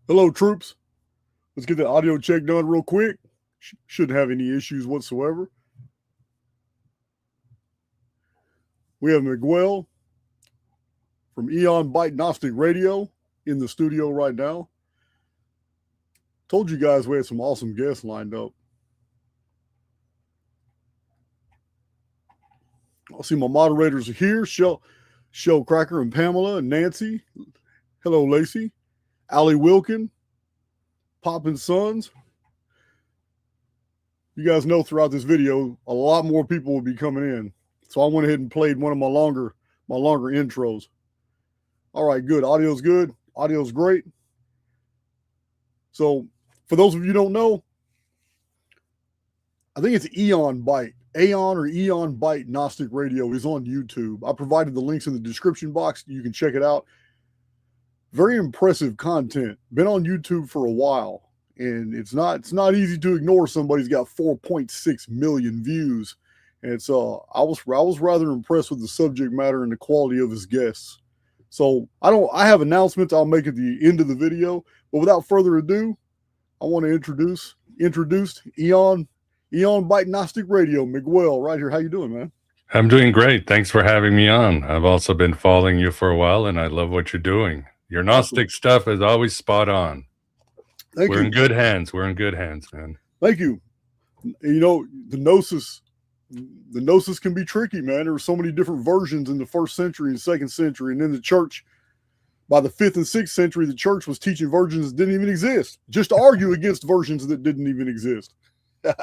Hello, troops. Let's get the audio check done real quick. Shouldn't have any issues whatsoever. We have Miguel from Aeon Byte Gnostic Radio in the studio right now. Told you guys we had some awesome guests lined up. I see my moderators are here. Shell Cracker and Pamela and Nancy. Hello, Lacey. Allie Wilkin. Poppin' Sons. You guys know throughout this video, a lot more people will be coming in. So I went ahead and played one of my longer intros. All right, good. Audio's good. Audio's great. So for those of you who don't know, I think it's Aeon Byte. Aeon Byte Gnostic Radio is on YouTube. I provided the links in the description box. You can check it out. Very impressive content. Been on YouTube for a while, and it's not easy to ignore somebody who's got 4.6 million views. And it's I was rather impressed with the subject matter and the quality of his guests. So I have announcements I'll make at the end of the video, but without further ado, I want to introduce Aeon Byte Gnostic Radio, Miguel, right here. How you doing, man? I'm doing great. Thanks for having me on. I've also been following you for a while, and I love what you're doing. Your Gnostic stuff is always spot on. We're in good hands. We're in good hands, man. Thank you. You know, the Gnosis can be tricky, man. There were so many different versions in the 1st century and 2nd century. And then the church, by the 5th and 6th century, the church was teaching versions that didn't even exist, just to argue against versions that didn't even exist. Oh,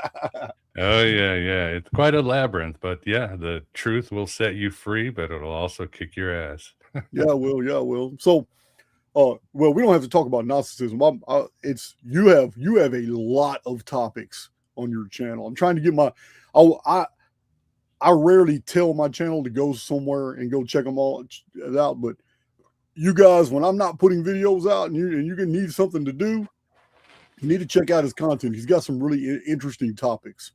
yeah. It's quite a labyrinth, but yeah, the truth will set you free, but it'll also kick your ass. Yeah, I will. So, well, we don't have to talk about Gnosticism. You have a lot of topics on your channel. I'm trying to get I rarely tell my channel to go somewhere and go check them all out, but you guys, when I'm not putting videos out and you can need something to do, you need to check out his content. He's got some really interesting topics.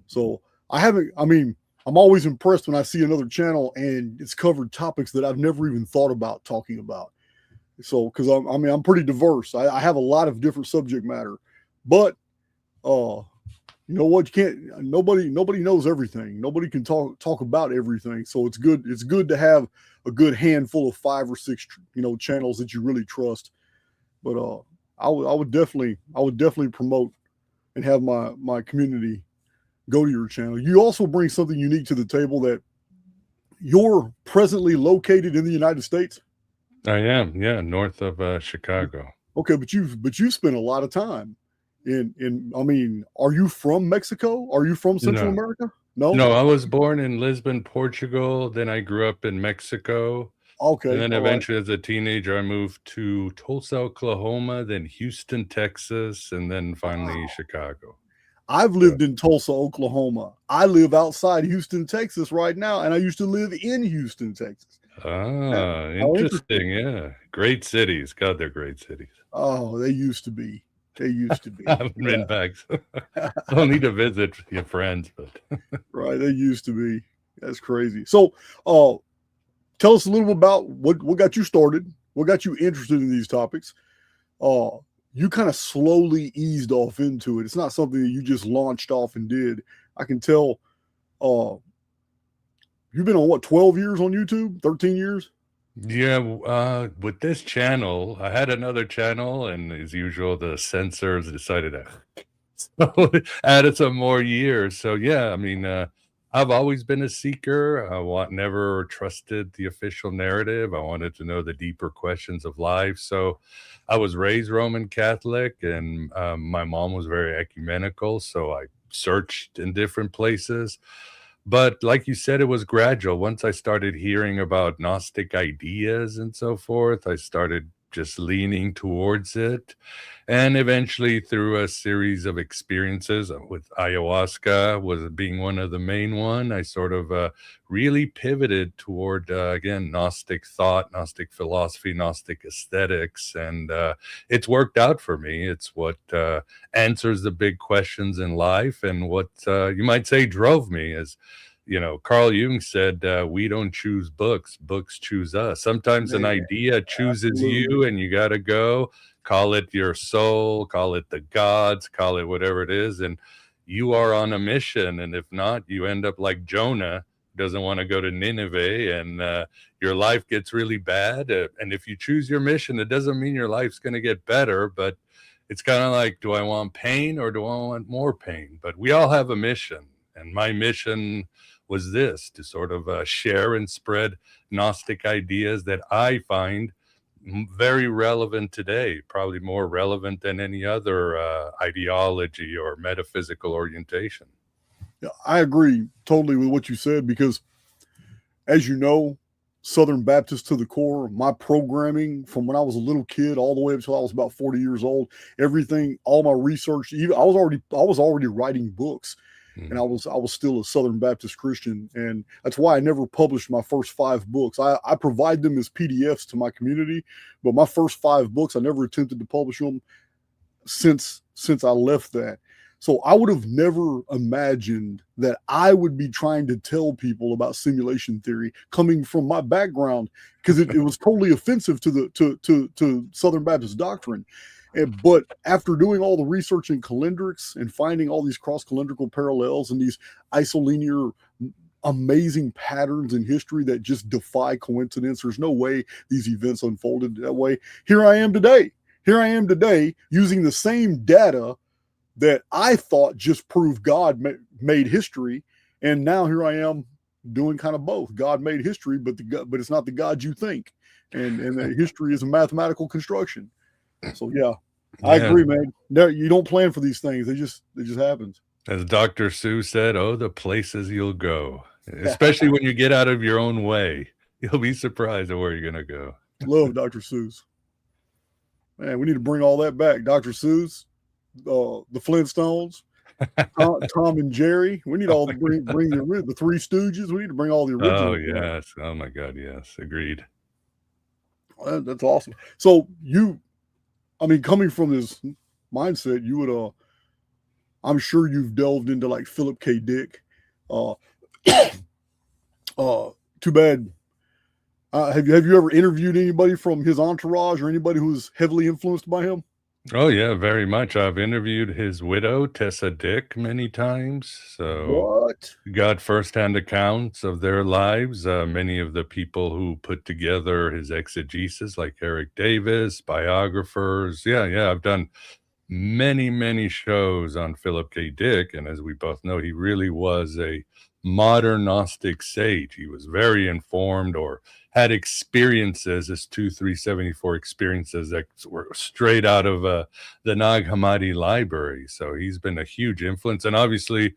So I'm always impressed when I see another channel and it's covered topics that I've never even thought about talking about. So, because I'm pretty diverse. I have a lot of different subject matter, but you know what? Nobody knows everything. Nobody can talk about everything. So it's good. It's good to have a good handful of 5 or 6, channels that you really trust. But I would definitely promote and have my community go to your channel. You also bring something unique to the table, that you're presently located in the United States. I am, yeah, north of Chicago. Okay, but you spent a lot of time in are you from Mexico? Are you from Central America? No, I was born in Lisbon, Portugal. Then I grew up in Mexico. Okay. And then eventually, as a teenager, I moved to Tulsa, Oklahoma, then Houston, Texas, and then finally Chicago. I've lived in Tulsa, Oklahoma. I live outside Houston, Texas right now, and I used to live in Houston, Texas. Ah, interesting. Yeah. Great cities. God, they're great cities. Oh, they used to be. I haven't been back. So I don't need to visit your friends, but right, they used to be. That's crazy. So, tell us a little bit about what got you started, what got you interested in these topics. You kind of slowly eased off into it. It's not something that you just launched off and did. I can tell. You've been on 12 years on YouTube, 13 years. Yeah, with this channel, I had another channel, and as usual, the censors decided to added some more years. So yeah, I've always been a seeker. Never trusted the official narrative. I wanted to know the deeper questions of life. So I was raised Roman Catholic, and my mom was very ecumenical. So I searched in different places. But like you said, it was gradual. Once I started hearing about Gnostic ideas and so forth, I started just leaning towards it. And eventually, through a series of experiences with ayahuasca was being one of the main one, I sort of really pivoted toward, again, Gnostic thought, Gnostic philosophy, Gnostic aesthetics. And it's worked out for me. It's what answers the big questions in life, and what you might say drove me. As Carl Jung said, we don't choose books, books choose us. Sometimes an idea chooses you, and you got to go. Call it your soul, call it the gods, call it whatever it is. And you are on a mission. And if not, you end up like Jonah, doesn't want to go to Nineveh, and your life gets really bad. And if you choose your mission, it doesn't mean your life's going to get better, but it's kind of like, do I want pain or do I want more pain? But we all have a mission. And my mission was this, to sort of share and spread Gnostic ideas that I find very relevant today, probably more relevant than any other ideology or metaphysical orientation. Yeah, I agree totally with what you said, because as you know, Southern Baptist to the core, my programming from when I was a little kid all the way up until I was about 40 years old, everything, all my research, even I was already writing books. And I was still a Southern Baptist Christian, and that's why I never published my first 5 books. I provide them as PDFs to my community, but my first 5 books, I never attempted to publish them since I left that. So I would have never imagined that I would be trying to tell people about simulation theory coming from my background, because it was totally offensive to Southern Baptist doctrine. But after doing all the research in calendrics and finding all these cross-calendrical parallels and these isolinear amazing patterns in history that just defy coincidence, there's no way these events unfolded that way. Here I am today using the same data that I thought just proved God made history. And now here I am doing kind of both. God made history, but it's not the God you think. And that history is a mathematical construction. So yeah, I agree, man. No, you don't plan for these things. It just happens. As Dr. Seuss said, oh, the places you'll go, especially when you get out of your own way. You'll be surprised at where you're going to go. Love Dr. Seuss. Man, we need to bring all that back. Dr. Seuss, the Flintstones, Tom and Jerry. We need all to bring the Three Stooges. We need to bring all the original. Oh, yes. Oh, my God, yes. Agreed. That's awesome. So coming from this mindset, you would, I'm sure you've delved into like Philip K. Dick. Too bad. Have you ever interviewed anybody from his entourage or anybody who's heavily influenced by him? Oh, yeah, very much. I've interviewed his widow, Tessa Dick, many times. So got firsthand accounts of their lives. Many of the people who put together his exegesis, like Eric Davis, biographers. Yeah, I've done many, many shows on Philip K. Dick. And as we both know, he really was a modern Gnostic sage. He was very informed, or had experiences, his 2374 experiences that were straight out of the Nag Hammadi Library. So he's been a huge influence. And obviously,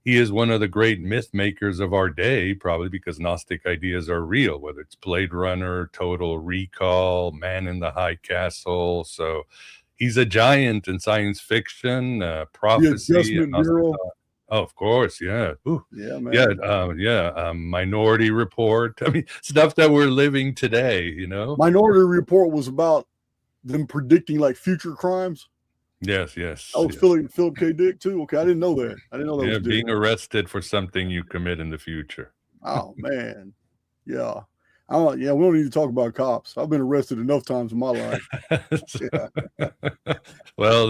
he is one of the great myth makers of our day, probably because Gnostic ideas are real, whether it's Blade Runner, Total Recall, Man in the High Castle. So he's a giant in science fiction, prophecy. Oh, of course, yeah. Ooh. Yeah, man. Yeah. Minority Report. I mean, stuff that we're living today, Minority Report was about them predicting like future crimes. Yes. That was Philip K. Dick too. Okay, I didn't know that. Yeah, being arrested for something you commit in the future. Oh man, yeah. We don't need to talk about cops. I've been arrested enough times in my life. Well,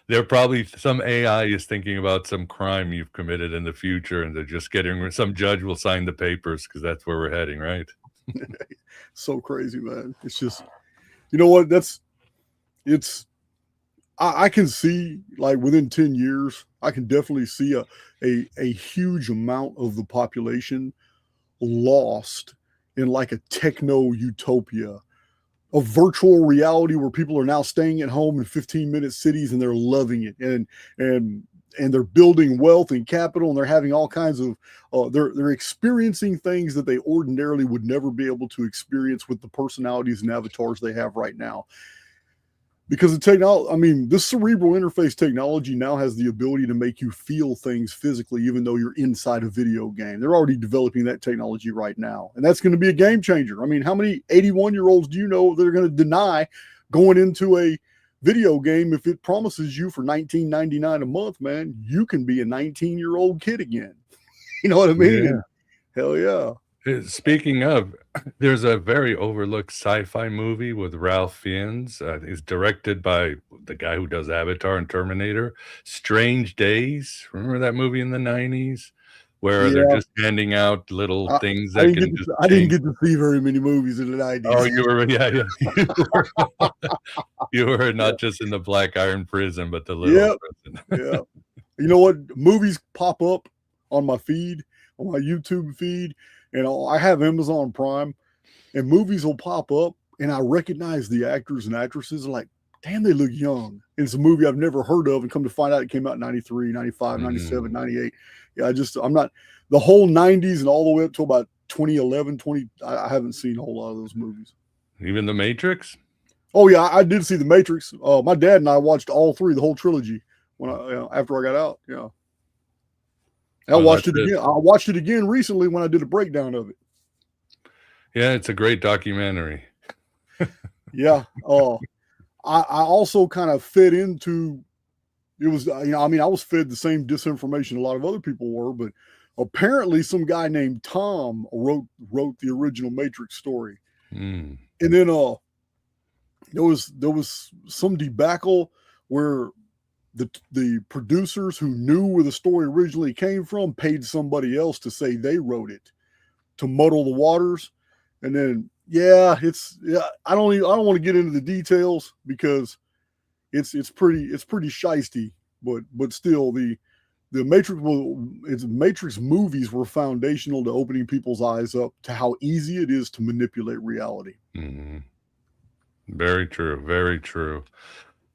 they're probably, some AI is thinking about some crime you've committed in the future, and they're just getting, some judge will sign the papers, because that's where we're heading, right? So crazy, man. It's just, you know what? I can see, like, within 10 years, I can definitely see a huge amount of the population lost in like a techno utopia, a virtual reality where people are now staying at home in 15-minute cities and they're loving it, and they're building wealth and capital, and they're having all kinds of they're experiencing things that they ordinarily would never be able to experience with the personalities and avatars they have right now. Because this cerebral interface technology now has the ability to make you feel things physically, even though you're inside a video game. They're already developing that technology right now. And that's going to be a game changer. I mean, how many 81-year-olds do you know that are going to deny going into a video game if it promises you for $19.99 a month, man, you can be a 19-year-old kid again? You know what I mean? Yeah. And hell yeah. Speaking of, there's a very overlooked sci-fi movie with Ralph Fiennes. It's directed by the guy who does Avatar and Terminator. Strange Days. Remember that movie in the 90s? Where they're Yeah. just handing out little I, things I that didn't can get just to, I didn't change. get to see very many movies in the 90s. Oh, you were, yeah. You were Yeah. not just in the Black Iron prison, but the little Yep. prison. Yeah. You know what? Movies pop up on my feed, on my YouTube feed, and I have Amazon Prime, and movies will pop up, and I recognize the actors and actresses, like, damn, they look young. And it's a movie I've never heard of, and come to find out it came out in 93, 95, 97, 98. Yeah, I'm not, the whole 90s and all the way up to about 2011, I haven't seen a whole lot of those movies. Even The Matrix? Oh, yeah, I did see The Matrix. My dad and I watched all three, the whole trilogy, when after I got out. Yeah. I watched it again. I watched it again recently when I did a breakdown of it. Yeah, it's a great documentary. Yeah. I also kind of fed into, it was, I was fed the same disinformation a lot of other people were, but apparently some guy named Tom wrote the original Matrix story. And then there was some debacle where the producers who knew where the story originally came from paid somebody else to say they wrote it to muddle the waters. And then I don't want to get into the details because it's pretty shisty, but still the Matrix movies were foundational to opening people's eyes up to how easy it is to manipulate reality. Mm-hmm. Very true. Very true.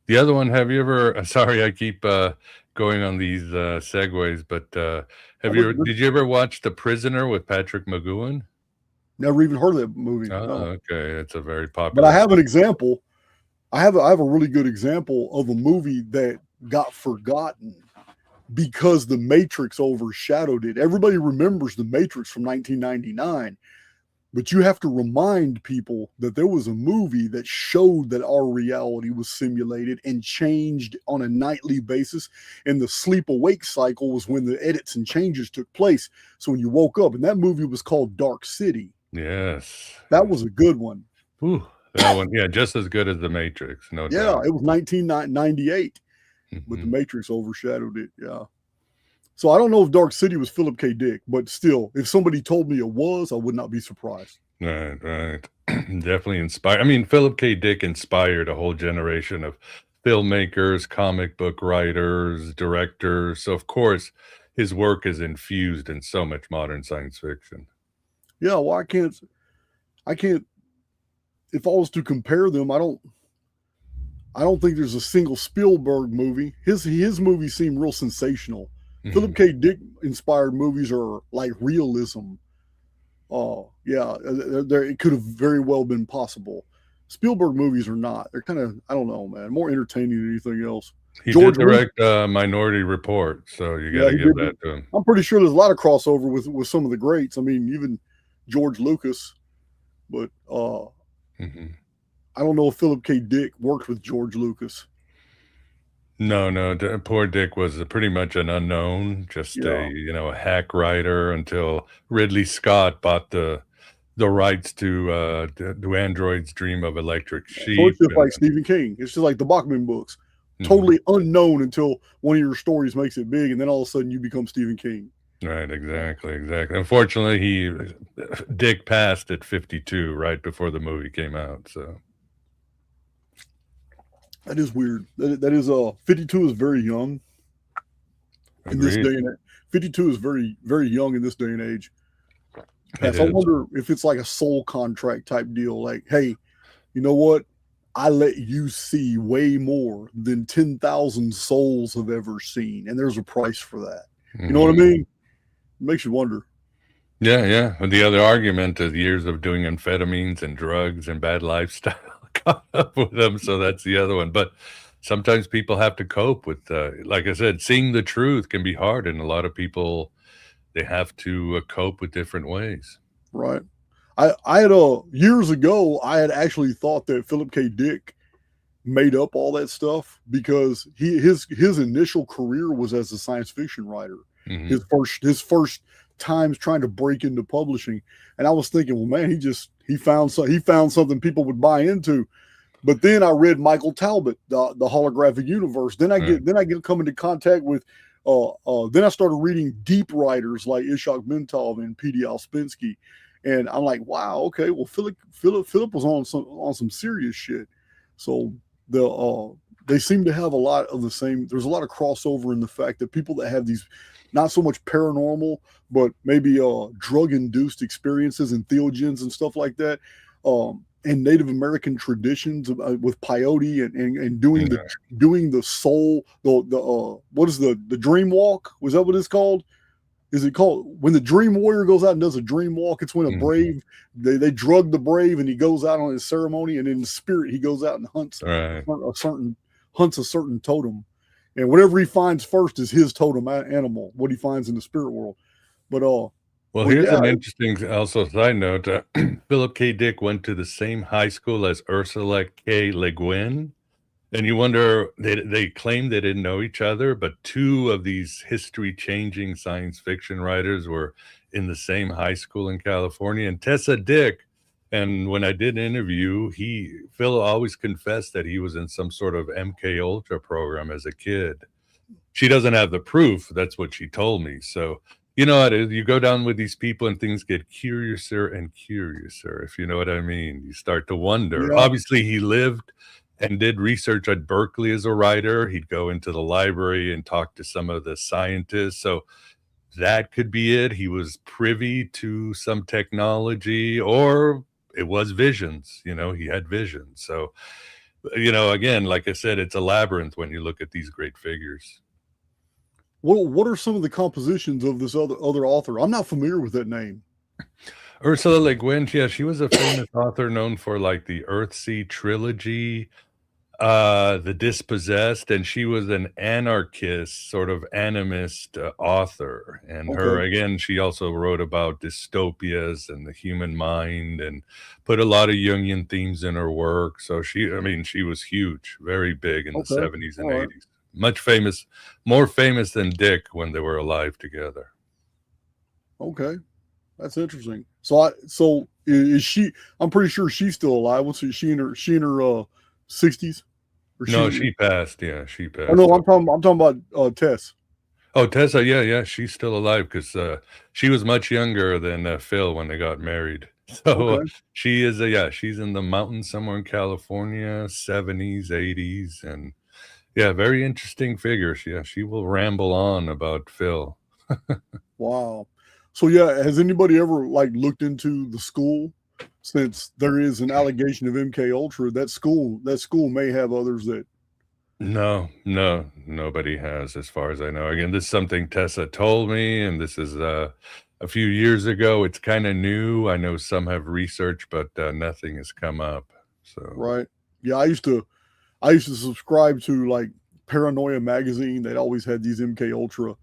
The other one, have you ever, sorry, I keep going on these segues, but did you ever watch The Prisoner with Patrick McGoohan? Never even heard of that movie. Oh, no. Okay. It's a very popular. But I have an example. I have a really good example of a movie that got forgotten because The Matrix overshadowed it. Everybody remembers The Matrix from 1999. But you have to remind people that there was a movie that showed that our reality was simulated and changed on a nightly basis. And the sleep-awake cycle was when the edits and changes took place. So when you woke up, and that movie was called Dark City. Yes. That was a good one. Ooh, that one, yeah, just as good as The Matrix. No doubt. Yeah, it was 1998, but The Matrix overshadowed it. Yeah. So I don't know if Dark City was Philip K. Dick, but still, if somebody told me it was, I would not be surprised. Right. Definitely inspired. I mean, Philip K. Dick inspired a whole generation of filmmakers, comic book writers, directors. So, of course, his work is infused in so much modern science fiction. Yeah, well, I can't, if I was to compare them, I don't think there's a single Spielberg movie. His movies seem real sensational. Philip K. Dick inspired movies are like realism. It could have very well been possible. Spielberg movies are not. They're kind of, I don't know, man, more entertaining than anything else. He did direct Minority Report, so you got to give that to him. I'm pretty sure there's a lot of crossover with some of the greats. I mean, even George Lucas, but I don't know if Philip K. Dick worked with George Lucas. No. Poor Dick was pretty much an unknown, just a hack writer until Ridley Scott bought the rights to Android's Dream of Electric Sheep. So it's just like Stephen King. It's just like the Bachman books. Totally unknown until one of your stories makes it big, and then all of a sudden you become Stephen King. Right, exactly. Unfortunately, Dick passed at 52, right before the movie came out, so. That is weird. That is 52 is very young in this day and age. 52 is very, very young in this day and age. Yes, I wonder if it's like a soul contract type deal. Like, hey, you know what? I let you see way more than 10,000 souls have ever seen, and there's a price for that. You know what I mean? It makes you wonder. Yeah. And the other argument is years of doing amphetamines and drugs and bad lifestyle caught up with them, so that's the other one. But sometimes people have to cope with, like I said, seeing the truth can be hard, and a lot of people, they have to cope with different ways. Right. I had years ago, I had actually thought that Philip K. Dick made up all that stuff because his initial career was as a science fiction writer. Mm-hmm. His first times trying to break into publishing. And I was thinking, well, man, he found something people would buy into. But then I read Michael Talbot, the Holographic Universe. Then I get come into contact with then I started reading deep writers like Ishak Bentov and P.D. Ouspensky. And I'm like, wow, okay, well, Philip was on some serious shit. So they seem to have a lot of the same. There's a lot of crossover in the fact that people that have these, not so much paranormal, but maybe drug-induced experiences and theogens and stuff like that, and Native American traditions with peyote and doing the soul, what is the dream walk? Was that what it's called? Is it called when the dream warrior goes out and does a dream walk? It's when a brave, they drug the brave and he goes out on his ceremony, and in the spirit he goes out and hunts a certain totem, and whatever he finds first is his totem animal, what he finds in the spirit world. But here's an interesting also side note. Philip K. Dick went to the same high school as Ursula K. Le Guin. And you wonder, they claim they didn't know each other, but two of these history-changing science fiction writers were in the same high school in California. And Tessa Dick, and when I did an interview, Phil always confessed that he was in some sort of MK Ultra program as a kid. She doesn't have the proof. That's what she told me. So, you know how it is. You go down with these people and things get curiouser and curiouser, if you know what I mean. You start to wonder. Yeah. Obviously, he lived and did research at Berkeley as a writer. He'd go into the library and talk to some of the scientists. So that could be it. He was privy to some technology, or it was visions. You know, he had visions. So, you know, again, like I said, it's a labyrinth when you look at these great figures. What are some of the compositions of this other author? I'm not familiar with that name. Ursula Le Guin, yeah, she was a famous author known for like the Earthsea trilogy, The Dispossessed, and she was an anarchist, sort of animist author. And her, again, she also wrote about dystopias and the human mind and put a lot of Jungian themes in her work. So she was huge, very big in the 70s and 80s. Much famous, more famous than Dick when they were alive together. Okay. That's interesting. So is she? I'm pretty sure she's still alive. What's she in her 60s? No, she passed. Yeah, she passed. Oh no, I'm talking about Tess. Oh, Tessa. Yeah, she's still alive because she was much younger than Phil when they got married. So she is. She's in the mountains somewhere in California, 70s, 80s, and yeah, very interesting figure. She will ramble on about Phil. Wow. So yeah, has anybody ever like looked into the school? Since there is an allegation of MK Ultra, that school may have others that. No, nobody has, as far as I know. Again, this is something Tessa told me, and this is a few years ago. It's kind of new. I know some have researched, but nothing has come up. So right, yeah, I used to subscribe to like Paranoia magazine. They'd always had these MK Ultra.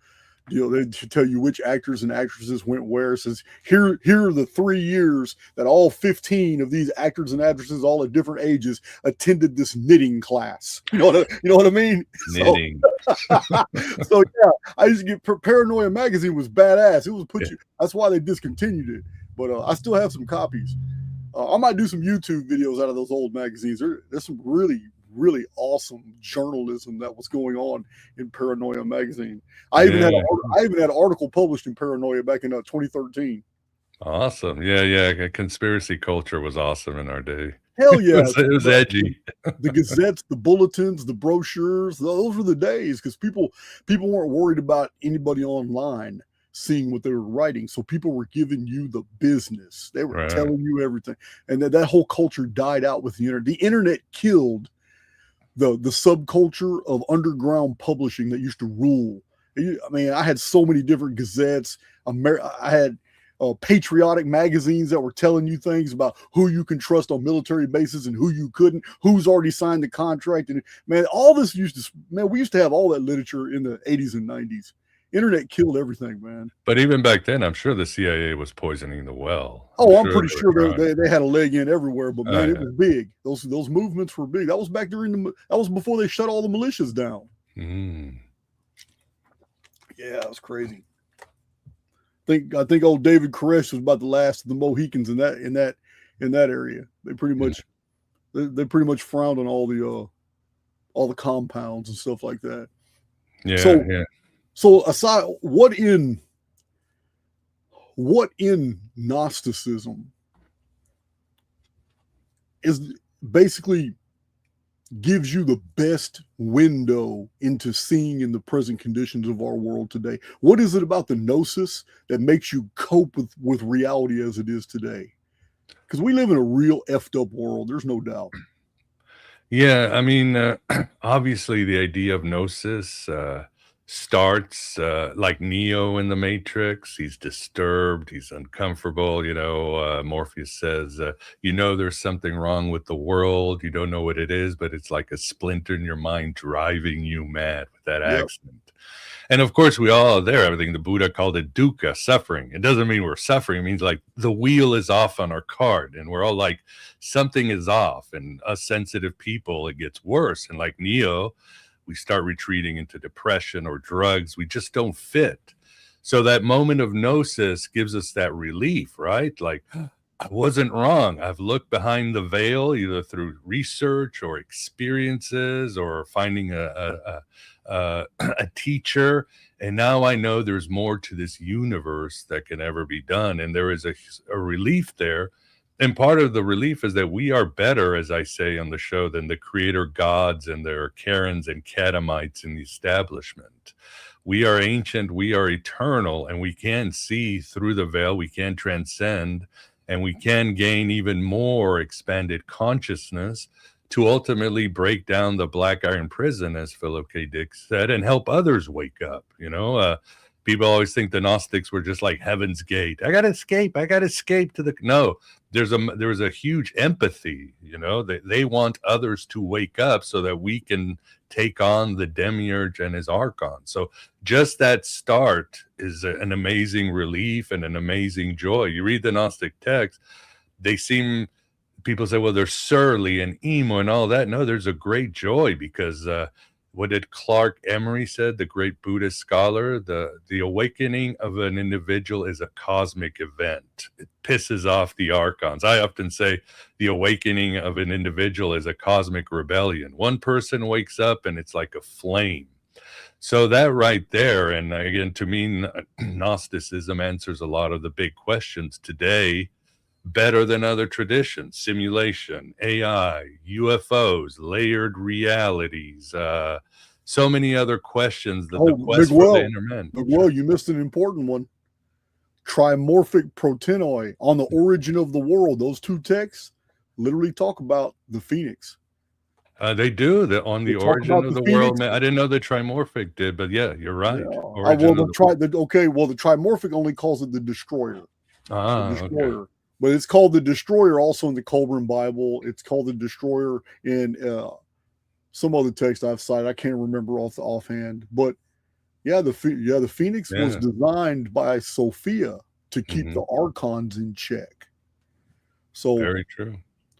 You know, they should tell you which actors and actresses went where. It says here are the 3 years that all 15 of these actors and actresses, all at different ages, attended this knitting class. You know what I mean? Knitting. So yeah, I used to get Paranoia magazine was badass. It was that's why they discontinued it. But I still have some copies. I might do some YouTube videos out of those old magazines. There's some really, really awesome journalism that was going on in Paranoia magazine. I even had an article published in Paranoia back in 2013. Awesome. Yeah. Conspiracy culture was awesome in our day. Hell yeah. It was edgy. The gazettes, the bulletins, the brochures, those were the days because people weren't worried about anybody online seeing what they were writing. So people were giving you the business. They were telling you everything. And that whole culture died out with the internet. The internet killed the subculture of underground publishing that used to rule. I mean, I had so many different gazettes. I had patriotic magazines that were telling you things about who you can trust on military bases and who you couldn't, who's already signed the contract. And man, all this we used to have all that literature in the 80s and 90s. Internet killed everything, man. But even back then, I'm sure the CIA was poisoning the well. I'm pretty sure they had a leg in everywhere, but man, it was big. Those movements were big. That was back that was before they shut all the militias down. Mm. Yeah, it was crazy. I think old David Koresh was about the last of the Mohicans in that area. They pretty much they pretty much frowned on all the compounds and stuff like that. Yeah. So aside, what in Gnosticism is basically gives you the best window into seeing in the present conditions of our world today? What is it about the gnosis that makes you cope with reality as it is today? Because we live in a real effed up world. There's no doubt. Yeah, I mean, obviously the idea of gnosis starts like Neo in the Matrix. He's disturbed, he's uncomfortable. Morpheus says, there's something wrong with the world. You don't know what it is, but it's like a splinter in your mind driving you mad with that accent. And of course, we all are there. Everything the Buddha called it dukkha, suffering. It doesn't mean we're suffering. It means like the wheel is off on our cart, and we're all like, something is off. And us sensitive people, it gets worse. And like Neo, we start retreating into depression or drugs. We just don't fit. So that moment of gnosis gives us that relief, right? Like, I wasn't wrong. I've looked behind the veil, either through research or experiences or finding a teacher, and now I know there's more to this universe that can ever be done, and there is a relief there. And part of the relief is that we are better, as I say on the show, than the creator gods and their Karens and Catamites in the establishment. We are ancient, we are eternal, and we can see through the veil, we can transcend, and we can gain even more expanded consciousness to ultimately break down the black iron prison, as Philip K. Dick said, and help others wake up. People always think the Gnostics were just like Heaven's Gate. I got to escape to the... No, there's a huge empathy. They want others to wake up so that we can take on the Demiurge and his Archons. So just that start is an amazing relief and an amazing joy. You read the Gnostic text, people say, well, they're surly and emo and all that. No, there's a great joy because what did Clark Emery said, the great Buddhist scholar? The awakening of an individual is a cosmic event. It pisses off the Archons. I often say the awakening of an individual is a cosmic rebellion. One person wakes up and it's like a flame. So that right there, and again, to me, Gnosticism answers a lot of the big questions today better than other traditions: simulation, AI, UFOs, layered realities, so many other questions. The quest for the inner man. Miguel, you missed an important one. Trimorphic protenoi, On the Origin of the World. Those two texts literally talk about the phoenix. They do. On the origin of the world. Man, I didn't know the trimorphic did, but yeah, you're right. Yeah. The trimorphic only calls it the destroyer. Okay. But it's called the destroyer also in the Colburn Bible. It's called the destroyer in some other text I've cited. I can't remember offhand. But yeah, the phoenix was designed by Sophia to keep the Archons in check. So very true.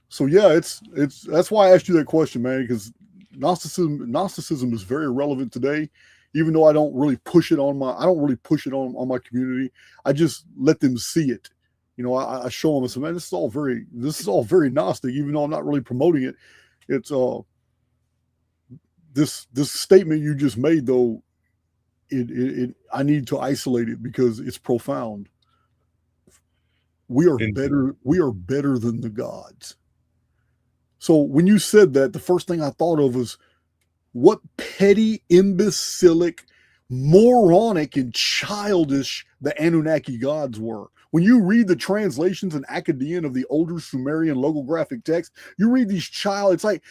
So yeah, it's that's why I asked you that question, man, because Gnosticism is very relevant today. Even though I don't really push it on my community. I just let them see it. I show them and say, man, this is all very Gnostic, even though I'm not really promoting it. It's this statement you just made, though, I need to isolate it because it's profound. We are better than the gods. So when you said that, the first thing I thought of was what petty, imbecilic, moronic, and childish the Anunnaki gods were. When you read the translations and Akkadian of the older Sumerian logographic text, you read these it's like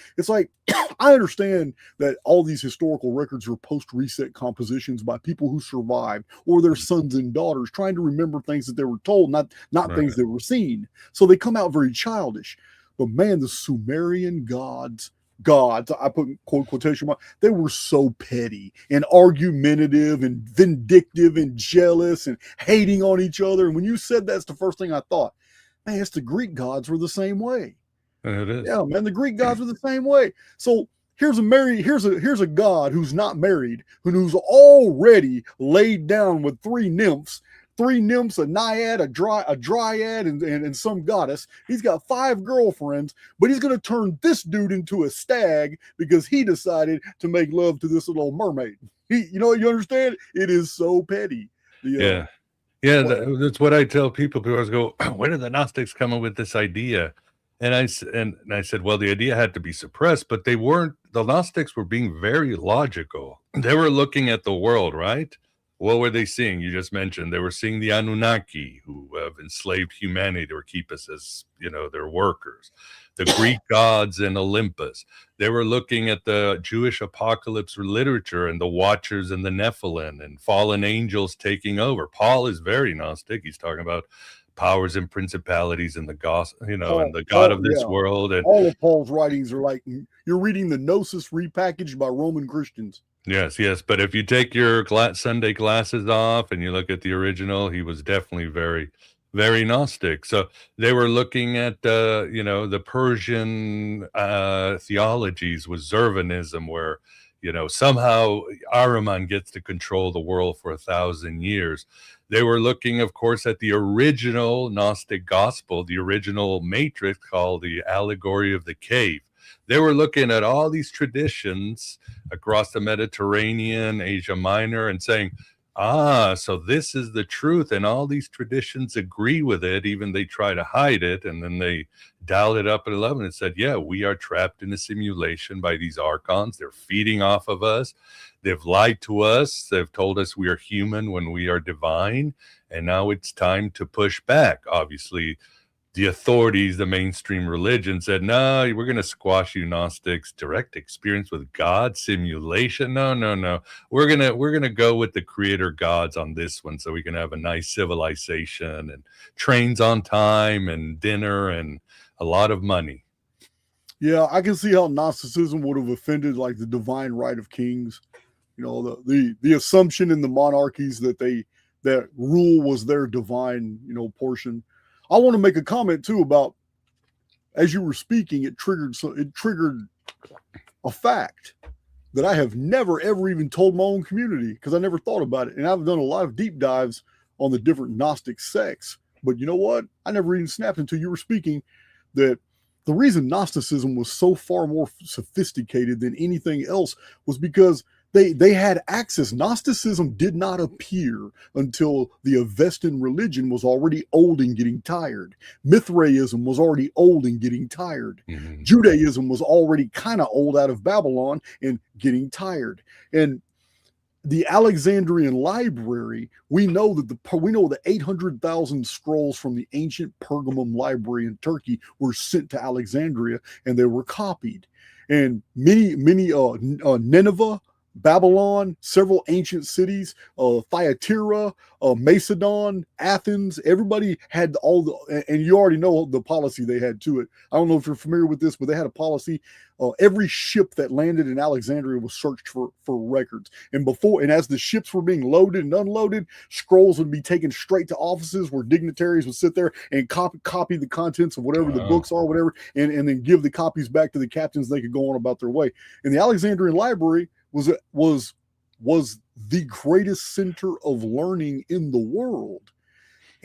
I understand that all these historical records are post-reset compositions by people who survived or their sons and daughters trying to remember things that they were told, not things that were seen. So they come out very childish. But man, the Sumerian gods, I put quotation mark, they were so petty and argumentative and vindictive and jealous and hating on each other. And when you said that's the first thing I thought, man, it's the Greek gods were the same way. It is. Yeah, man, the Greek gods were the same way. So here's a god who's not married, who's already laid down with 3 nymphs, 3 nymphs, a naiad, a dryad, and some goddess. He's got 5 girlfriends, but he's going to turn this dude into a stag because he decided to make love to this little mermaid. You understand? It is so petty. Yeah. That's what I tell people. People always go, "Where did the Gnostics come up with this idea?" And I said, well, the idea had to be suppressed, but they weren't. The Gnostics were being very logical. They were looking at the world, right? What were they seeing? You just mentioned they were seeing the Anunnaki, who have enslaved humanity or keep us as, their workers. The Greek gods and Olympus. They were looking at the Jewish apocalypse literature and the Watchers and the Nephilim and fallen angels taking over. Paul is very Gnostic. He's talking about powers and principalities and the gospel, and the God of this world. And all of Paul's writings are like, you're reading the Gnosis repackaged by Roman Christians. Yes. But if you take your Sunday glasses off and you look at the original, he was definitely very, very Gnostic. So they were looking at, the Persian theologies with Zervanism, where, somehow Ahriman gets to control the world for 1,000 years. They were looking, of course, at the original Gnostic gospel, the original matrix called the Allegory of the Cave. They were looking at all these traditions across the Mediterranean, Asia Minor, and saying, so this is the truth, and all these traditions agree with it, even they try to hide it, and then they dialed it up at 11 and said, we are trapped in a simulation by these Archons. They're feeding off of us. They've lied to us. They've told us we are human when we are divine, and now it's time to push back. Obviously, the authorities, the mainstream religion said, no, we're going to squash you Gnostics. Direct experience with God, simulation. No. We're going to go with the creator gods on this one, so we can have a nice civilization and trains on time and dinner and a lot of money. Yeah, I can see how Gnosticism would have offended like the divine right of kings. The assumption in the monarchies that rule was their divine, portion. I want to make a comment too about, as you were speaking, it triggered a fact that I have never ever even told my own community, because I never thought about it, and I've done a lot of deep dives on the different Gnostic sects. But you know what? I never even snapped until you were speaking that the reason Gnosticism was so far more sophisticated than anything else was because they had access. Gnosticism did not appear until the Avestan religion was already old and getting tired. Mithraism was already old and getting tired. Mm-hmm. Judaism was already kind of old out of Babylon and getting tired. And the Alexandrian library, we know the 800,000 scrolls from the ancient Pergamum library in Turkey were sent to Alexandria, and they were copied. And many Nineveh, Babylon, several ancient cities, Thyatira, Macedon, Athens, everybody had and you already know the policy they had to it. I don't know if you're familiar with this, but they had a policy. Every ship that landed in Alexandria was searched for records. And as the ships were being loaded and unloaded, scrolls would be taken straight to offices where dignitaries would sit there and copy the contents of whatever the books are, whatever, and then give the copies back to the captains. They could go on about their way. And the Alexandrian library was the greatest center of learning in the world.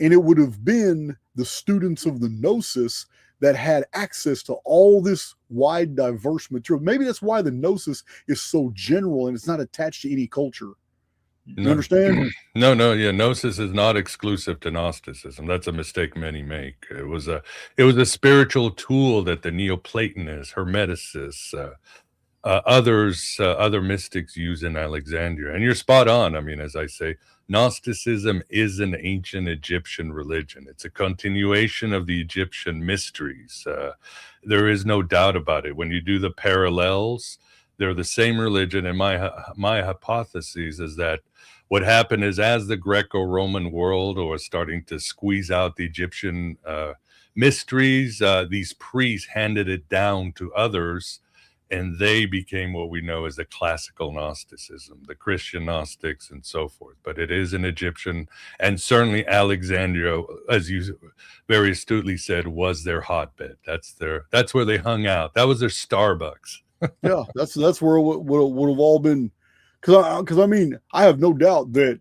And it would have been the students of the Gnosis that had access to all this wide, diverse material. Maybe that's why the Gnosis is so general and it's not attached to any culture. You understand? No. Yeah, Gnosis is not exclusive to Gnosticism. That's a mistake many make. It was a spiritual tool that the Neoplatonists, Hermeticists, other mystics use in Alexandria. And you're spot on. I mean, as I say, Gnosticism is an ancient Egyptian religion. It's a continuation of the Egyptian mysteries. There is no doubt about it. When you do the parallels, they're the same religion. And my hypothesis is that what happened is, as the Greco-Roman world was starting to squeeze out the Egyptian mysteries, these priests handed it down to others, and they became what we know as the classical Gnosticism, the Christian Gnostics and so forth. But it is an Egyptian, and certainly Alexandria, as you very astutely said, was their hotbed. That's where they hung out. That was their Starbucks. Yeah, that's where it would have all been. Because I mean, I have no doubt that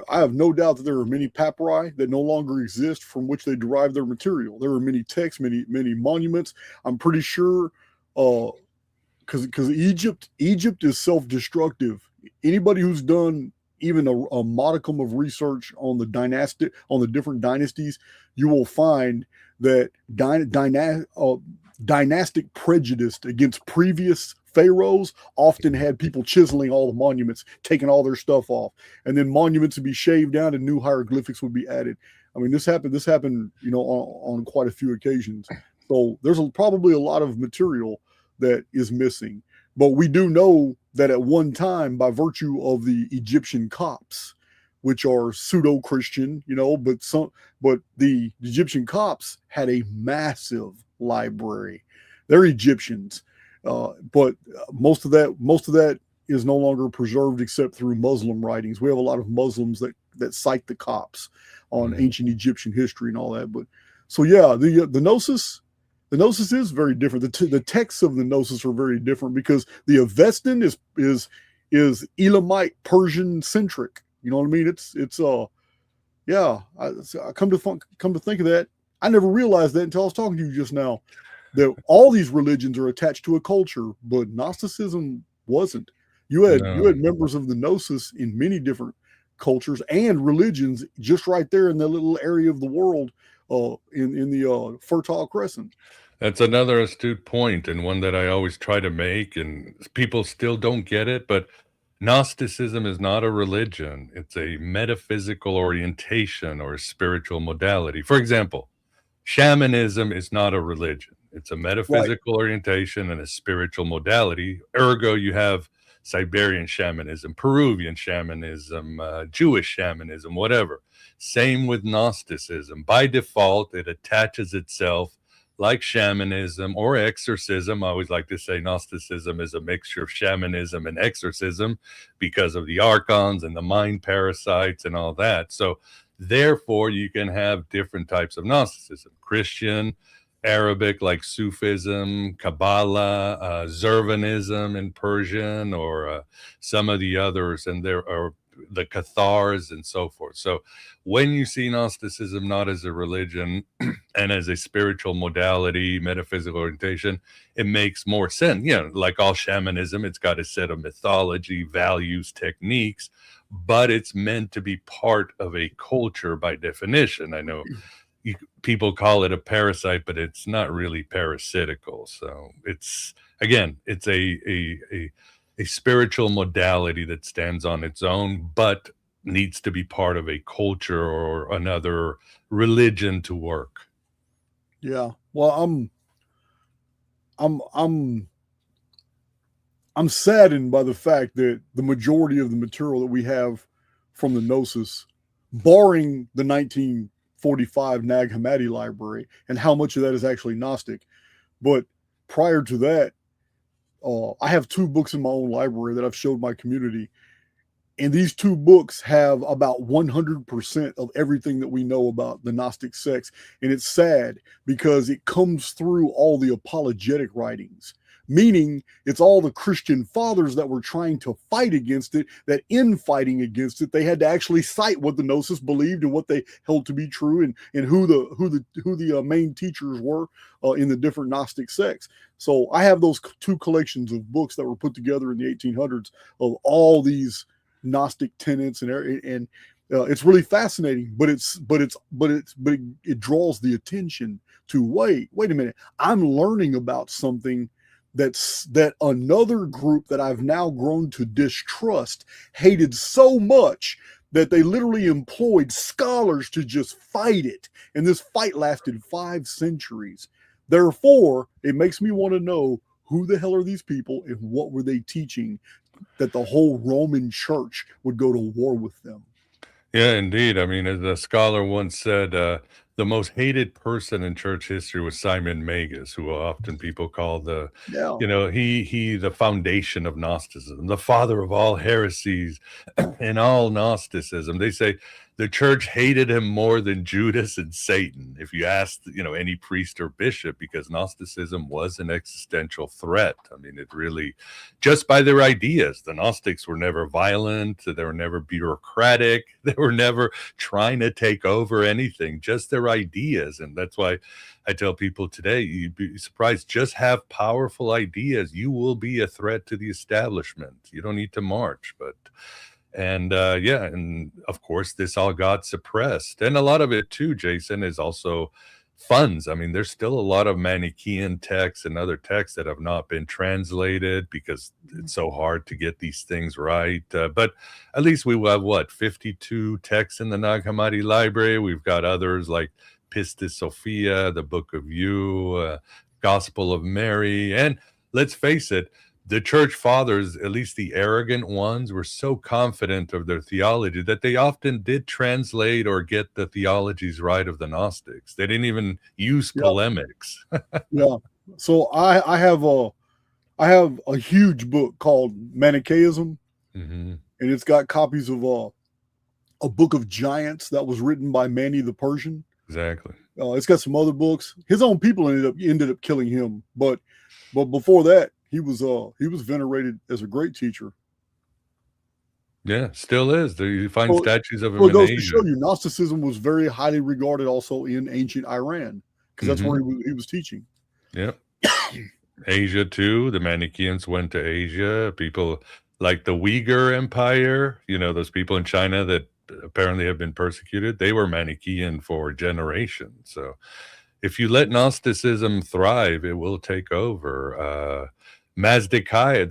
I have no doubt that there are many papyri that no longer exist from which they derive their material. There are many texts, many monuments. I'm pretty sure, because Egypt is self-destructive. Anybody who's done even a modicum of research on the different dynasties, you will find that dynastic prejudice against previous pharaohs often had people chiseling all the monuments, taking all their stuff off, and then monuments would be shaved down and new hieroglyphics would be added. I mean, this happened, on quite a few occasions. So there's probably a lot of material that is missing. But we do know that at one time, by virtue of the Egyptian Copts, which are pseudo-Christian, but the Egyptian Copts had a massive library. They're Egyptians, but most of that is no longer preserved except through Muslim writings. We have a lot of Muslims that cite the Copts on ancient Egyptian history and all that. But so yeah, the Gnosis. The Gnosis is very different. The texts of the Gnosis are very different because the Avestan is Elamite Persian centric. You know what I mean? I come to think of that. I never realized that until I was talking to you just now. That all these religions are attached to a culture, but Gnosticism wasn't. You had members of the Gnosis in many different cultures and religions, just right there in that little area of the world, in the Fertile Crescent. That's another astute point, and one that I always try to make, and people still don't get it, but Gnosticism is not a religion. It's a metaphysical orientation or a spiritual modality. For example, shamanism is not a religion. It's a metaphysical orientation and a spiritual modality. Ergo, you have Siberian shamanism, Peruvian shamanism, Jewish shamanism, whatever. Same with Gnosticism. By default, it attaches itself like shamanism or exorcism. I always like to say Gnosticism is a mixture of shamanism and exorcism because of the Archons and the mind parasites and all that. So therefore, you can have different types of Gnosticism: Christian, Arabic, like Sufism, Kabbalah, Zurvanism in Persian, or some of the others, and there are the Cathars and so forth. So when you see Gnosticism not as a religion and as a spiritual modality, metaphysical orientation, it makes more sense. Like all shamanism, it's got a set of mythology, values, techniques, but it's meant to be part of a culture by definition. I know people call it a parasite, but it's not really parasitical. So it's a spiritual modality that stands on its own, but needs to be part of a culture or another religion to work. Yeah. Well, I'm saddened by the fact that the majority of the material that we have from the Gnosis, barring the 1945 Nag Hammadi Library, and how much of that is actually Gnostic. But prior to that, I have 2 books in my own library that I've showed my community. And these 2 books have about 100% of everything that we know about the Gnostic sects. And it's sad because it comes through all the apologetic writings, meaning it's all the Christian fathers that were trying to fight against it, that in fighting against it, they had to actually cite what the Gnosis believed and what they held to be true, and who the main teachers were in the different Gnostic sects. So I have those 2 collections of books that were put together in the 1800s of all these Gnostic tenets, and it's really fascinating. But it draws the attention to wait a minute. I'm learning about something that another group that I've now grown to distrust hated so much that they literally employed scholars to just fight it. And this fight lasted 5 centuries. Therefore, it makes me want to know who the hell are these people and what were they teaching that the whole Roman Church would go to war with them. Yeah, indeed. I mean, as a scholar once said, the most hated person in church history was Simon Magus, who often people call he the foundation of Gnosticism, the father of all heresies and all Gnosticism. They say the church hated him more than Judas and Satan, if you asked, any priest or bishop, because Gnosticism was an existential threat. I mean, it really, just by their ideas, the Gnostics were never violent, they were never bureaucratic, they were never trying to take over anything, just their ideas. And that's why I tell people today, you'd be surprised, just have powerful ideas. You will be a threat to the establishment. You don't need to march, and of course, this all got suppressed. And a lot of it too, Jason, is also funds. I mean, there's still a lot of Manichaean texts and other texts that have not been translated because it's so hard to get these things right. But at least we have, 52 texts in the Nag Hammadi Library. We've got others like Pistis Sophia, the Book of You, Gospel of Mary. And let's face it, the church fathers, at least the arrogant ones, were so confident of their theology that they often did translate or get the theologies right of the Gnostics. They didn't even use polemics. Yeah. So I have a huge book called Manichaeism, and it's got copies of a book of giants that was written by Mani the Persian. Exactly. It's got some other books. His own people ended up killing him, but before that, he was venerated as a great teacher. Yeah, still is. You find statues of him in Asia. To show you, Gnosticism was very highly regarded also in ancient Iran, because that's where he was teaching. Yeah. Asia too. The Manichaeans went to Asia. People like the Uyghur Empire, those people in China that apparently have been persecuted, they were Manichaean for generations. So if you let Gnosticism thrive, it will take over. The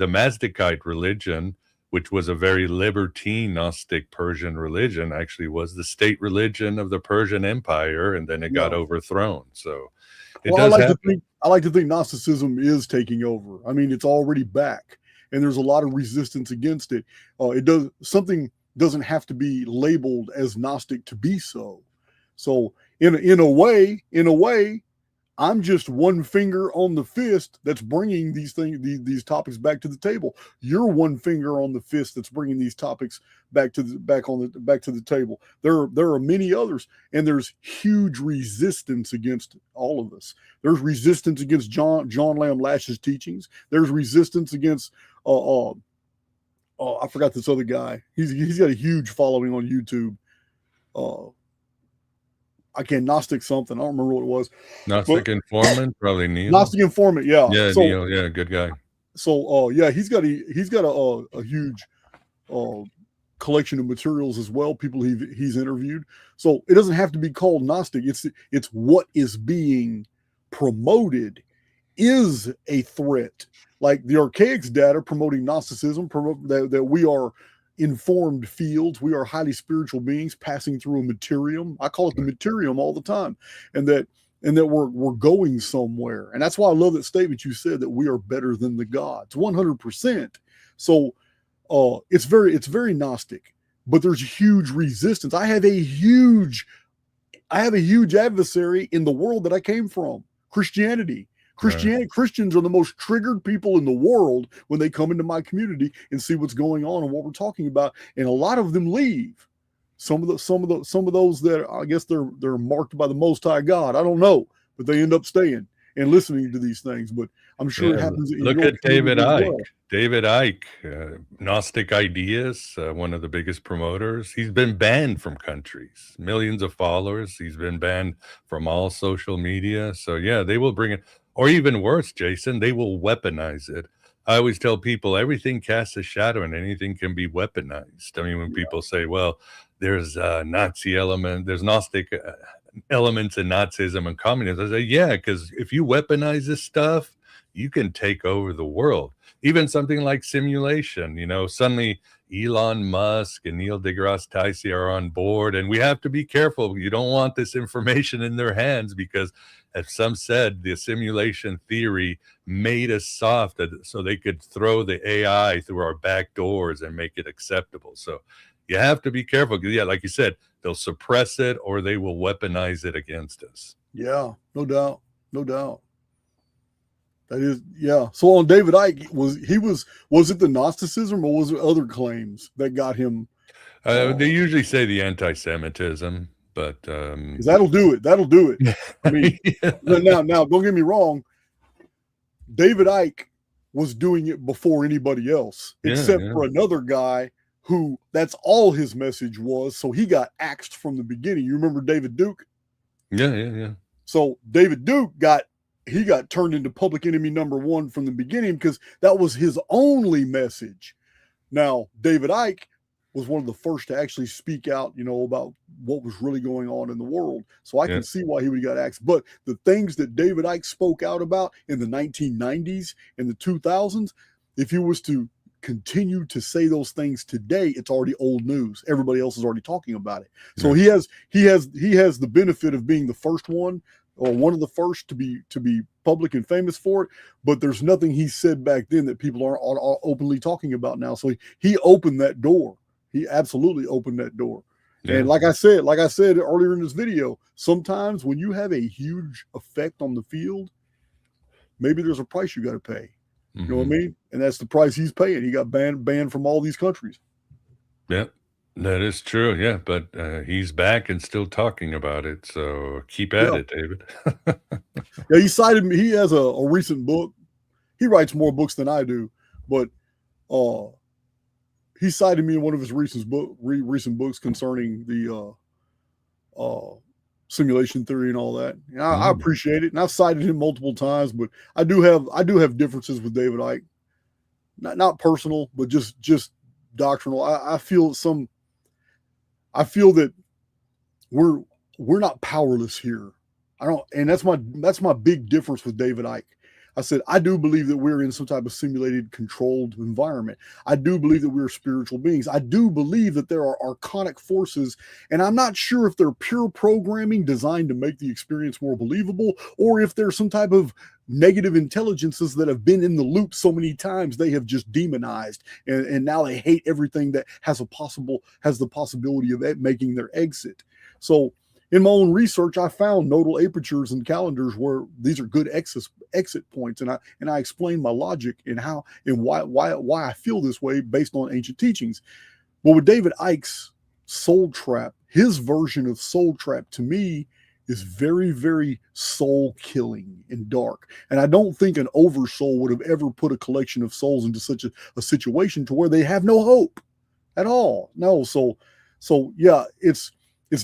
Mazdakite religion, which was a very libertine Gnostic Persian religion, actually was the state religion of the Persian Empire, and then it got overthrown. So I like to think Gnosticism is taking over. I mean, it's already back, and there's a lot of resistance against it. Something doesn't have to be labeled as Gnostic to be so. So in a way, I'm just one finger on the fist that's bringing these topics back to the table. You're one finger on the fist that's bringing these topics back to the table. There are many others, and there's huge resistance against all of this. There's resistance against John Lamb Lash's teachings. There's resistance against I forgot this other guy. He's got a huge following on YouTube. I can't Gnostic something. I don't remember what it was. Gnostic Informant, probably Neil. Gnostic Informant, yeah. Yeah, Neil, yeah, good guy. So, he's got a huge collection of materials as well. People he's interviewed. So it doesn't have to be called Gnostic. It's what is being promoted is a threat. Like the Archaix data promoting Gnosticism, that we are informed fields, we are highly spiritual beings passing through a materium. I call it the materium all the time, and that we're going somewhere. And that's why I love that statement you said, that we are better than the gods, 100%. So it's very Gnostic, but there's huge resistance. I have a huge adversary in the world that I came from, Christianity. Christians are the most triggered people in the world when they come into my community and see what's going on and what we're talking about. And a lot of them leave. Some of those that I guess they're marked by the Most High God. I don't know, but they end up staying and listening to these things. But I'm sure it happens. Look at David Icke. Well. David Icke, Gnostic Ideas, one of the biggest promoters. He's been banned from countries, millions of followers. He's been banned from all social media. So yeah, they will bring it. Or even worse, Jason, they will weaponize it. I always tell people everything casts a shadow and anything can be weaponized. I mean, when people say, well, there's Nazi element, there's Gnostic elements in Nazism and communism, I say, yeah, because if you weaponize this stuff, you can take over the world. Even something like simulation, suddenly Elon Musk and Neil deGrasse Tyson are on board, and we have to be careful. You don't want this information in their hands because, as some said, the simulation theory made us soft so they could throw the AI through our back doors and make it acceptable. So you have to be careful because, yeah, like you said, they'll suppress it or they will weaponize it against us. Yeah, no doubt. That is, yeah. So on David Icke, was it the Gnosticism or was it other claims that got him? They usually say the anti-Semitism, but 'cause that'll do it. That'll do it. I mean, now, don't get me wrong. David Icke was doing it before anybody else, except for another guy who that's all his message was. So he got axed from the beginning. You remember David Duke? Yeah. So David Duke got turned into public enemy number one from the beginning because that was his only message. Now, David Icke was one of the first to actually speak out, about what was really going on in the world. So I can see why he would have got axed. But the things that David Icke spoke out about in the 1990s and the 2000s, if he was to continue to say those things today, it's already old news. Everybody else is already talking about it. So he has the benefit of being the first one, or one of the first to be public and famous for it, but there's nothing he said back then that people aren't openly talking about now. So he opened that door. He absolutely opened that door. Yeah. And like I said earlier in this video, sometimes when you have a huge effect on the field, maybe there's a price you got to pay. You know what I mean? And that's the price he's paying. He got banned from all these countries. Yeah, that is true. Yeah, but he's back and still talking about it. So keep at it, David. Yeah, he cited me. He has a recent book. He writes more books than I do, but he cited me in one of his recent books concerning the simulation theory and all that. And I appreciate it, and I've cited him multiple times. But I do have differences with David Icke, not personal, but just doctrinal. I feel that we're not powerless here. And that's my big difference with David Icke. I said, I do believe that we're in some type of simulated, controlled environment. I do believe that we're spiritual beings. I do believe that there are archonic forces, and I'm not sure if they're pure programming designed to make the experience more believable, or if there's some type of negative intelligences that have been in the loop so many times they have just demonized, and now they hate everything that has the possibility of making their exit. So in my own research, I found nodal apertures and calendars where these are good exit points, and I explained my logic and how and why I feel this way based on ancient teachings. But with David Icke's soul trap, his version of soul trap to me is very, very soul killing and dark. And I don't think an oversoul would have ever put a collection of souls into such a situation to where they have no hope at all. No, so yeah, it's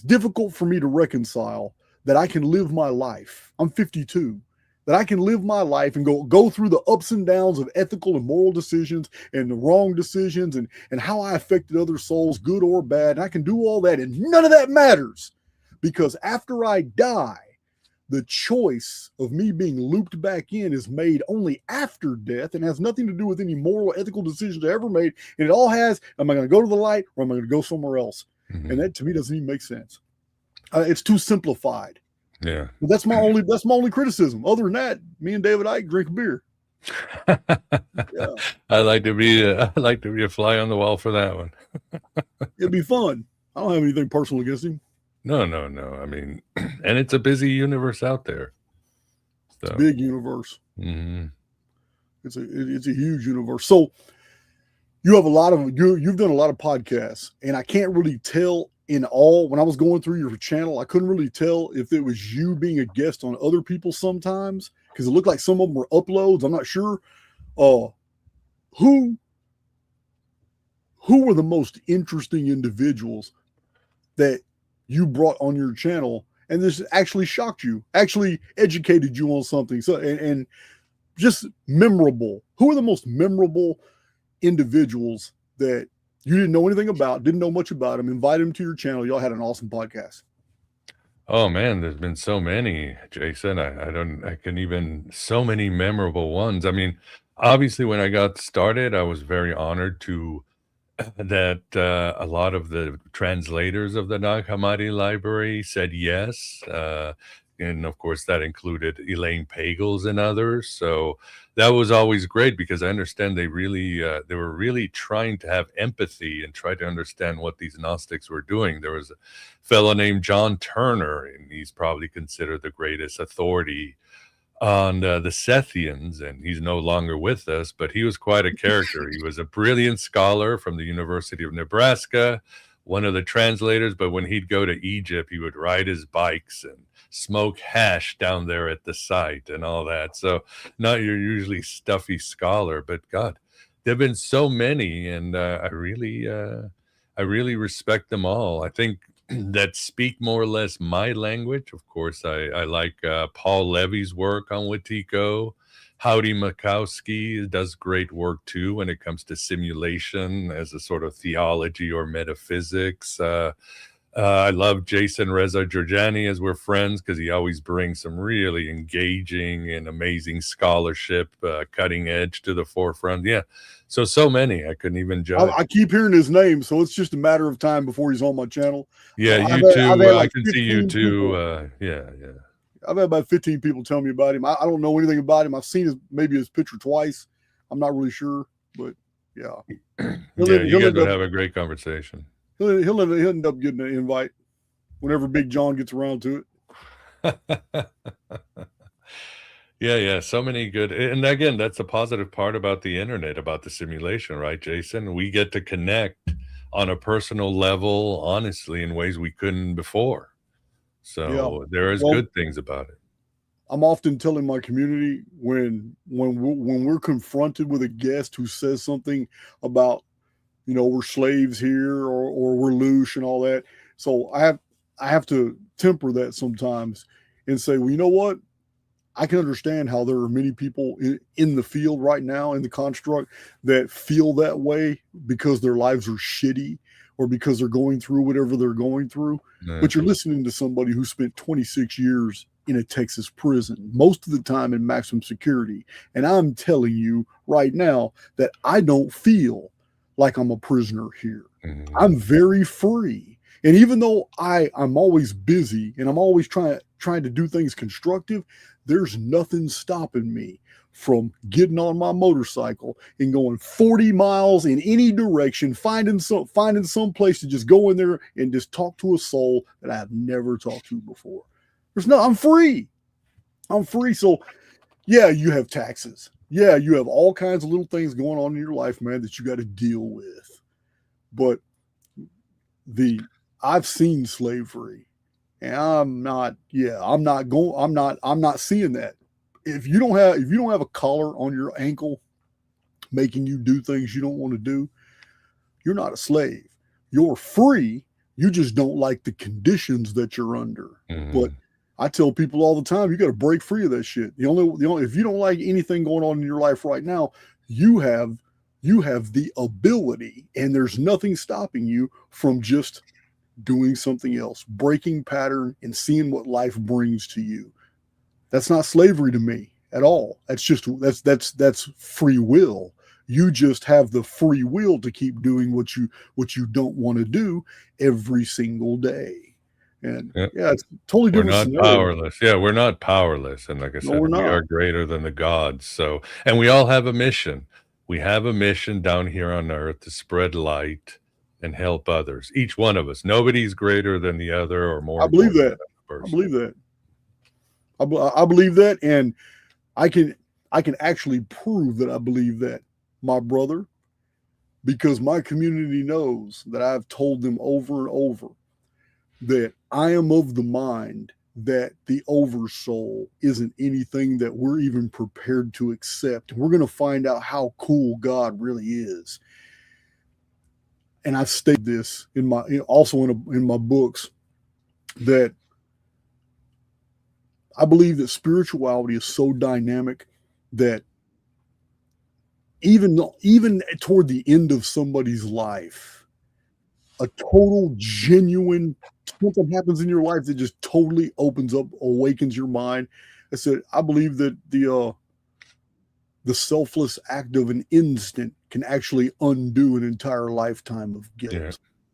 difficult for me to reconcile that I can live my life. I'm 52. That I can live my life and go through the ups and downs of ethical and moral decisions and the wrong decisions and how I affected other souls, good or bad. And I can do all that, and none of that matters, because after I die, the choice of me being looped back in is made only after death and has nothing to do with any moral or ethical decisions I ever made. And it all has, am I going to go to the light or am I going to go somewhere else? And that to me doesn't even make sense. It's too simplified. Yeah, well, that's my only criticism. Other than that, me and David Icke drink beer. Yeah. I like to be a fly on the wall for that one. It'd be fun. I don't have anything personal against him. No. I mean, and it's a busy universe out there. So. It's a big universe. It's a huge universe. So. You've done a lot of podcasts, and I can't really tell in all. When I was going through your channel, I couldn't really tell if it was you being a guest on other people sometimes, because it looked like some of them were uploads. I'm not sure. Who were the most interesting individuals that you brought on your channel, and this actually shocked you, actually educated you on something? So and just memorable. Who are the most memorable individuals that you didn't know anything about, didn't know much about them, invite them to your channel? Y'all had an awesome podcast. Oh man, there's been so many, Jason. I can even, so many memorable ones. I mean, obviously when I got started, I was very honored that a lot of the translators of the Nag Hammadi Library said yes. And of course that included Elaine Pagels and others. So that was always great, because I understand they were really trying to have empathy and try to understand what these Gnostics were doing. There was a fellow named John Turner, and he's probably considered the greatest authority on the Sethians, and he's no longer with us, but he was quite a character. He was a brilliant scholar from the University of Nebraska, one of the translators, but when he'd go to Egypt, he would ride his bikes and smoke hash down there at the site and all that. So not your usually stuffy scholar, but God, there've been so many, and I really respect them all. I think that speak more or less my language. Of course, I like Paul Levy's work on Wetiko. Howdy Mikowski does great work too when it comes to simulation as a sort of theology or metaphysics. I love Jason Reza Georgiani, as we're friends, because he always brings some really engaging and amazing scholarship, cutting edge to the forefront. Yeah, so many I couldn't even judge. I keep hearing his name, so it's just a matter of time before he's on my channel. Yeah, I've you too. had like I can see you 15 too. Yeah. I've had about 15 people tell me about him. I don't know anything about him. I've seen maybe his picture twice. I'm not really sure, but yeah. You guys will have a great conversation. He'll end up getting an invite whenever Big John gets around to it. Yeah. So many good. And again, that's a positive part about the internet, about the simulation, right, Jason? We get to connect on a personal level, honestly, in ways we couldn't before. So there is good things about it. I'm often telling my community when we're confronted with a guest who says something about, we're slaves here or we're loose and all that. So I have to temper that sometimes and say, well, you know what? I can understand how there are many people in the field right now in the construct that feel that way because their lives are shitty or because they're going through whatever they're going through. But you're listening to somebody who spent 26 years in a Texas prison, most of the time in maximum security. And I'm telling you right now that I don't feel like I'm a prisoner here. Mm-hmm. I'm very free. And even though I'm always busy and I'm always trying to do things constructive, there's nothing stopping me from getting on my motorcycle and going 40 miles in any direction, finding some place to just go in there and just talk to a soul that I have never talked to before. I'm free. So yeah, you have taxes. Yeah, you have all kinds of little things going on in your life, man, that you got to deal with. But I've seen slavery, and I'm not seeing that. If you don't have a collar on your ankle making you do things you don't want to do, you're not a slave. You're free. You just don't like the conditions that you're under. Mm-hmm. But I tell people all the time, you got to break free of that shit. The only if you don't like anything going on in your life right now, you have the ability, and there's nothing stopping you from just doing something else, breaking pattern and seeing what life brings to you. That's not slavery to me at all. That's free will. You just have the free will to keep doing what you don't want to do every single day. And it's totally different. We're not powerless. Yeah, we're not powerless. And like I said, we are greater than the gods. So, and we all have a mission. We have a mission down here on earth to spread light and help others. Each one of us. Nobody's greater than the other or more. I believe that. I believe that, and I can actually prove that I believe that, my brother, because my community knows that I've told them over and over that I am of the mind that the oversoul isn't anything that we're even prepared to accept. We're going to find out how cool God really is. And I've stated this in my books, that I believe that spirituality is so dynamic that even toward the end of somebody's life, a total genuine something happens in your life that just totally awakens your mind. I believe that the selfless act of an instant can actually undo an entire lifetime of guilt. Yeah.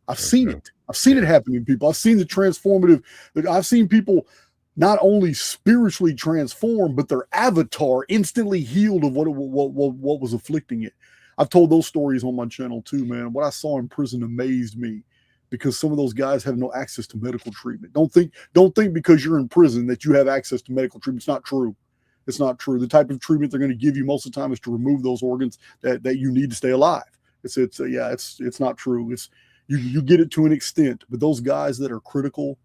I've seen it. I've seen it happen in people. I've seen the transformative. I've seen people not only spiritually transform, but their avatar instantly healed of what was afflicting it. I've told those stories on my channel too, man. What I saw in prison amazed me, because some of those guys have no access to medical treatment. Don't think because you're in prison that you have access to medical treatment. It's not true. It's not true. The type of treatment they're going to give you most of the time is to remove those organs that you need to stay alive. It's not true. You get it to an extent, but those guys that are critical,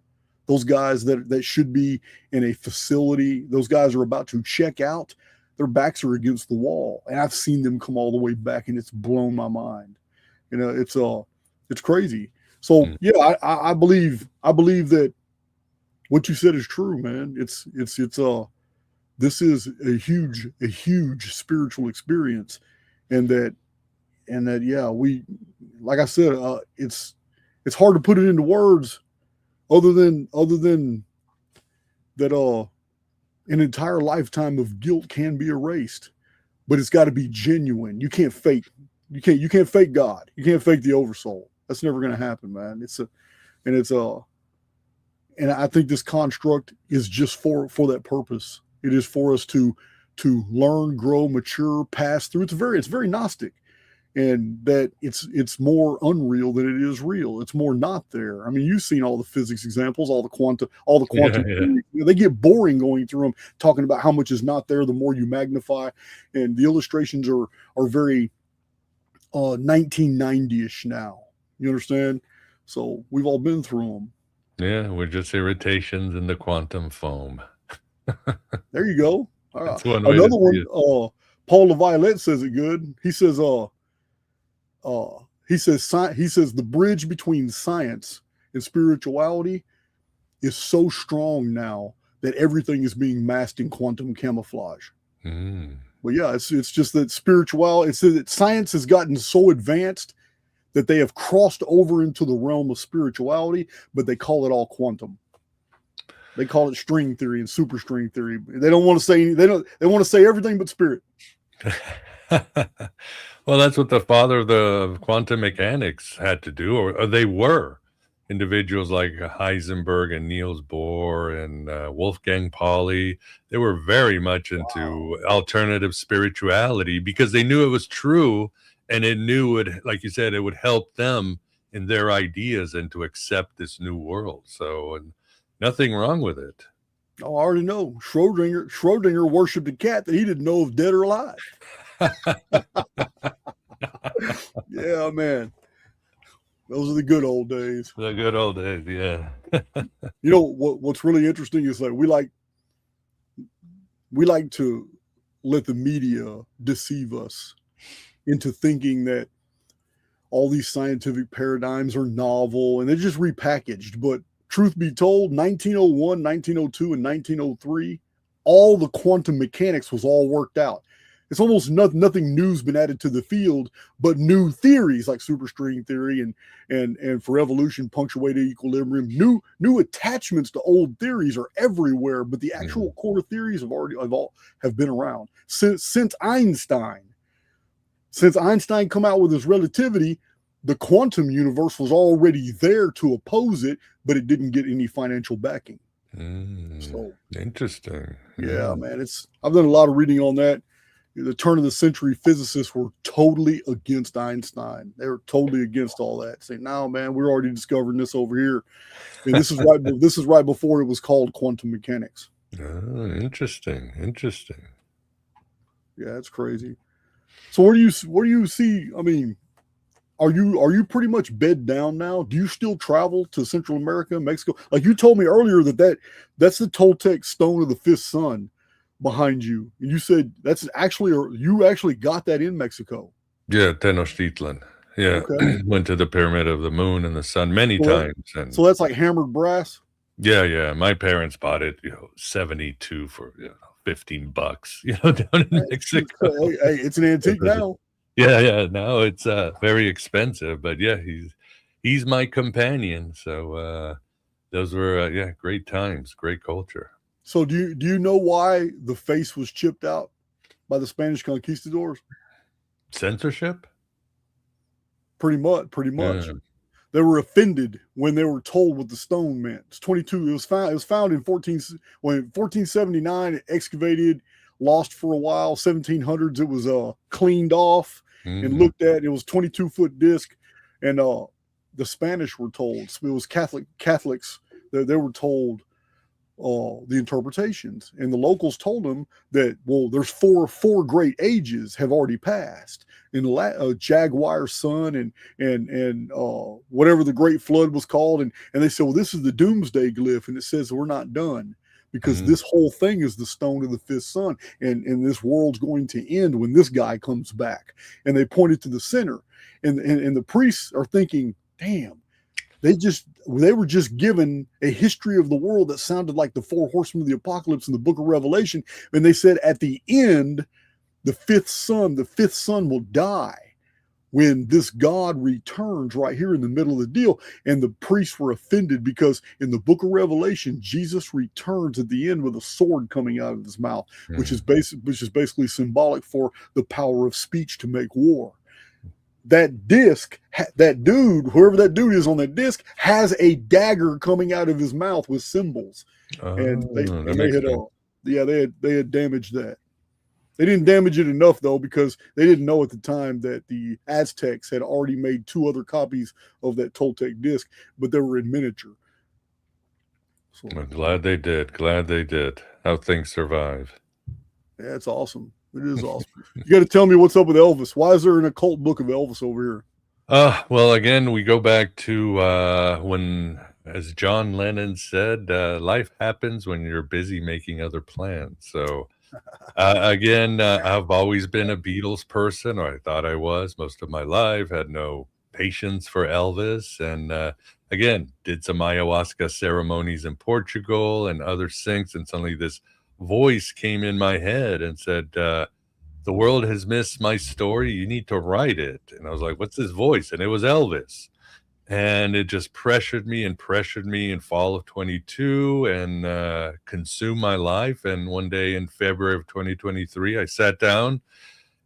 those guys that should be in a facility, those guys are about to check out, their backs are against the wall. And I've seen them come all the way back, and it's blown my mind. You know, it's crazy. So yeah, I believe that what you said is true, man. It's this is a huge spiritual experience, and that yeah, we, like I said, it's hard to put it into words, other than that an entire lifetime of guilt can be erased, but it's got to be genuine. You can't fake God. You can't fake the oversoul. That's never going to happen, man. And I think this construct is just for that purpose. It is for us to learn, grow, mature, pass through. It's very Gnostic, and that it's more unreal than it is real. It's more not there. I mean, you've seen all the physics examples, all the quantum. You know, they get boring going through them, talking about how much is not there. The more you magnify, and the illustrations are very 1990-ish now. You understand? So we've all been through them. Yeah, we're just irritations in the quantum foam. There you go. One Another one, Paul LaViolette says it good. He says the bridge between science and spirituality is so strong now that everything is being masked in quantum camouflage. But yeah, it's just that it's that science has gotten so advanced that they have crossed over into the realm of spirituality, but they call it all quantum. They call it string theory and superstring theory. They don't want to say they want to say everything but spirit. Well, that's what the father of the quantum mechanics had to do, or they were individuals like Heisenberg and Niels Bohr and Wolfgang Pauli. They were very much into alternative spirituality because they knew it was true, and it knew it, like you said, it would help them in their ideas and to accept this new world. So, and nothing wrong with it. Oh, I already know. Schrodinger worshipped a cat that he didn't know if dead or alive. Yeah, man. Those are the good old days. The good old days, yeah. You know what's really interesting is that we like to let the media deceive us into thinking that all these scientific paradigms are novel and they're just repackaged. But truth be told, 1901, 1902, and 1903, all the quantum mechanics was all worked out. It's almost nothing new's been added to the field, but new theories like superstring theory and for evolution, punctuated equilibrium, new attachments to old theories are everywhere. But the actual core theories have been around since Einstein. Since Einstein come out with his relativity, the quantum universe was already there to oppose it, but it didn't get any financial backing. So interesting. Yeah, man. I've done a lot of reading on that. The turn of the century physicists were totally against Einstein. They were totally against all that, saying, "No, man, we're already discovering this over here." And this is right. This is right before it was called quantum mechanics. Oh, interesting. Yeah, it's crazy. So where do you see? I mean, are you pretty much bed down now? Do you still travel to Central America, Mexico? Like you told me earlier that's the Toltec stone of the fifth sun behind you. And you said you actually got that in Mexico. Yeah, Tenochtitlan. Yeah, okay. Went to the Pyramid of the Moon and the Sun many times. And so that's like hammered brass? Yeah. My parents bought it, 72 for $15, down in Mexico. Hey, it's an antique now. Yeah. Now it's very expensive, but yeah, he's my companion. So those were great times, great culture. So do you know why the face was chipped out by the Spanish conquistadors? Censorship? Pretty much. Yeah. They were offended when they were told what the stone meant. It's 22. It was found in 1479, excavated, lost for a while. 1700s, it was cleaned off and looked at. It was 22-foot disc, and the Spanish were told. It was Catholics. They were told the interpretations, and the locals told him that, well, there's four great ages have already passed, in Jaguar sun and whatever the Great Flood was called, and they said, well, this is the Doomsday glyph, and it says we're not done, because this whole thing is the stone of the fifth sun, and this world's going to end when this guy comes back. And they pointed to the center, and the priests are thinking, damn, they were just given a history of the world that sounded like the four horsemen of the apocalypse in the book of Revelation. And they said at the end, the fifth son will die when this God returns right here in the middle of the deal. And the priests were offended because in the book of Revelation, Jesus returns at the end with a sword coming out of his mouth, which is basically symbolic for the power of speech to make war. That disc, that dude, whoever that dude is on that disc, has a dagger coming out of his mouth with symbols. And they had damaged that. They didn't damage it enough, though, because they didn't know at the time that the Aztecs had already made 2 other copies of that Toltec disc, but they were in miniature. So, I'm glad they did. Glad they did. How things survive. Yeah, it's awesome. It is awesome. You got to tell me what's up with Elvis. Why is there an occult book of Elvis over here? Well, again, we go back to when, as John Lennon said, life happens when you're busy making other plans. So, again, I've always been a Beatles person, or I thought I was most of my life, had no patience for Elvis. And again, did some ayahuasca ceremonies in Portugal and other syncs. And suddenly this voice came in my head and said, the world has missed my story. You need to write it. And I was like, what's this voice? And it was Elvis. And it just pressured me in fall of 22 and consumed my life. And one day in February of 2023, I sat down,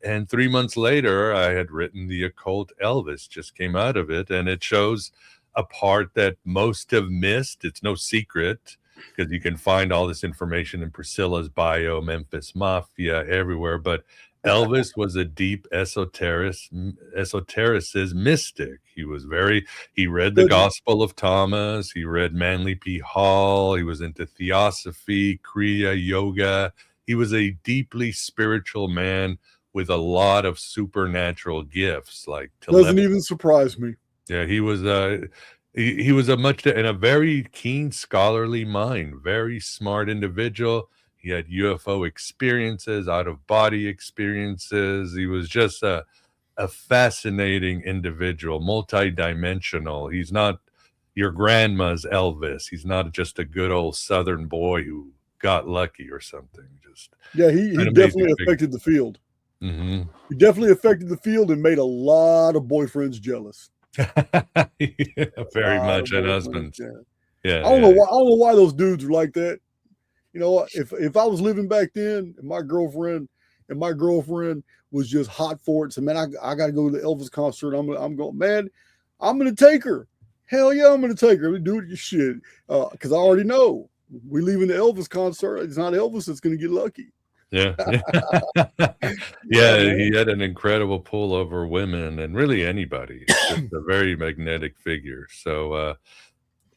and 3 months later, I had written The Occult Elvis, just came out of it. And it shows a part that most have missed. It's no secret, because you can find all this information in Priscilla's bio, Memphis Mafia, everywhere. But Elvis was a deep esotericist mystic. He read the Gospel of Thomas. He read Manly P. Hall. He was into theosophy, Kriya, yoga. He was a deeply spiritual man with a lot of supernatural gifts. Like doesn't even surprise me. Yeah, he was he was a very keen scholarly mind, very smart individual. He had UFO experiences, out-of-body experiences. He was just a fascinating individual, multidimensional. He's not your grandma's Elvis. He's not just a good old Southern boy who got lucky or something. He definitely affected the field. Mm-hmm. He definitely affected the field and made a lot of boyfriends jealous. Yeah, very much, and husbands. Yeah, I don't know why those dudes are like that. You know, if I was living back then, and my girlfriend was just hot for it, so man, I got to go to the Elvis concert. I'm going, man. I'm gonna take her. Hell yeah, I'm gonna take her. Do it your shit, because I already know we leaving the Elvis concert. It's not Elvis that's gonna get lucky. Yeah. Yeah, he had an incredible pull over women and really anybody. It's just a very magnetic figure. So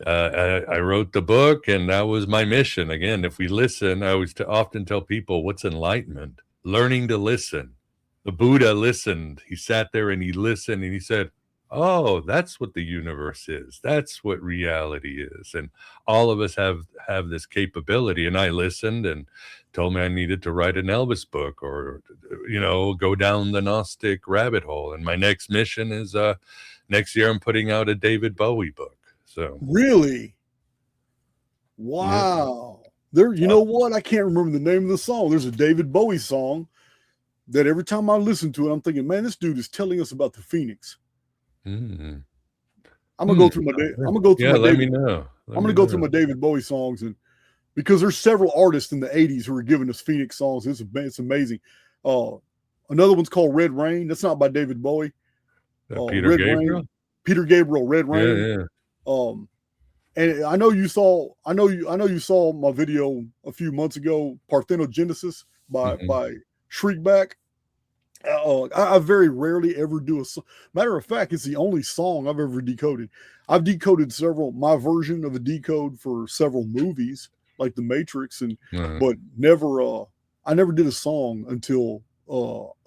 I wrote the book, and that was my mission. Again, if we listen, I always often tell people, what's enlightenment? Learning to listen. The Buddha listened. He sat there and he listened, and he said, oh, that's what the universe is. That's what reality is. And all of us have this capability. And I listened and told me I needed to write an Elvis book, or, go down the Gnostic rabbit hole. And my next mission is next year I'm putting out a David Bowie book. So really? Wow. Yeah. You know what? I can't remember the name of the song. There's a David Bowie song that every time I listen to it, I'm thinking, man, this dude is telling us about the Phoenix. Mm. I'm gonna go through my. I'm gonna go through my. Let me know. I'm gonna go through my David Bowie songs, and because there's several artists in the '80s who are giving us Phoenix songs. It's amazing. Another one's called Red Rain. That's not by David Bowie. Peter Gabriel. Rain. Peter Gabriel. Red Rain. Yeah. And I know you saw my video a few months ago, Parthenogenesis by Shriekback. I very rarely ever do a song. Matter of fact, it's the only song I've ever decoded. I've decoded my version of a decode for several movies, like the Matrix, and Uh-huh. but never. I never did a song until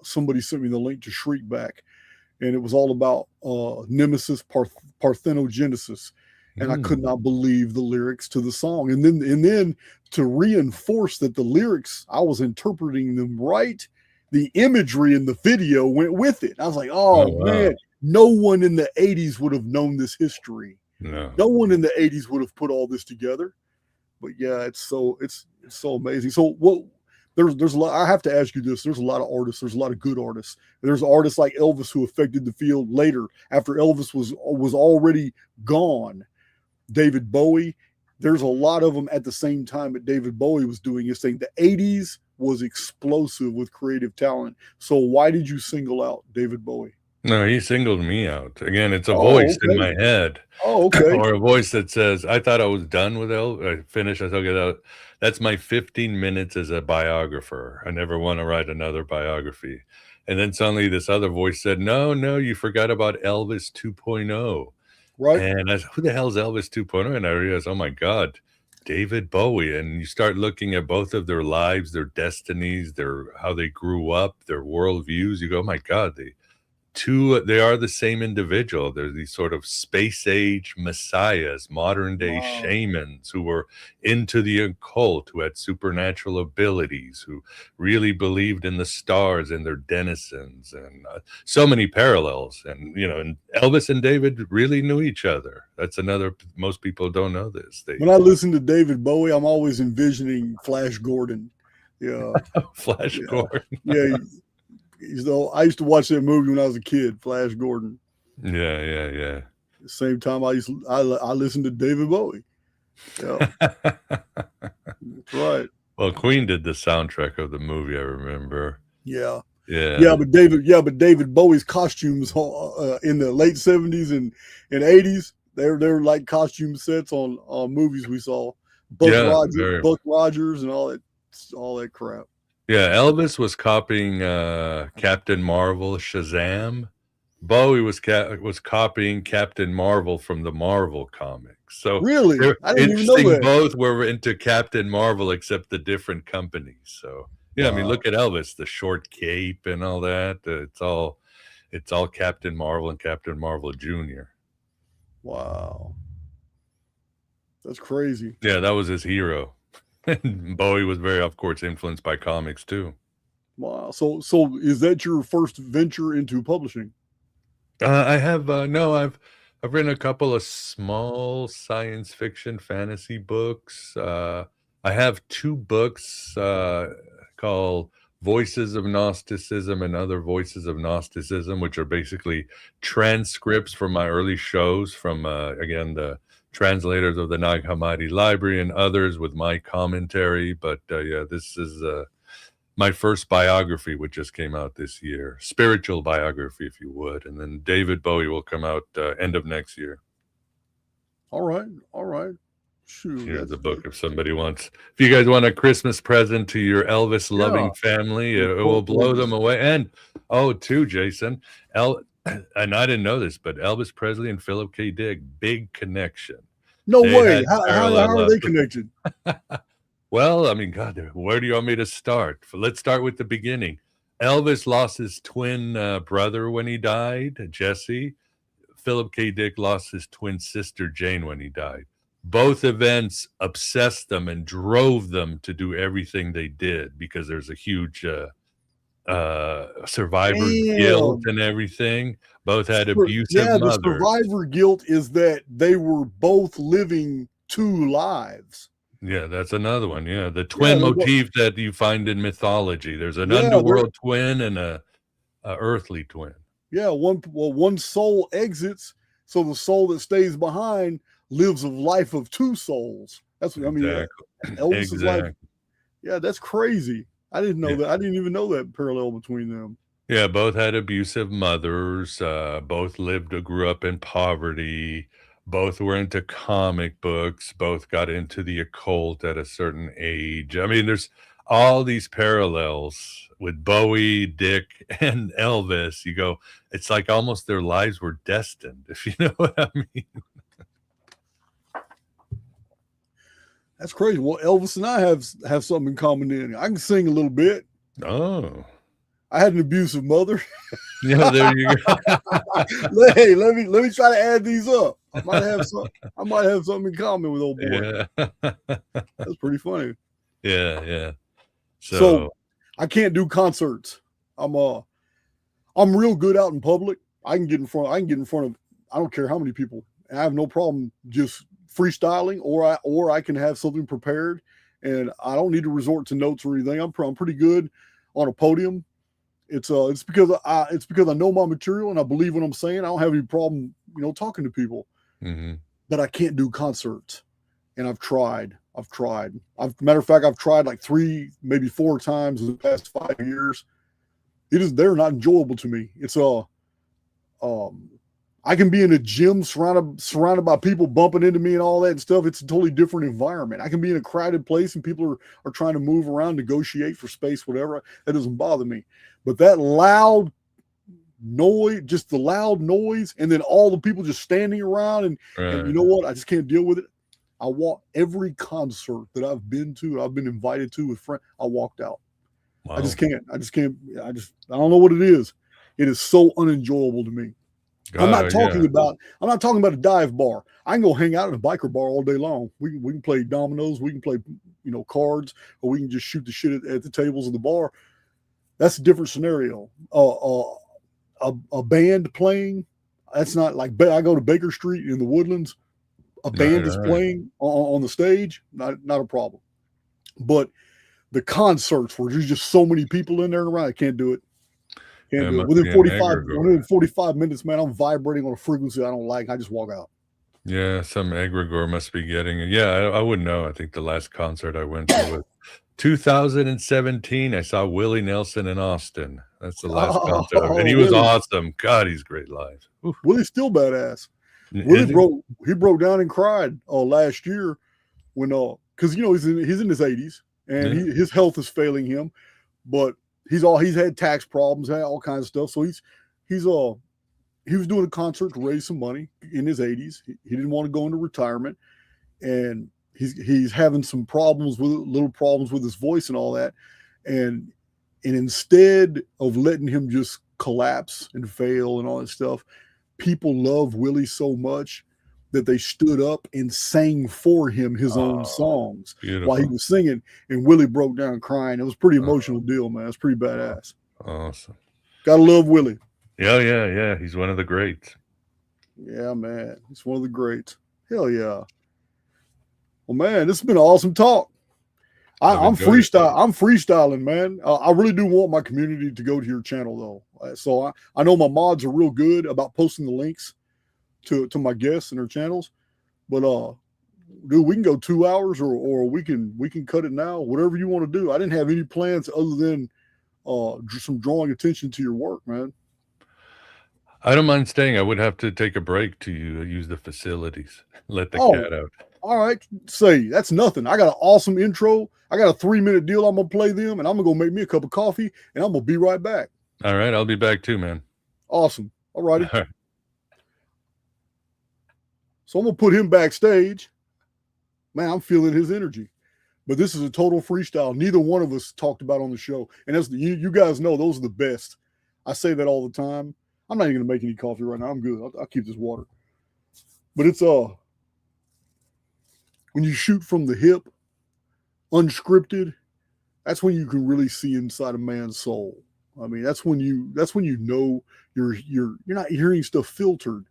somebody sent me the link to Shriek Back, and it was all about Nemesis Parthenogenesis, and I could not believe the lyrics to the song. And then to reinforce that the lyrics, I was interpreting them right, the imagery in the video went with it. I was like, oh wow. man, no one in the 80s would have known this history. No one in the 80s would have put all this together. But yeah, it's so amazing. So what there's a lot. I have to ask you this. There's a lot of artists. There's a lot of good artists. There's artists like Elvis who affected the field later after Elvis was already gone. David Bowie. There's a lot of them at the same time that David Bowie was doing his thing. The 80s was explosive with creative talent. So why did you single out David Bowie? No, he singled me out. Again, it's a voice in my head. Oh, okay. Or a voice that says, I thought I was done with I finished, I took it out. That's my 15 minutes as a biographer. I never want to write another biography. And then suddenly this other voice said, no, you forgot about Elvis 2.0. Right. And I said, who the hell is Elvis 2.0? And I realized, oh my God, David Bowie. And you start looking at both of their lives, their destinies, how they grew up, their worldviews. You go, oh my God, they are the same individual. They're these sort of space age messiahs, modern day shamans who were into the occult, who had supernatural abilities, who really believed in the stars and their denizens, and so many parallels. And and Elvis and David really knew each other. That's another. Most people don't know this. When I listen to David Bowie, I'm always envisioning Flash Gordon. Yeah, Flash Gordon. Yeah. I used to watch that movie when I was a kid, Flash Gordon. Yeah. Same time I listened to David Bowie. Yeah. That's right. Well, Queen did the soundtrack of the movie, I remember. Yeah. But David Bowie's costumes in the late 70s and 80s, they're like costume sets on movies we saw. Buck Rogers and all that crap. Yeah, Elvis was copying Captain Marvel, Shazam. Bowie was copying Captain Marvel from the Marvel comics. So really, I didn't even know that. Both were into Captain Marvel, except the different companies. So yeah, I mean, look at Elvis, the short cape and all that. It's all Captain Marvel and Captain Marvel Jr. Wow, that's crazy. Yeah, that was his hero. And Bowie was very, of course, influenced by comics too. Wow. So is that your first venture into publishing? I have I've written a couple of small science fiction fantasy books. I have 2 books called Voices of Gnosticism and Other Voices of Gnosticism, which are basically transcripts from my early shows from again the translators of the Nag Hammadi Library and others with my commentary. But this is my first biography, which just came out this year, spiritual biography, if you would. And then David Bowie will come out end of next year. All right. Shoot, here's the book if somebody wants. If you guys want a Christmas present to your Elvis loving family, it will blow them away. And too, Jason, and I didn't know this, but Elvis Presley and Philip K. Dick, big connection. No way. How are they connected? Well, I mean, God, where do you want me to start? Let's start with the beginning. Elvis lost his twin brother when he died, Jesse. Philip K. Dick lost his twin sister, Jane, when he died. Both events obsessed them and drove them to do everything they did because there's a huge survivor guilt and everything. Both had abusive mothers. The survivor guilt is that they were both living 2 lives. Yeah, that's another one. Yeah, the twin motif that you find in mythology. There's an underworld twin and a earthly twin. Yeah, one soul exits, so the soul that stays behind lives a life of 2 souls. That's what I mean. Elvis's life. Yeah, that's crazy. I didn't know that. I didn't even know that parallel between them. Yeah, both had abusive mothers. Both grew up in poverty. Both were into comic books. Both got into the occult at a certain age. I mean, there's all these parallels with Bowie, Dick, and Elvis. You go, it's like almost their lives were destined, if you know what I mean. That's crazy. Well, Elvis and I have something in common. Then I can sing a little bit. Oh, I had an abusive mother. yeah, there you go. Hey, let me try to add these up. I might have something in common with old boy. Yeah. That's pretty funny. Yeah. So I can't do concerts. I'm real good out in public. I can get in front of I don't care how many people. And I have no problem just freestyling, or I can have something prepared, and I don't need to resort to notes or anything. I'm pretty good on a podium. It's because I know my material and I believe what I'm saying. I don't have any problem, talking to people. Mm-hmm. But I can't do concerts, and I've tried. Matter of fact, I've tried like 3, maybe 4 times in the past 5 years. They're not enjoyable to me. It's I can be in a gym surrounded by people bumping into me and all that and stuff. It's a totally different environment. I can be in a crowded place and people are trying to move around, negotiate for space, whatever. That doesn't bother me. But that loud noise, just the loud noise, and then all the people just standing around and you know what? I just can't deal with it. I walk every concert that I've been to, I've been invited to with friends. I walked out. Wow. I just can't. I don't know what it is. It is so unenjoyable to me. I'm not talking about a dive bar. I can go hang out in a biker bar all day long. We can play dominoes, we can play, cards, or we can just shoot the shit at the tables of the bar. That's a different scenario. A band playing, that's not like I go to Baker Street in the Woodlands. A band is playing on the stage, not a problem. But the concerts where there's just so many people in there and around, I can't do it. Within 45 minutes, man, I'm vibrating on a frequency I don't like. I just walk out. Yeah, some egregore must be getting it. Yeah, I wouldn't know. I think the last concert I went to was 2017. I saw Willie Nelson in Austin. That's the last concert. And he was awesome. God, he's great live. Oof. Willie's still badass. Willie broke down and cried last year when because he's in his 80s and his health is failing him, but he's had tax problems, had all kinds of stuff. So he was doing a concert to raise some money in his 80s. He didn't want to go into retirement, and he's having some little problems with his voice and all that. And instead of letting him just collapse and fail and all that stuff, people love Willie so much that they stood up and sang for him his own songs while he was singing, and Willie broke down crying. It was a pretty emotional deal, man. It's pretty badass. Awesome. Gotta love Willie. Yeah. He's one of the greats. Yeah, man. He's one of the greats. Hell yeah. Well, man, this has been an awesome talk. I'm freestyling, man. I really do want my community to go to your channel, though. So I know my mods are real good about posting the links to my guests and their channels, but dude, we can go 2 hours or we can cut it now, whatever you want to do. I didn't have any plans other than some drawing attention to your work, man. I don't mind staying. I would have to take a break to use the facilities, let the cat out. All right, say that's nothing. I got an awesome intro. I got a 3-minute deal. I'm gonna play them, and I'm gonna go make me a cup of coffee, and I'm gonna be right back. All right, I'll be back too, man. Awesome. All righty. So I'm going to put him backstage. Man, I'm feeling his energy. But this is a total freestyle. Neither one of us talked about on the show. And as you guys know, those are the best. I say that all the time. I'm not even going to make any coffee right now. I'm good. I'll keep this water. But it's when you shoot from the hip, unscripted, that's when you can really see inside a man's soul. I mean, that's when you know you're not hearing stuff filtered.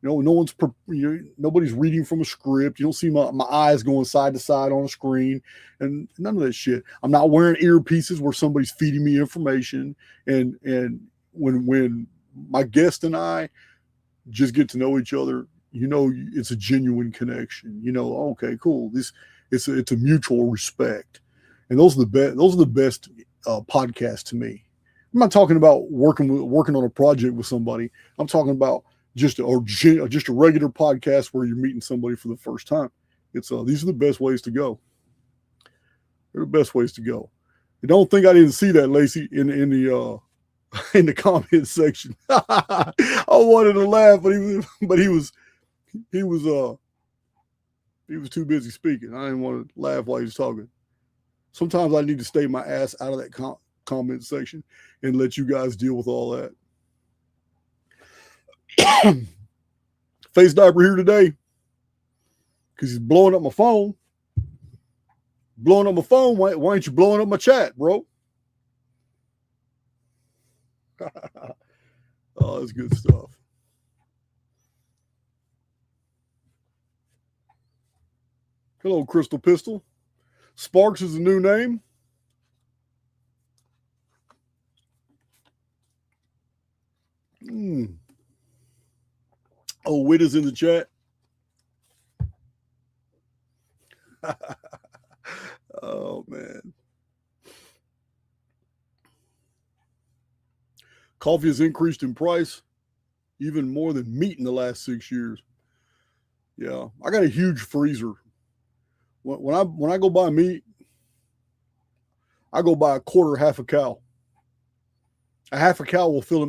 Nobody's reading from a script. You don't see my eyes going side to side on a screen and none of that shit. I'm not wearing earpieces where somebody's feeding me information. And when my guest and I just get to know each other, it's a genuine connection. Okay, cool. It's a mutual respect. And those are the best podcasts to me. I'm not talking about working on a project with somebody. I'm talking about just a regular podcast where you're meeting somebody for the first time. These are the best ways to go. They're the best ways to go. I don't think I didn't see that, Lacey, in the comment section. I wanted to laugh, but he was He was too busy speaking. I didn't want to laugh while he was talking. Sometimes I need to stay my ass out of that comment section and let you guys deal with all that. Face Diaper here today because he's blowing up my phone. Blowing up my phone. Why ain't you blowing up my chat, bro? Oh, that's good stuff. Hello, Crystal Pistol. Sparks is a new name. Oh, Wit is in the chat. Oh, man. Coffee has increased in price even more than meat in the last 6 years. Yeah, I got a huge freezer. When I go buy meat, I go buy a quarter, half a cow. A half a cow will fit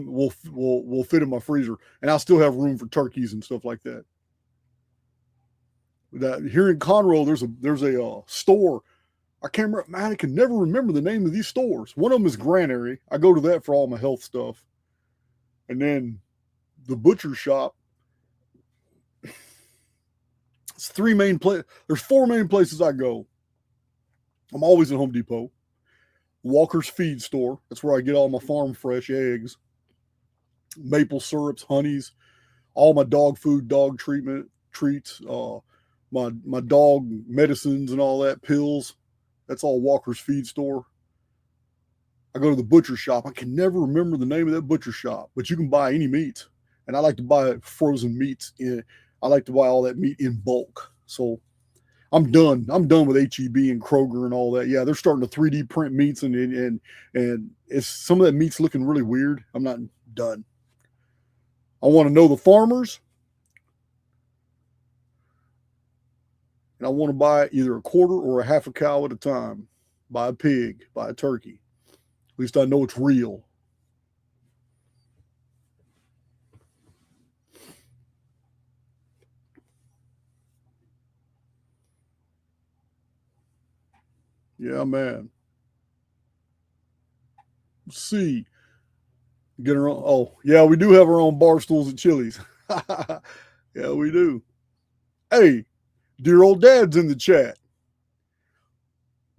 in my freezer, and I'll still have room for turkeys and stuff like that. Here in Conroe, there's a store. I can't remember. Man, I can never remember the name of these stores. One of them is Granary. I go to that for all my health stuff, and then the butcher shop. It's There's 4 main places I go. I'm always at Home Depot. Walker's Feed Store. That's where I get all my farm fresh eggs, maple syrups, honeys, all my dog food, dog treats, my dog medicines and all that, pills. That's all Walker's Feed Store. I go to the butcher shop. I can never remember the name of that butcher shop, but you can buy any meat. And I like to buy frozen meats. I like to buy all that meat in bulk. So I'm done. I'm done with HEB and Kroger and all that. Yeah, they're starting to 3D print meats and it's some of that meat's looking really weird. I'm not done. I want to know the farmers. And I want to buy either a quarter or a half a cow at a time. Buy a pig, buy a turkey. At least I know it's real. Yeah, man. Let's see. Get our own. Oh, yeah, we do have our own bar stools at Chili's. Yeah, we do. Hey, dear old dad's in the chat.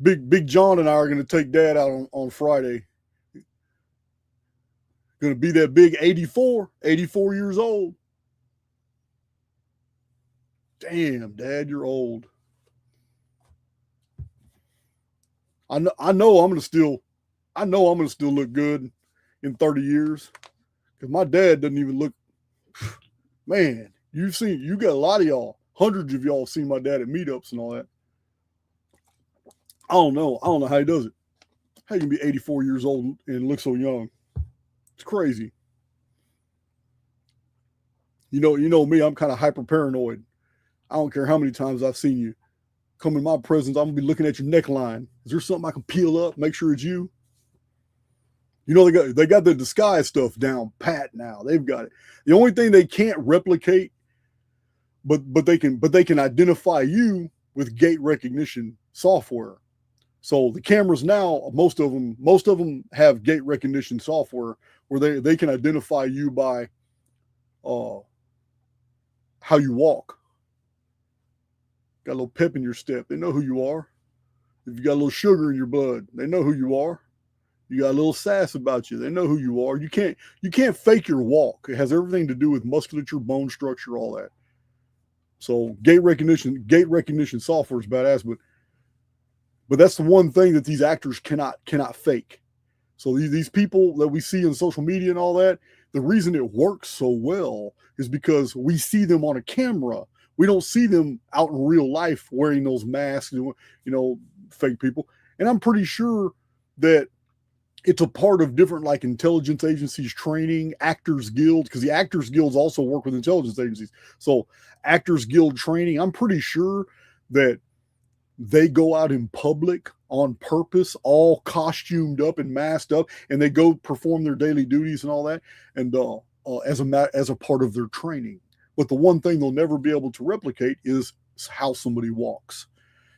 Big John and I are going to take dad out on Friday. Going to be that big 84 years old. Damn, Dad, you're old. I know I'm gonna still look good in 30 years. Because my dad doesn't even look, man, you got a lot of y'all, hundreds of y'all seen my dad at meetups and all that. I don't know how he does it. How you can be 84 years old and look so young? It's crazy. You know me, I'm kind of hyper paranoid. I don't care how many times I've seen you come in my presence. I'm gonna be looking at your neckline. Is there something I can peel up, make sure it's you? You know, they got the disguise stuff down pat now. They've got it. The only thing they can't replicate, but they can identify you with gait recognition software. So the cameras now, most of them have gait recognition software where they can identify you by how you walk. Got a little pep in your step. They know who you are. If you got a little sugar in your blood, they know who you are. You got a little sass about you. They know who you are. You can't fake your walk. It has everything to do with musculature, bone structure, all that. So gait recognition software is badass, but that's the one thing that these actors cannot fake. So these people that we see on social media and all that, the reason it works so well is because we see them on a camera. We don't see them out in real life wearing those masks, fake people. And I'm pretty sure that it's a part of different like intelligence agencies training, Actors Guild, because the Actors Guilds also work with intelligence agencies. So Actors Guild training, I'm pretty sure that they go out in public on purpose, all costumed up and masked up, and they go perform their daily duties and all that, and as a part of their training. But the one thing they'll never be able to replicate is how somebody walks.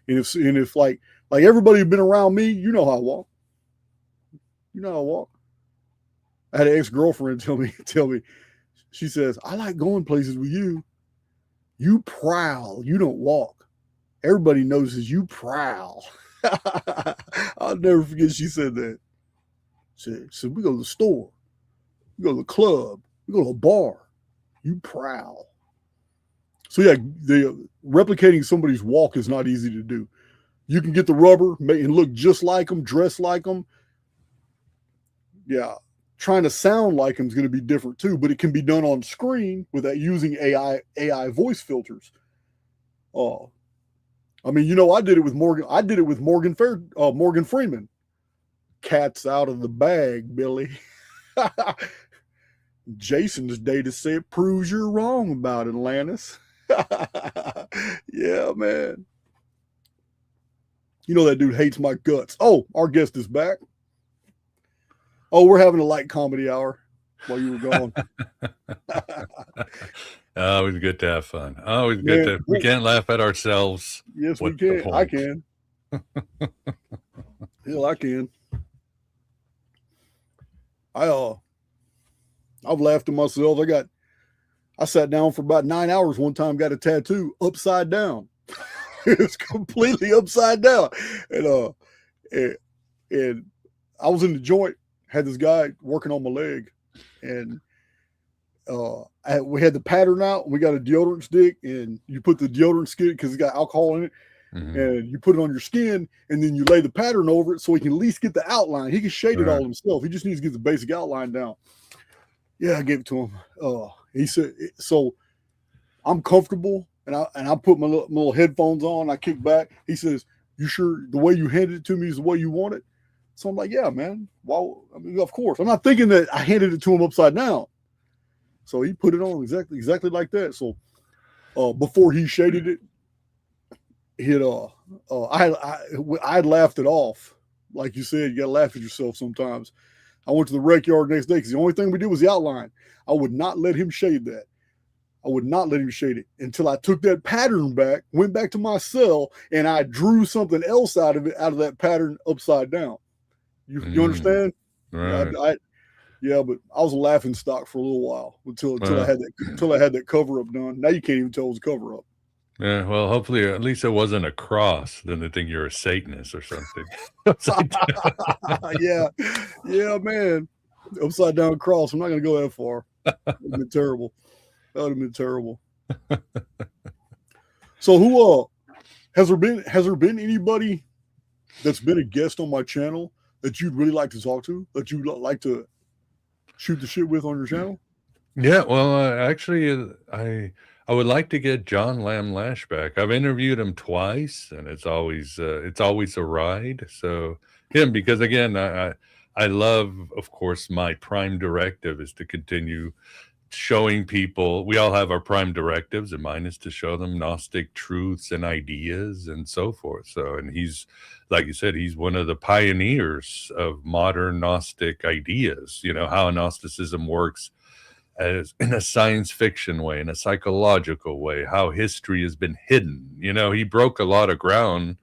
And if like everybody been around me, you know how I walk. You know how I walk. I had an ex-girlfriend tell me, she says, I like going places with you. You prowl. You don't walk. Everybody notices you prowl. I'll never forget she said that. So we go to the store. We go to the club. We go to a bar. You prowl. So yeah, replicating somebody's walk is not easy to do. You can get the rubber and look just like them, dress like them. Yeah, trying to sound like them is going to be different too, but it can be done on screen without using AI voice filters. I mean, you know, I did it with Morgan Freeman. Cat's out of the bag, Billy. Jason's data set proves you're wrong about Atlantis. Yeah, man. You know that dude hates my guts. Oh, our guest is back. Oh, we're having a light comedy hour while you were gone. Always good to have fun. Always good to. We can't laugh at ourselves. Yes, we can. I can. Hell, I can. I've laughed at myself. I sat down for about 9 hours one time, got a tattoo upside down. It was completely upside down. And I was in the joint, had this guy working on my leg, and we had the pattern out. We got a deodorant stick, and you put the deodorant stick because it's got alcohol in it, and you put it on your skin, and then you lay the pattern over it so he can at least get the outline. He can shade it all himself. He just needs to get the basic outline down. Yeah, I gave it to him. He said, so I'm comfortable, and I put my little headphones on. I kick back. He says, you sure the way you handed it to me is the way you want it? So I'm like, yeah, man. Well, I mean, of course. I'm not thinking that I handed it to him upside down. So he put it on exactly like that. So before he shaded it, I had laughed it off. Like you said, you got to laugh at yourself sometimes. I went to the rec yard next day because the only thing we did was the outline. I would not let him shade that. I would not let him shade it until I took that pattern back, went back to my cell, and I drew something else out of that pattern upside down. You understand? Right. Yeah, but I was a laughing stock for a little while until I had that cover up done. Now you can't even tell it was a cover up. Yeah, well, hopefully at least it wasn't a cross. Then they think you're a Satanist or something. yeah, man. Upside down cross. I'm not gonna go that far. That would have been terrible. So who has there been anybody that's been a guest on my channel that you'd really like to talk to, that you'd like to shoot the shit with on your channel? Yeah, well, actually, I would like to get John Lamb Lash back. I've interviewed him twice, and it's always a ride. So him, because again, I love, of course, my prime directive is to continue showing people. We all have our prime directives, and mine is to show them Gnostic truths and ideas and so forth. So, and he's, like you said, he's one of the pioneers of modern Gnostic ideas. You know, how Gnosticism works as in a science fiction way, in a psychological way, how history has been hidden. You know, he broke a lot of ground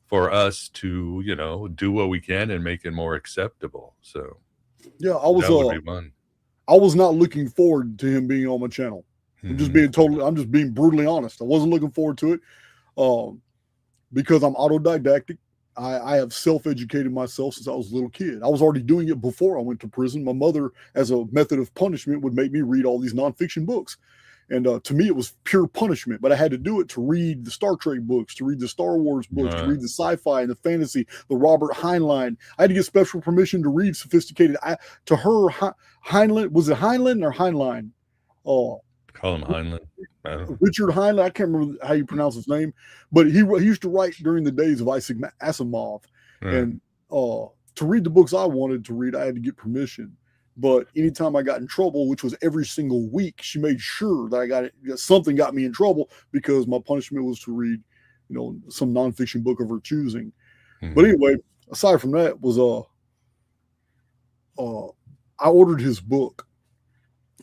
for us to, you know, do what we can and make it more acceptable. So yeah, that would be fun. I was not looking forward to him being on my channel. I'm just being brutally honest. I wasn't looking forward to it because I'm autodidactic. I have self-educated myself since I was a little kid. I was already doing it before I went to prison. My mother, as a method of punishment, would make me read all these nonfiction books. And to me, it was pure punishment. But I had to do it to read the Star Trek books, to read the Star Wars books, to read the sci-fi and the fantasy, the Robert Heinlein. I had to get special permission to read sophisticated. To her, Heinlein, was it Heinlein or Heinlein? Call him Heinlein. Richard Heinlein. I can't remember how you pronounce his name, but he used to write during the days of Isaac Asimov. And to read the books I wanted to read, I had to get permission. But anytime I got in trouble, which was every single week, she made sure that something got me in trouble because my punishment was to read, you know, some nonfiction book of her choosing. But anyway, aside from that, was I ordered his book,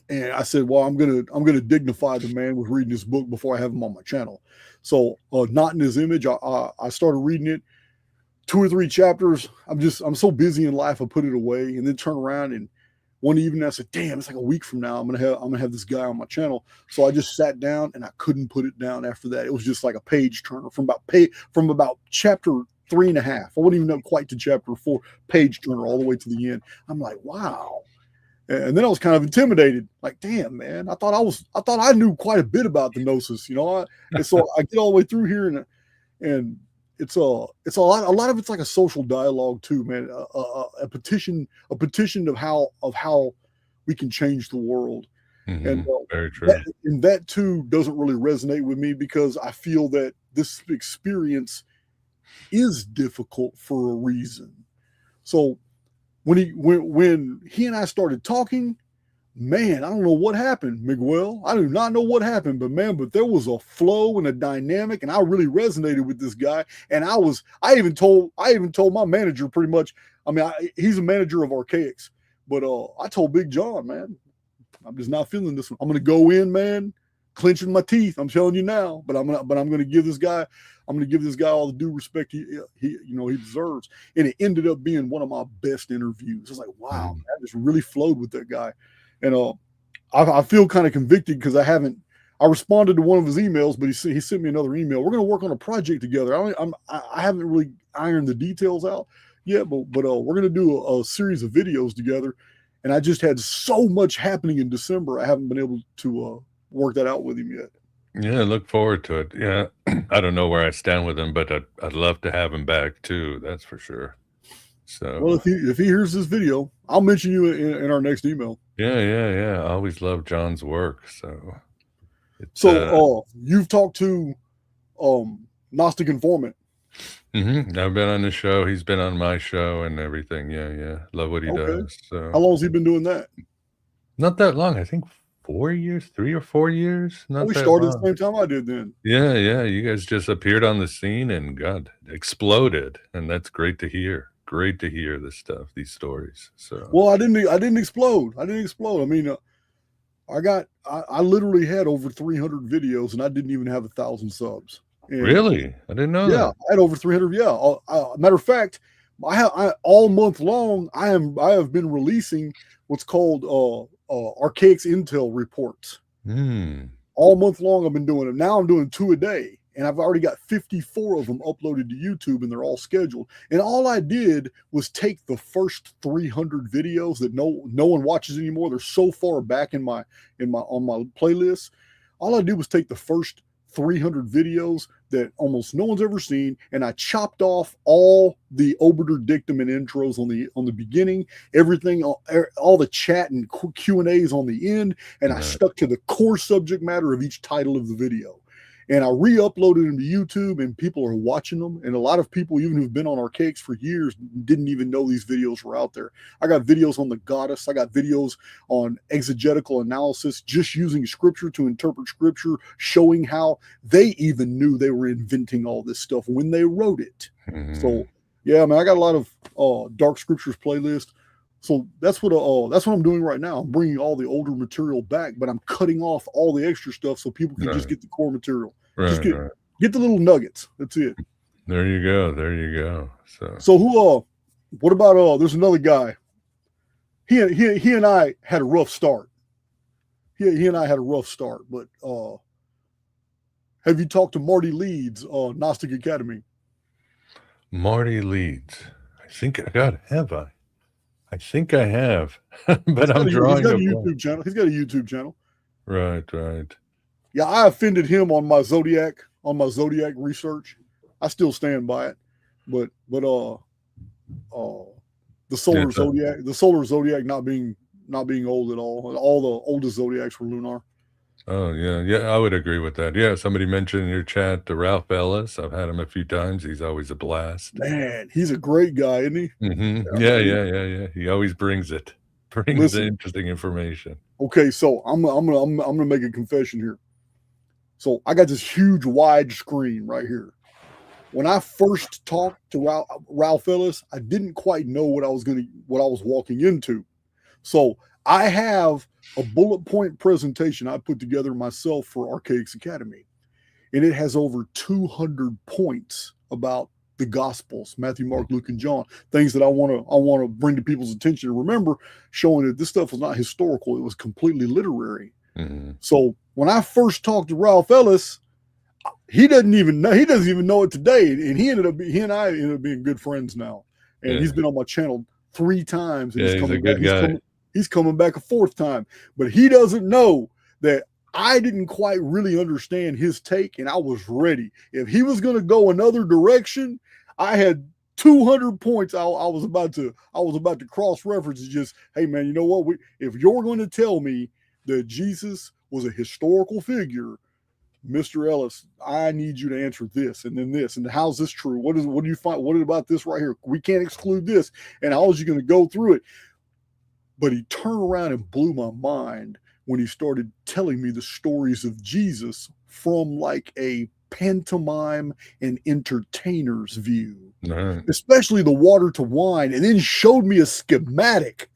And I said, well, I'm gonna dignify the man with reading this book before I have him on my channel. So Not in His Image, I started reading it, 2 or 3 chapters. I'm so busy in life, I put it away, and then turn around, and one evening I said, damn, it's like a week from now I'm gonna have this guy on my channel. So I just sat down and I couldn't put it down after that. It was just like a page turner from about chapter 3.5. I wouldn't even know quite to chapter 4, page turner all the way to the end. I'm like, wow. And then I was kind of intimidated, like, damn, man, I thought I knew quite a bit about the Gnosis, and so I get all the way through here, and it's a lot of it's like a social dialogue too, man. A petition of how we can change the world. Mm-hmm. And very true. That too doesn't really resonate with me, because I feel that this experience is difficult for a reason. So when he and I started talking, man, I don't know what happened, Miguel. I do not know what happened, but there was a flow and a dynamic, and I really resonated with this guy. And I even told my manager pretty much. I mean, he's a manager of Archaix, but I told Big John, man, I'm just not feeling this one. I'm gonna go in, man, clenching my teeth. I'm telling you now, but I'm gonna give this guy all the due respect he deserves. And it ended up being one of my best interviews. It's like, wow, man, I just really flowed with that guy. And I feel kind of convicted because I responded to one of his emails, but he sent me another email. We're going to work on a project together. I haven't really ironed the details out yet, but we're going to do a series of videos together. And I just had so much happening in December. I haven't been able to work that out with him yet. Yeah, look forward to it. Yeah, I don't know where I stand with him, but I'd love to have him back too. That's for sure. So, well, if he hears this video, I'll mention you in our next email. Yeah. I always love John's work. So you've talked to Gnostic Informant. Mm-hmm. I've been on the show. He's been on my show and everything. Yeah. Love what he does. So, how long has he been doing that? Not that long. I think 4 years, 3 or 4 years. Not we that started long. the same time I did then. Yeah. You guys just appeared on the scene and God exploded, and that's great to hear. Great to hear this stuff, these stories. So, well, I didn't explode. I mean, I literally had over 300 videos, and I didn't even have 1,000 subs. And really? I didn't know that. Yeah, I had over 300. Yeah. Matter of fact, I all month long I have been releasing what's called Archaix Intel reports. All month long I've been doing them. Now I'm doing 2 a day. And I've already got 54 of them uploaded to YouTube, and they're all scheduled. And all I did was take the first 300 videos that no one watches anymore. They're so far back on my playlist. All I did was take the first 300 videos that almost no one's ever seen, and I chopped off all the obiter dictum and intros on the beginning, everything, all the chat and Q&As on the end, and I stuck to the core subject matter of each title of the video. And I re-uploaded them to YouTube, and people are watching them. And a lot of people, even who've been on Archaix for years, didn't even know these videos were out there. I got videos on the goddess. I got videos on exegetical analysis, just using scripture to interpret scripture, showing how they even knew they were inventing all this stuff when they wrote it. So, yeah, man, I got a lot of dark scriptures playlist. So that's what I'm doing right now. I'm bringing all the older material back, but I'm cutting off all the extra stuff so people can just get the core material. Just get the little nuggets. That's it. There you go. So who? What about? There's another guy. He and I had a rough start. He and I had a rough start. But have you talked to Marty Leeds, Gnostic Academy? Marty Leeds. I think have I? I think I have, but I'm drawing. He's got a YouTube channel. He's got a YouTube channel. Right. Yeah, I offended him on my zodiac research. I still stand by it, but the solar zodiac not being old at all. All the oldest zodiacs were lunar. Oh yeah, I would agree with that. Yeah, somebody mentioned in your chat Ralph Ellis. I've had him a few times. He's always a blast. Man, he's a great guy, isn't he? Mm-hmm. Yeah. He always brings the interesting information. Okay, so I'm gonna make a confession here. So I got this huge wide screen right here. When I first talked to Ralph Ellis, I didn't quite know what I was walking into. So I have a bullet point presentation I put together myself for Archaix Academy, and it has over 200 points about the Gospels, Matthew, Mark, Luke, and John, things that I want to bring to people's attention. And remember, showing that this stuff was not historical; it was completely literary. Mm-hmm. So when I first talked to Ralph Ellis, he doesn't even know it today, and he and I ended up being good friends now. And he's been on my channel 3 times, and he's a good guy. He's coming back a 4th time, but he doesn't know that I didn't quite really understand his take, and I was ready. If he was going to go another direction, I had 200 points. I was about to cross reference. Just, hey man, you know what? If you're going to tell me that Jesus was a historical figure, Mr. Ellis, I need you to answer this and then this. And how's this true? What do you find? What about this right here? We can't exclude this. And how is you going to go through it? But he turned around and blew my mind when he started telling me the stories of Jesus from like a pantomime and entertainer's view, especially the water to wine, and then showed me a schematic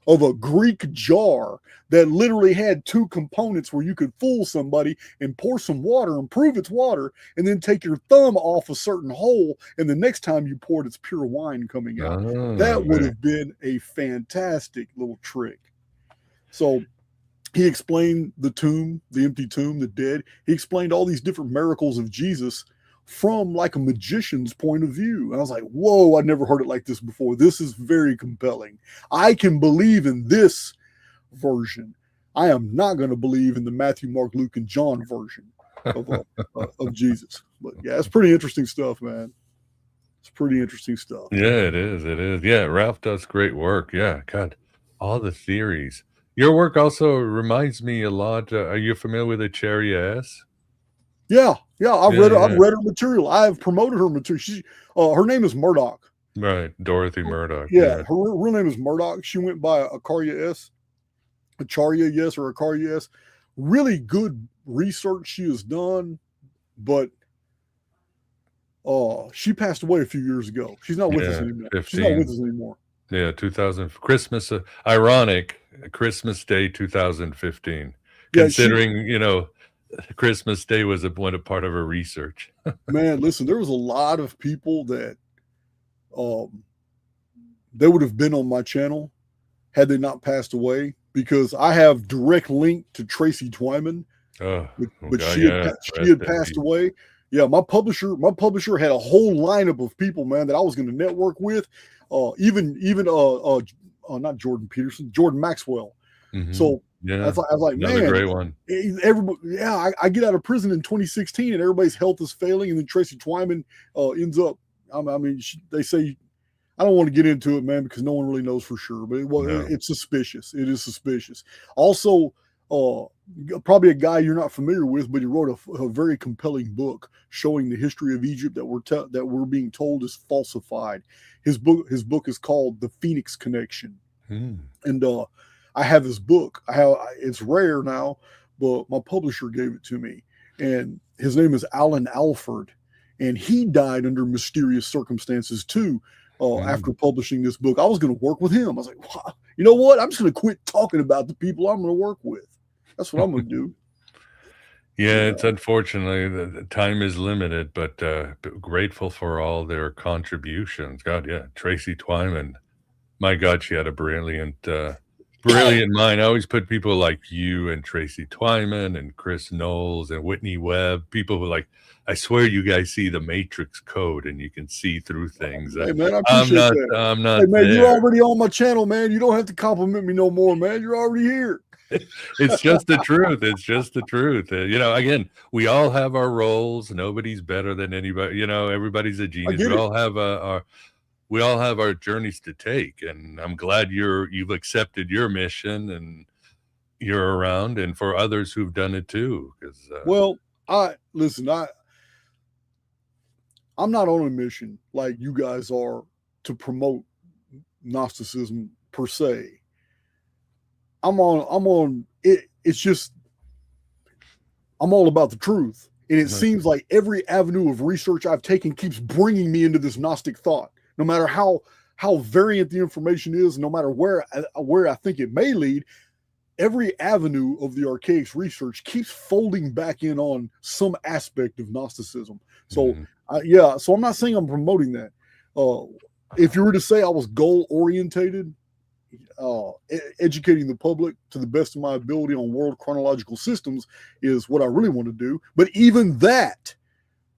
of a Greek jar that literally had 2 components where you could fool somebody and pour some water and prove it's water, and then take your thumb off a certain hole, and the next time you pour it, it's pure wine coming out. That would have been a fantastic little trick. So he explained the tomb, the empty tomb, the dead. He explained all these different miracles of Jesus from like a magician's point of view. And I was like, whoa, I never heard it like this before. This is very compelling. I can believe in this version. I am not going to believe in the Matthew, Mark, Luke, and John version of Jesus. But yeah, it's pretty interesting stuff, man. It's pretty interesting stuff. Yeah, it is. It is. Yeah, Ralph does great work. Yeah, God, all the theories. Your work also reminds me a lot. Are you familiar with Archaix S? Yeah. I've read her material. I've promoted her material. Her name is Murdoch. Right, Dorothy Murdoch. Yeah, her real name is Murdoch. She went by Acharya S. Really good research she has done, but she passed away a few years ago. She's not with us anymore. 15. She's not with us anymore. Yeah, 2000 Christmas. Ironic, Christmas Day 2015. Considering Christmas Day was a part of her research. Man, listen, there was a lot of people that they would have been on my channel had they not passed away, because I have direct link to Tracy Twyman, but she had passed away. Yeah, my publisher had a whole lineup of people, man, that I was going to network with. Even not Jordan Peterson, Jordan Maxwell. Mm-hmm. So I was like, another great one. Everybody, I get out of prison in 2016, and everybody's health is failing, and then Tracy Twyman ends up. They say, I don't want to get into it, man, because no one really knows for sure, but it's suspicious. It is suspicious. Also, probably a guy you're not familiar with, but he wrote a very compelling book showing the history of Egypt that we're being told is falsified. His book is called The Phoenix Connection. And I have his book. It's rare now, but my publisher gave it to me, and his name is Alan Alford, and he died under mysterious circumstances too. After publishing this book, I was going to work with him. I was like, wow, you know what? I'm just going to quit talking about the people I'm going to work with. That's what I'm going to do. Yeah, it's unfortunately the time is limited, but grateful for all their contributions. God, yeah, Tracy Twyman. My God, she had a brilliant mind. I always put people like you and Tracy Twyman and Chris Knowles and Whitney Webb, people who I swear you guys see the Matrix code and you can see through things. Hey man, I appreciate that. I'm not. Hey man, there. You're already on my channel, man. You don't have to compliment me no more, man. You're already here. It's just the truth. It's just the truth. Again, we all have our roles. Nobody's better than anybody. Everybody's a genius. We all have our journeys to take, and I'm glad you've accepted your mission and you're around, and for others who've done it too. Because I'm not on a mission like you guys are to promote Gnosticism per se. I'm on it. It's just, I'm all about the truth. And it seems like every avenue of research I've taken keeps bringing me into this Gnostic thought, no matter how how variant the information is, no matter where I think it may lead, every avenue of the Archaix research keeps folding back in on some aspect of Gnosticism. So, so I'm not saying I'm promoting that. If you were to say I was goal orientated, educating the public to the best of my ability on world chronological systems is what I really want to do. But even that,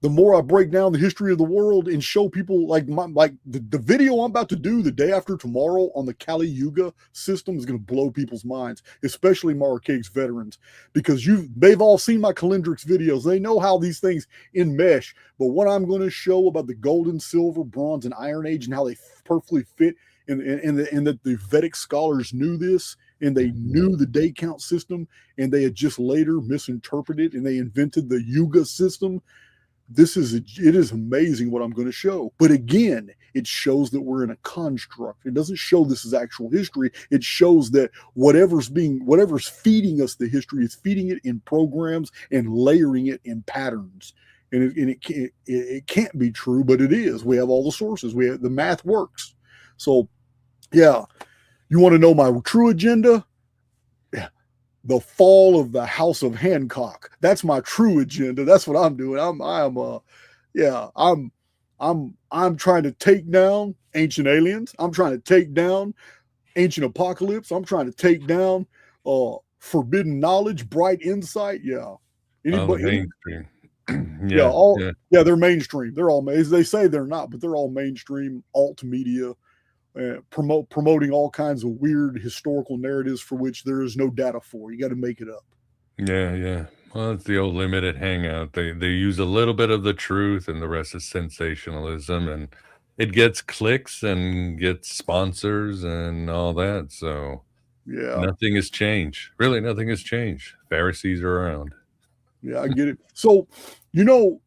the more I break down the history of the world and show people like the video I'm about to do the day after tomorrow on the Kali Yuga system is going to blow people's minds, especially my Archaix veterans, because they've all seen my Calendrix videos. They know how these things enmesh. But what I'm going to show about the golden, silver, bronze, and iron age and how they perfectly fit, and that the Vedic scholars knew this, and they knew the day count system, and they had just later misinterpreted and they invented the Yuga system. It is amazing what I'm going to show. But again, it shows that we're in a construct. It doesn't show this is actual history. It shows that whatever's feeding us the history is feeding it in programs and layering it in patterns. And it can't be true, but it is. We have all the sources. The math works. So, yeah, you want to know my true agenda? The fall of the House of Hancock. That's my true agenda. That's what I'm doing. I'm trying to take down ancient aliens. I'm trying to take down ancient apocalypse. I'm trying to take down forbidden knowledge, bright insight. Yeah. Mainstream. They're mainstream. They're all, they say they're not, but they're all mainstream alt media. Promoting all kinds of weird historical narratives for which there is no data for. You got to make it up. Yeah. Well, it's the old limited hangout. They use a little bit of the truth, and the rest is sensationalism, and it gets clicks and gets sponsors and all that. So nothing has changed. Really, nothing has changed. Pharisees are around. Yeah, I get it. So, you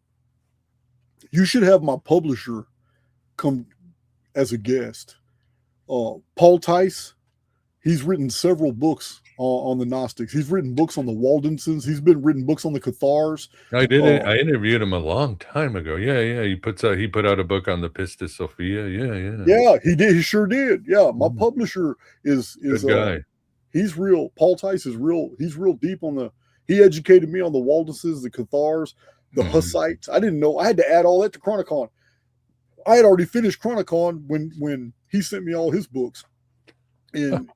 should have my publisher come as a guest. Paul Tice, he's written several books on the Gnostics. He's written books on the Waldensons. He's written books on the Cathars. I interviewed him a long time ago. Yeah. He put out a book on the Pistis Sophia. Yeah, he did. He sure did. Yeah, my publisher is good guy. He's real. Paul Tice is real. He's real deep on he educated me on the Waldensons, the Cathars, the Hussites. I didn't know. I had to add all that to Chronicon. I had already finished Chronicon when he sent me all his books, and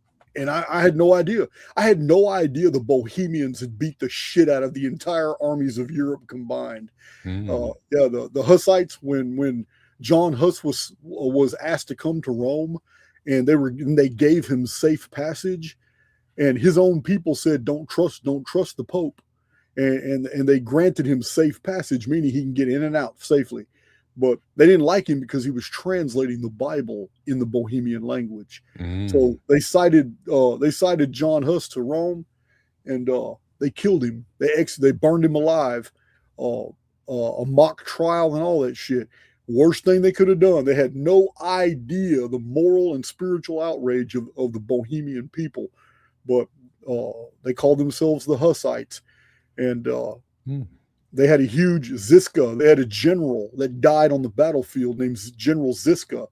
I had no idea. I had no idea the Bohemians had beat the shit out of the entire armies of Europe combined. The Hussites, when John Huss was asked to come to Rome, and they gave him safe passage, and his own people said, don't trust the Pope, and they granted him safe passage, meaning he can get in and out safely. But they didn't like him because he was translating the Bible in the Bohemian language. So they cited John Huss to Rome, and they killed him. They burned him alive. A mock trial and all that shit. Worst thing they could have done. They had no idea the moral and spiritual outrage of the Bohemian people. But they called themselves the Hussites, and they had a huge Ziska. They had a general that died on the battlefield named General Ziska,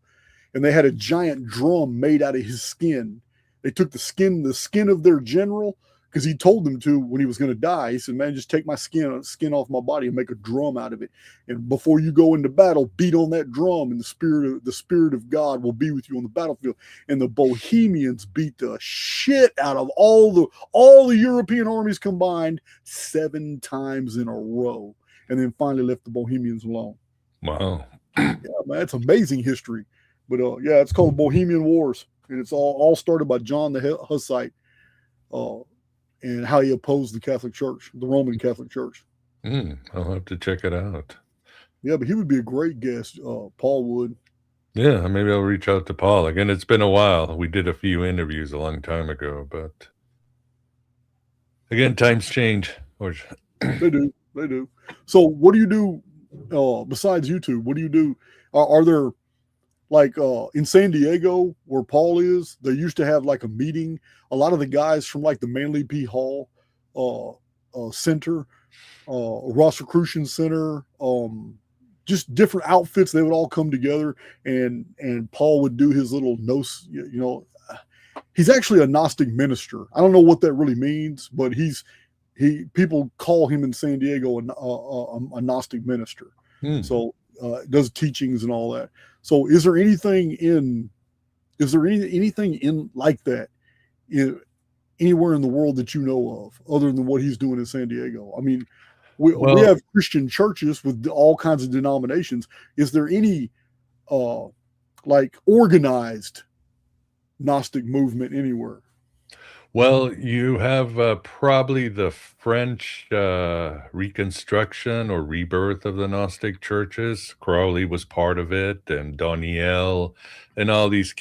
and they had a giant drum made out of his skin. They took the skin of their general, because he told them to when he was going to die. He said, "Man, just take my skin off my body and make a drum out of it. And before you go into battle, beat on that drum, and the spirit of God will be with you on the battlefield." And the Bohemians beat the shit out of all the European armies combined 7 times in a row, and then finally left the Bohemians alone. Wow. Yeah, man, it's amazing history. But it's called Bohemian Wars, and it's all started by John the Hussite. And how he opposed the Catholic Church, the Roman Catholic Church. I'll have to check it out. Yeah, but he would be a great guest. Paul would. Yeah, maybe I'll reach out to Paul. Again, it's been a while. We did a few interviews a long time ago, but again, times change. They do. So what do you do besides YouTube? What do you do? Are there, like in San Diego, where Paul is, they used to have like a meeting. A lot of the guys from like the Manly P. Hall Center, Rosicrucian Center, just different outfits. They would all come together, and Paul would do his little he's actually a Gnostic minister. I don't know what that really means, but people call him in San Diego a Gnostic minister. So does teachings and all that. So is there anything in like that anywhere in the world that you know of, other than what he's doing in San Diego? I mean, we have Christian churches with all kinds of denominations. Is there any like organized Gnostic movement anywhere? Well, you have probably the French reconstruction or rebirth of the Gnostic churches. Crowley was part of it, and Daniel, and all these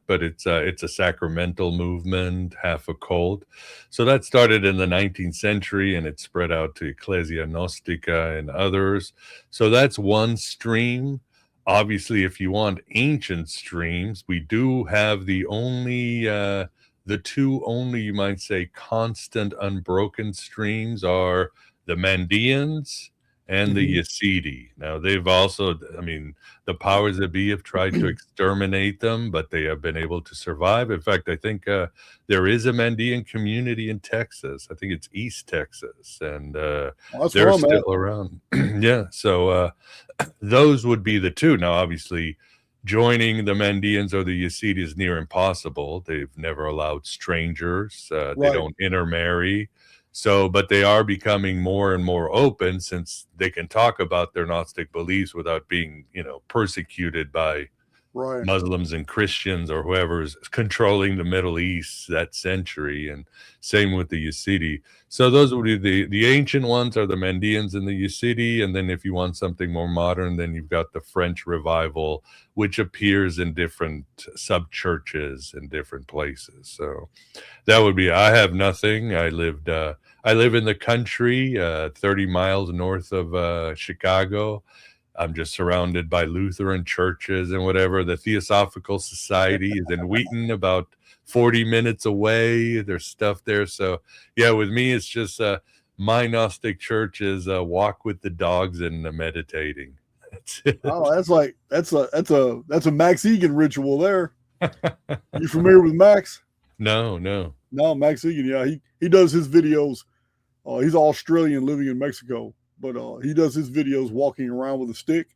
but it's a sacramental movement, half occult. So that started in the 19th century, and it spread out to Ecclesia Gnostica and others. So that's one stream. Obviously, if you want ancient streams, we do have the two only, you might say, constant unbroken streams are the Mandeans and the Yazidi. Now, they've also, the powers that be have tried to exterminate them, but they have been able to survive. In fact, I think there is a Mandean community in Texas. I think it's East Texas, and they're still around. Yeah, so those would be the two. Now, obviously, joining the Mandeans or the Yazidi is near impossible. They've never allowed strangers. They don't intermarry. So, but they are becoming more and more open, since they can talk about their Gnostic beliefs without being, persecuted by Muslims and Christians or whoever is controlling the Middle East that century. And same with the Yazidi. So those would be the ancient ones are the Mandeans and the Yazidi. And then if you want something more modern, then you've got the French revival, which appears in different sub-churches in different places. So that would be, I have nothing. I live in the country, 30 miles north of Chicago. I'm just surrounded by Lutheran churches and whatever. The Theosophical Society is in Wheaton, about 40 minutes away. There's stuff there. So yeah, with me, it's just my Gnostic church is walk with the dogs and meditating. That's it. Oh, that's a Max Egan ritual there. You familiar with Max? No, Max Egan. Yeah, he does his videos. He's Australian living in Mexico, but he does his videos walking around with a stick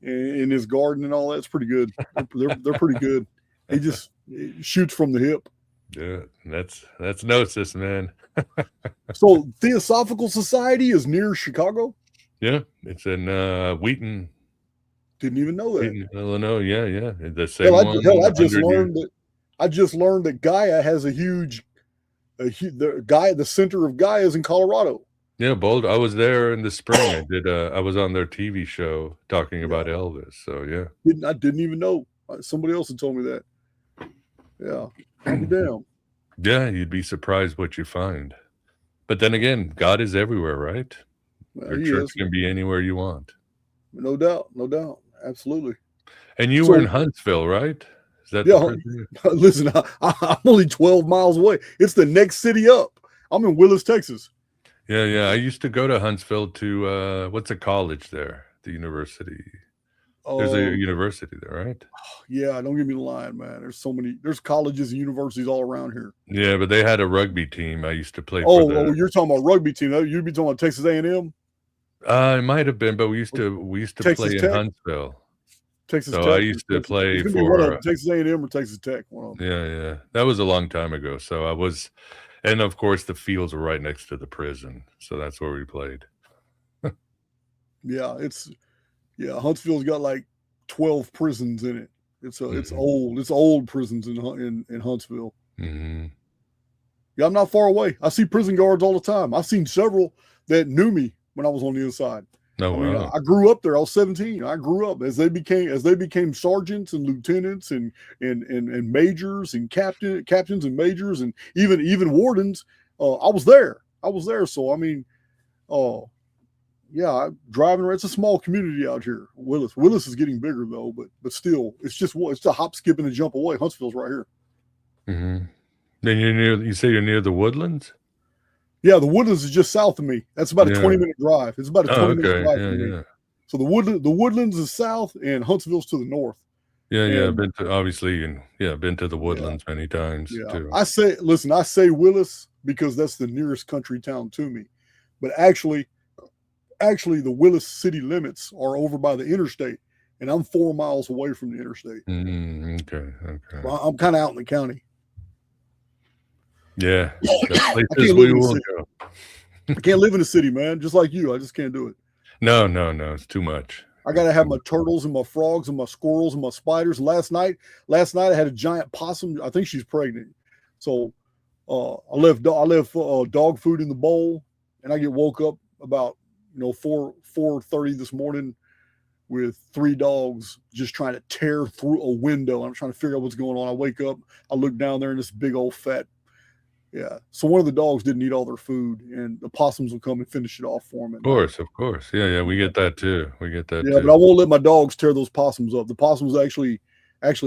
in his garden and all that. It's pretty good. They're pretty good. He just shoots from the hip. Yeah, that's Gnosis, man. So Theosophical Society is near Chicago? Yeah, it's in Wheaton. Didn't even know that. Wheaton, Illinois. Yeah. The same one. I just learned that Gaia has the center of Gaia is in Colorado. Yeah, Boulder. I was there in the spring. I was on their TV show talking about Elvis. So yeah. I didn't even know. Somebody else had told me that. Yeah. I'll be damned. Yeah, you'd be surprised what you find. But then again, God is everywhere, right? Your church can be anywhere you want. No doubt. Absolutely. And you were in Huntsville, right? Is that listen, I'm only 12 miles away. It's the next city up. I'm in Willis, Texas. Yeah. I used to go to Huntsville to what's a college there? The university. There's a university there, right? Yeah, don't give me the line, man. There's colleges and universities all around here. Yeah, but they had a rugby team. I used to play for them. Oh, you're talking about rugby team. You'd be talking about Texas A&M? It might have been, but we used to play in Huntsville. Texas Tech. I used to play for Texas A&M or Texas Tech. Yeah. That was a long time ago. So I was, and of course the fields were right next to the prison. So that's where we played. Huntsville's got like 12 prisons in it. It's old prisons in Huntsville. Mm-hmm. Yeah, I'm not far away. I see prison guards all the time. I've seen several that knew me when I was on the inside. Wow. I grew up there. I was 17. I grew up as they became sergeants and lieutenants and majors and captains and majors and even wardens. I was there. So driving around. It's a small community out here. Willis is getting bigger though, but still, it's a hop, skip, and a jump away. Huntsville's right here. Mm-hmm. Then you say you're near the Woodlands? Yeah, the Woodlands is just south of me. That's about a 20-minute drive. It's about a 20-minute drive. Yeah. So the woodlands is south, and Huntsville's to the north. Yeah, and, I've been to obviously, and been to the woodlands many times too. I say Willis because that's the nearest country town to me, but actually the Willis city limits are over by the interstate, and I'm 4 miles away from the interstate. Okay. Well, I'm kind of out in the county. Yeah, places we will go. I can't live in the city, man. Just like you, I just can't do it. No, it's too much. I gotta have my turtles and my frogs and my squirrels and my spiders. Last night I had a giant possum. I think she's pregnant. So I left dog food in the bowl, and I get woke up about 4:30 this morning with 3 dogs just trying to tear through a window. I'm trying to figure out what's going on. I wake up, I look down there, and this big old fat. Yeah. So one of the dogs didn't eat all their food, and the possums will come and finish it off for them. Of course. Yeah, we get that too. Yeah, but I won't let my dogs tear those possums up. The possums actually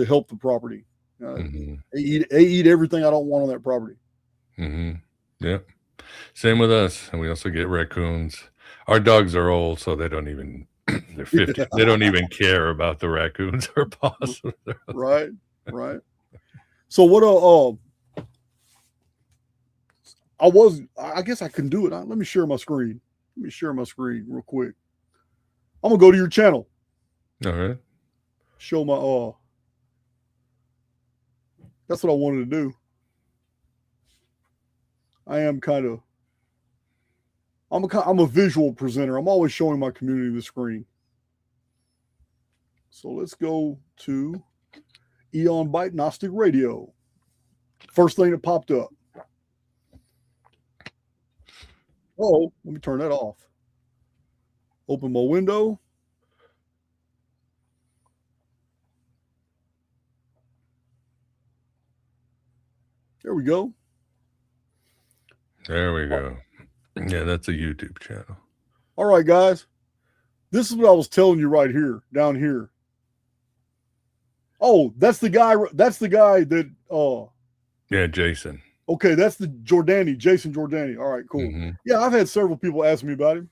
help the property. They eat everything I don't want on that property. Yeah. Same with us. And we also get raccoons. Our dogs are old, so they don't even they're 50. They don't even care about the raccoons or possums. Right. So what I guess I can do it. Let me share my screen. Real quick. I'm gonna go to your channel. All right. Show my that's what I wanted to do. I'm a visual presenter. I'm always showing my community the screen. So let's go to Aeon Byte Gnostic Radio. First thing that popped up. Oh, let me turn that off. Open my window. There we go. Yeah, that's a YouTube channel. All right, guys. This is what I was telling you right here, down here. Oh, that's the guy that yeah, Jason. Okay, that's the Jason Jordani. All right, cool. Yeah, I've had several people ask me about him.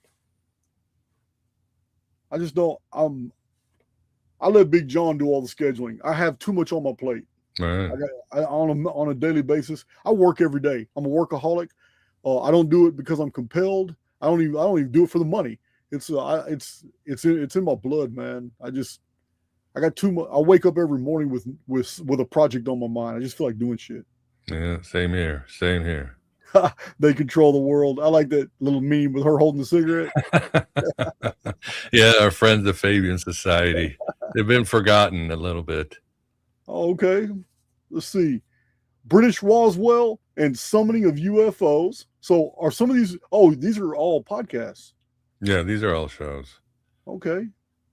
I just don't. I let Big John do all the scheduling. I have too much on my plate. Right. On a daily basis. I work every day. I'm a workaholic. I don't do it because I'm compelled. I don't even do it for the money. It's in my blood, man. I got too much. I wake up every morning with a project on my mind. I just feel like doing shit. Yeah, same here. They control the world. I like that little meme with her holding the cigarette. Yeah, our friends of Fabian Society. They've been forgotten a little bit. Okay. Let's see. British Roswell and summoning of UFOs. So are some of these? Oh, these are all podcasts. Yeah, these are all shows. Okay.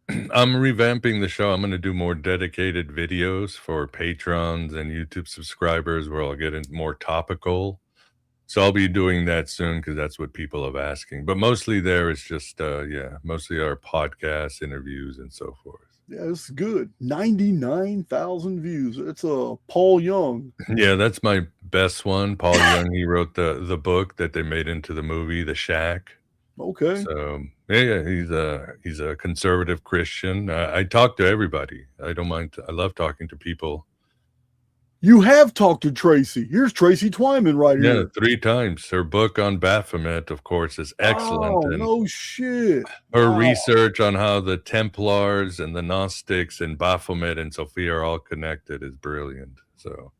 I'm revamping the show. I'm going to do more dedicated videos for patrons and YouTube subscribers where I'll get in more topical. So I'll be doing that soon because that's what people are asking. But mostly there is just, mostly our podcasts, interviews, and so forth. Yeah, this is good. 99,000 views. It's Paul Jung. Yeah, that's my best one. Paul Jung, he wrote the book that they made into the movie, The Shack. Okay. So he's a conservative Christian. I talk to everybody. I don't mind. I love talking to people. You have talked to Tracy. Here's Tracy Twyman right here. Yeah, 3 times. Her book on Baphomet, of course, is excellent. Oh, no shit. Her research on how the Templars and the Gnostics and Baphomet and Sophia are all connected is brilliant. So,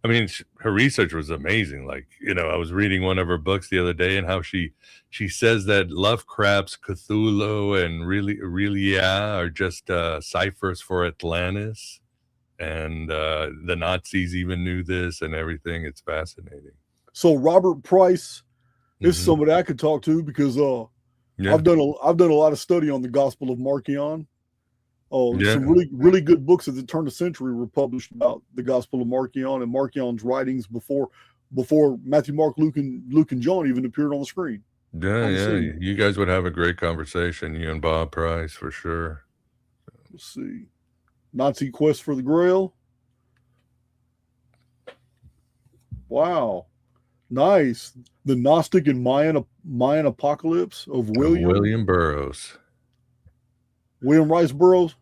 I mean, her research was amazing. Like, I was reading one of her books the other day and how she says that Lovecraft's Cthulhu and really are just ciphers for Atlantis. And the Nazis even knew this and everything. It's fascinating. So Robert Price is somebody I could talk to because I've done a lot of study on the Gospel of Marcion. Some really good books at the turn of the century were published about the Gospel of Marcion and Marcion's writings before Matthew, Mark, Luke, and John even appeared on the screen. Yeah. You guys would have a great conversation, you and Bob Price, for sure. Let's see. Nazi Quest for the Grail. Wow. Nice. The Gnostic and Mayan Apocalypse of William Burroughs. William Rice Burroughs.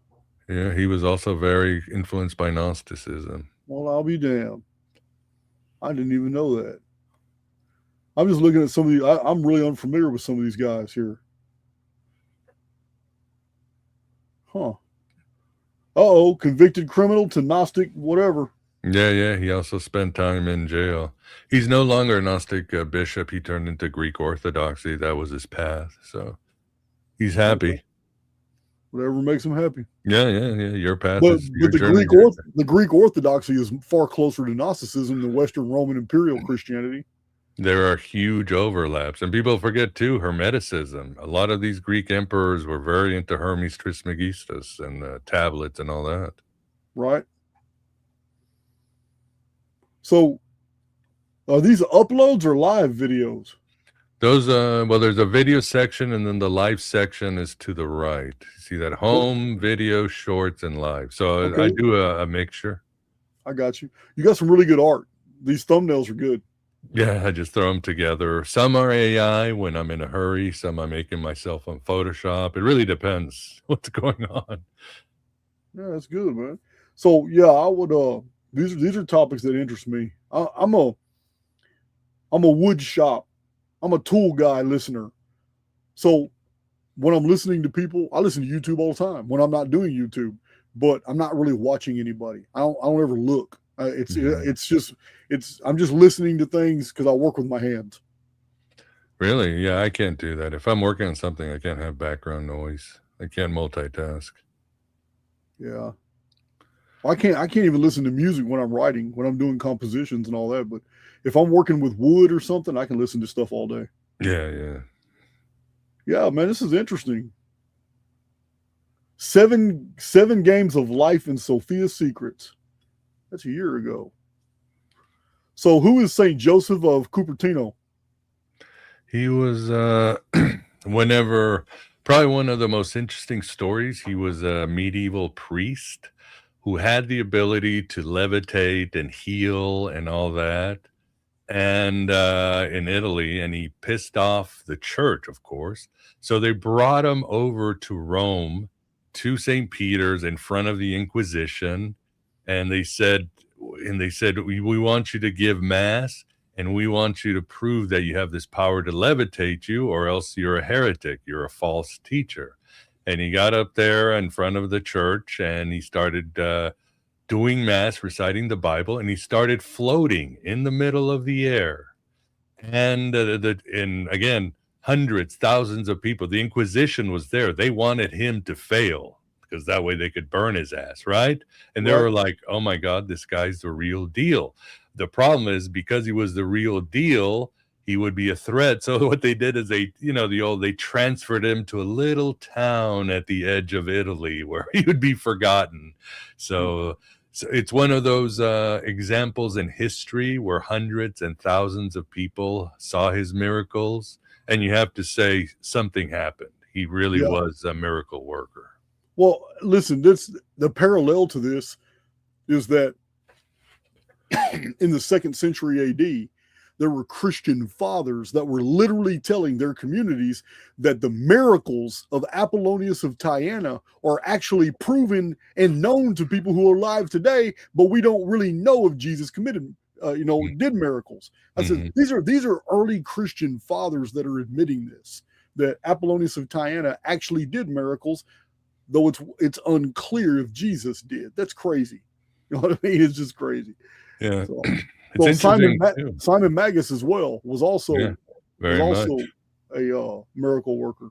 Yeah, he was also very influenced by Gnosticism. Well, I'll be damned. I didn't even know that. I'm just looking at some of the. I'm really unfamiliar with some of these guys here. Huh. Uh-oh, convicted criminal to Gnostic, whatever. Yeah. He also spent time in jail. He's no longer a Gnostic bishop. He turned into Greek Orthodoxy. That was his path. So he's happy. Okay. Whatever makes him happy. Yeah. Your path But is your the journey. The Greek Orthodoxy is far closer to Gnosticism than Western Roman Imperial Christianity. There are huge overlaps. And people forget, too, Hermeticism. A lot of these Greek emperors were very into Hermes Trismegistus and tablets and all that. Right. So, are these uploads or live videos? Those, well, there's a video section, and then the live section is to the right. See that? Home, video, shorts, and live. So Okay. I do a mixture. I got you. You got some really good art. These thumbnails are good. Yeah, I just throw them together. Some are AI when I'm in a hurry. Some I'm making myself on Photoshop. It really depends what's going on. Yeah, that's good, man. So yeah, I would. These are topics that interest me. I'm a wood shop. I'm a tool guy listener. So when I'm listening to people, I listen to YouTube all the time when I'm not doing YouTube, but I'm not really watching anybody. I don't ever look. I'm just listening to things because I work with my hands. Really? Yeah, I can't do that. If I'm working on something, I can't have background noise. I can't multitask. Yeah. I can't even listen to music when I'm writing, when I'm doing compositions and all that. But if I'm working with wood or something, I can listen to stuff all day. Yeah. Yeah, man, this is interesting. Seven games of life in Sophia's Secrets. That's a year ago. So who is St. Joseph of Cupertino? He was probably one of the most interesting stories. He was a medieval priest who had the ability to levitate and heal and all that. And in Italy, and he pissed off the church, of course. So they brought him over to Rome, to St. Peter's in front of the Inquisition. And they said, we want you to give mass, and we want you to prove that you have this power to levitate you, or else you're a heretic, you're a false teacher. And he got up there in front of the church, and he started doing mass, reciting the Bible, and he started floating in the middle of the air. And again, hundreds, thousands of people. The Inquisition was there. They wanted him to fail, because that way they could burn his ass, right? And they were like, oh my God, this guy's the real deal. The problem is, because he was the real deal, he would be a threat. So what they did is they transferred him to a little town at the edge of Italy where he would be forgotten. So it's one of those examples in history where hundreds and thousands of people saw his miracles. And you have to say something happened. He really was a miracle worker. Well, listen, the parallel to this is that in the 2nd century AD, there were Christian fathers that were literally telling their communities that the miracles of Apollonius of Tyana are actually proven and known to people who are alive today, but we don't really know if Jesus committed, did miracles. I said, these are early Christian fathers that are admitting this, that Apollonius of Tyana actually did miracles, though it's unclear if Jesus did. That's crazy. You know what I mean? It's just crazy. Yeah. So Simon Magus as well was also a miracle worker.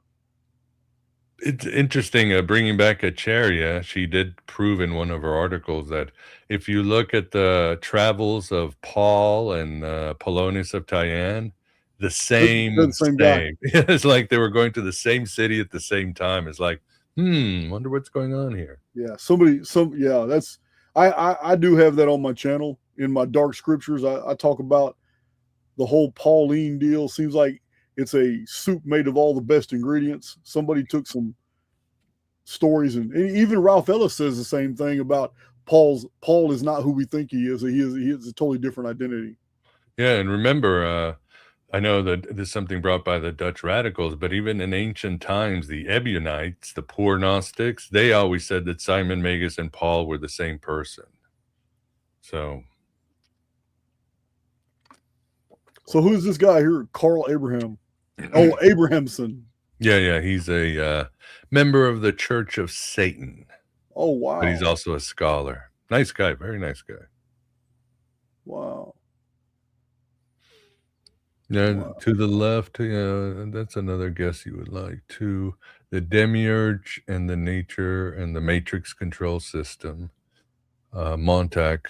It's interesting, bringing back Acharia. She did prove in one of her articles that if you look at the travels of Paul and Polonius of Tyane, the same guy. It's like they were going to the same city at the same time. It's like, wonder what's going on here. Yeah, I do have that on my channel. In my Dark Scriptures, I talk about the whole Pauline deal. Seems like it's a soup made of all the best ingredients. Somebody took some stories, and even Ralph Ellis says the same thing about Paul is not who we think he is. He is a totally different identity. Yeah, and remember, I know that there's something brought by the Dutch radicals, but even in ancient times, the Ebionites, the poor Gnostics, they always said that Simon Magus and Paul were the same person. So who's this guy here? Carl Abraham. Oh, Abrahamson. yeah, he's a member of the Church of Satan. Oh, wow. But he's also a scholar. Nice guy, very nice guy. Wow. Yeah, wow. To the left, that's another guess you would like. To the Demiurge and the Nature and the Matrix Control System. Tom Montag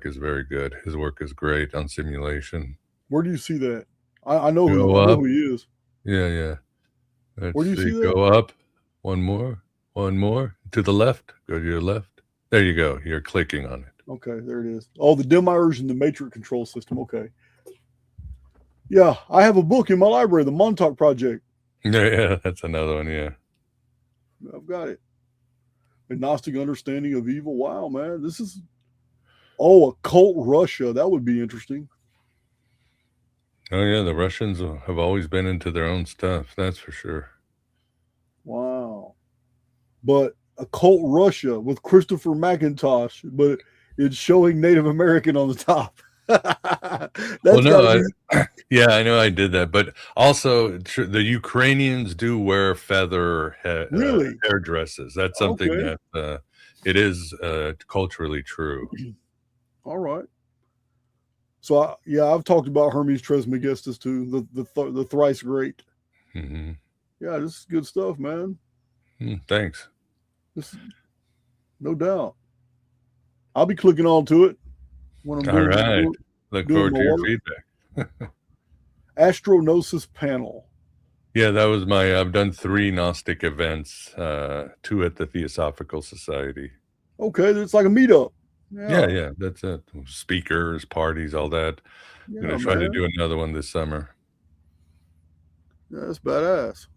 is very good. His work is great on simulation. Where do you see that? I know who he is. Yeah. Where do you see that? Go up. One more. To the left. Go to your left. There you go. You're clicking on it. Okay, there it is. Oh, the Demiurge and the Matrix Control System. Okay. Yeah, I have a book in my library, the Montauk Project. Yeah, that's another one, yeah. I've got it. A Gnostic Understanding of Evil. Wow, man. This is... Oh, occult Russia. That would be interesting. Oh, yeah, the Russians have always been into their own stuff. That's for sure. Wow. But occult Russia with Christopher McIntosh, but it's showing Native American on the top. I know I did that, but also the Ukrainians do wear feather hairdresses. That's something that it is culturally true. All right. So I've talked about Hermes Trismegistus too, the thrice great. Mm-hmm. Yeah, this is good stuff, man. Thanks. No doubt. I'll be clicking on to it. All right. Look forward to your feedback. Astronosis panel. Yeah, that was I've done 3 Gnostic events, 2 at the Theosophical Society. Okay, it's like a meetup. Yeah, that's it. Speakers, parties, all that. I'm going to try to do another one this summer. Yeah, that's badass.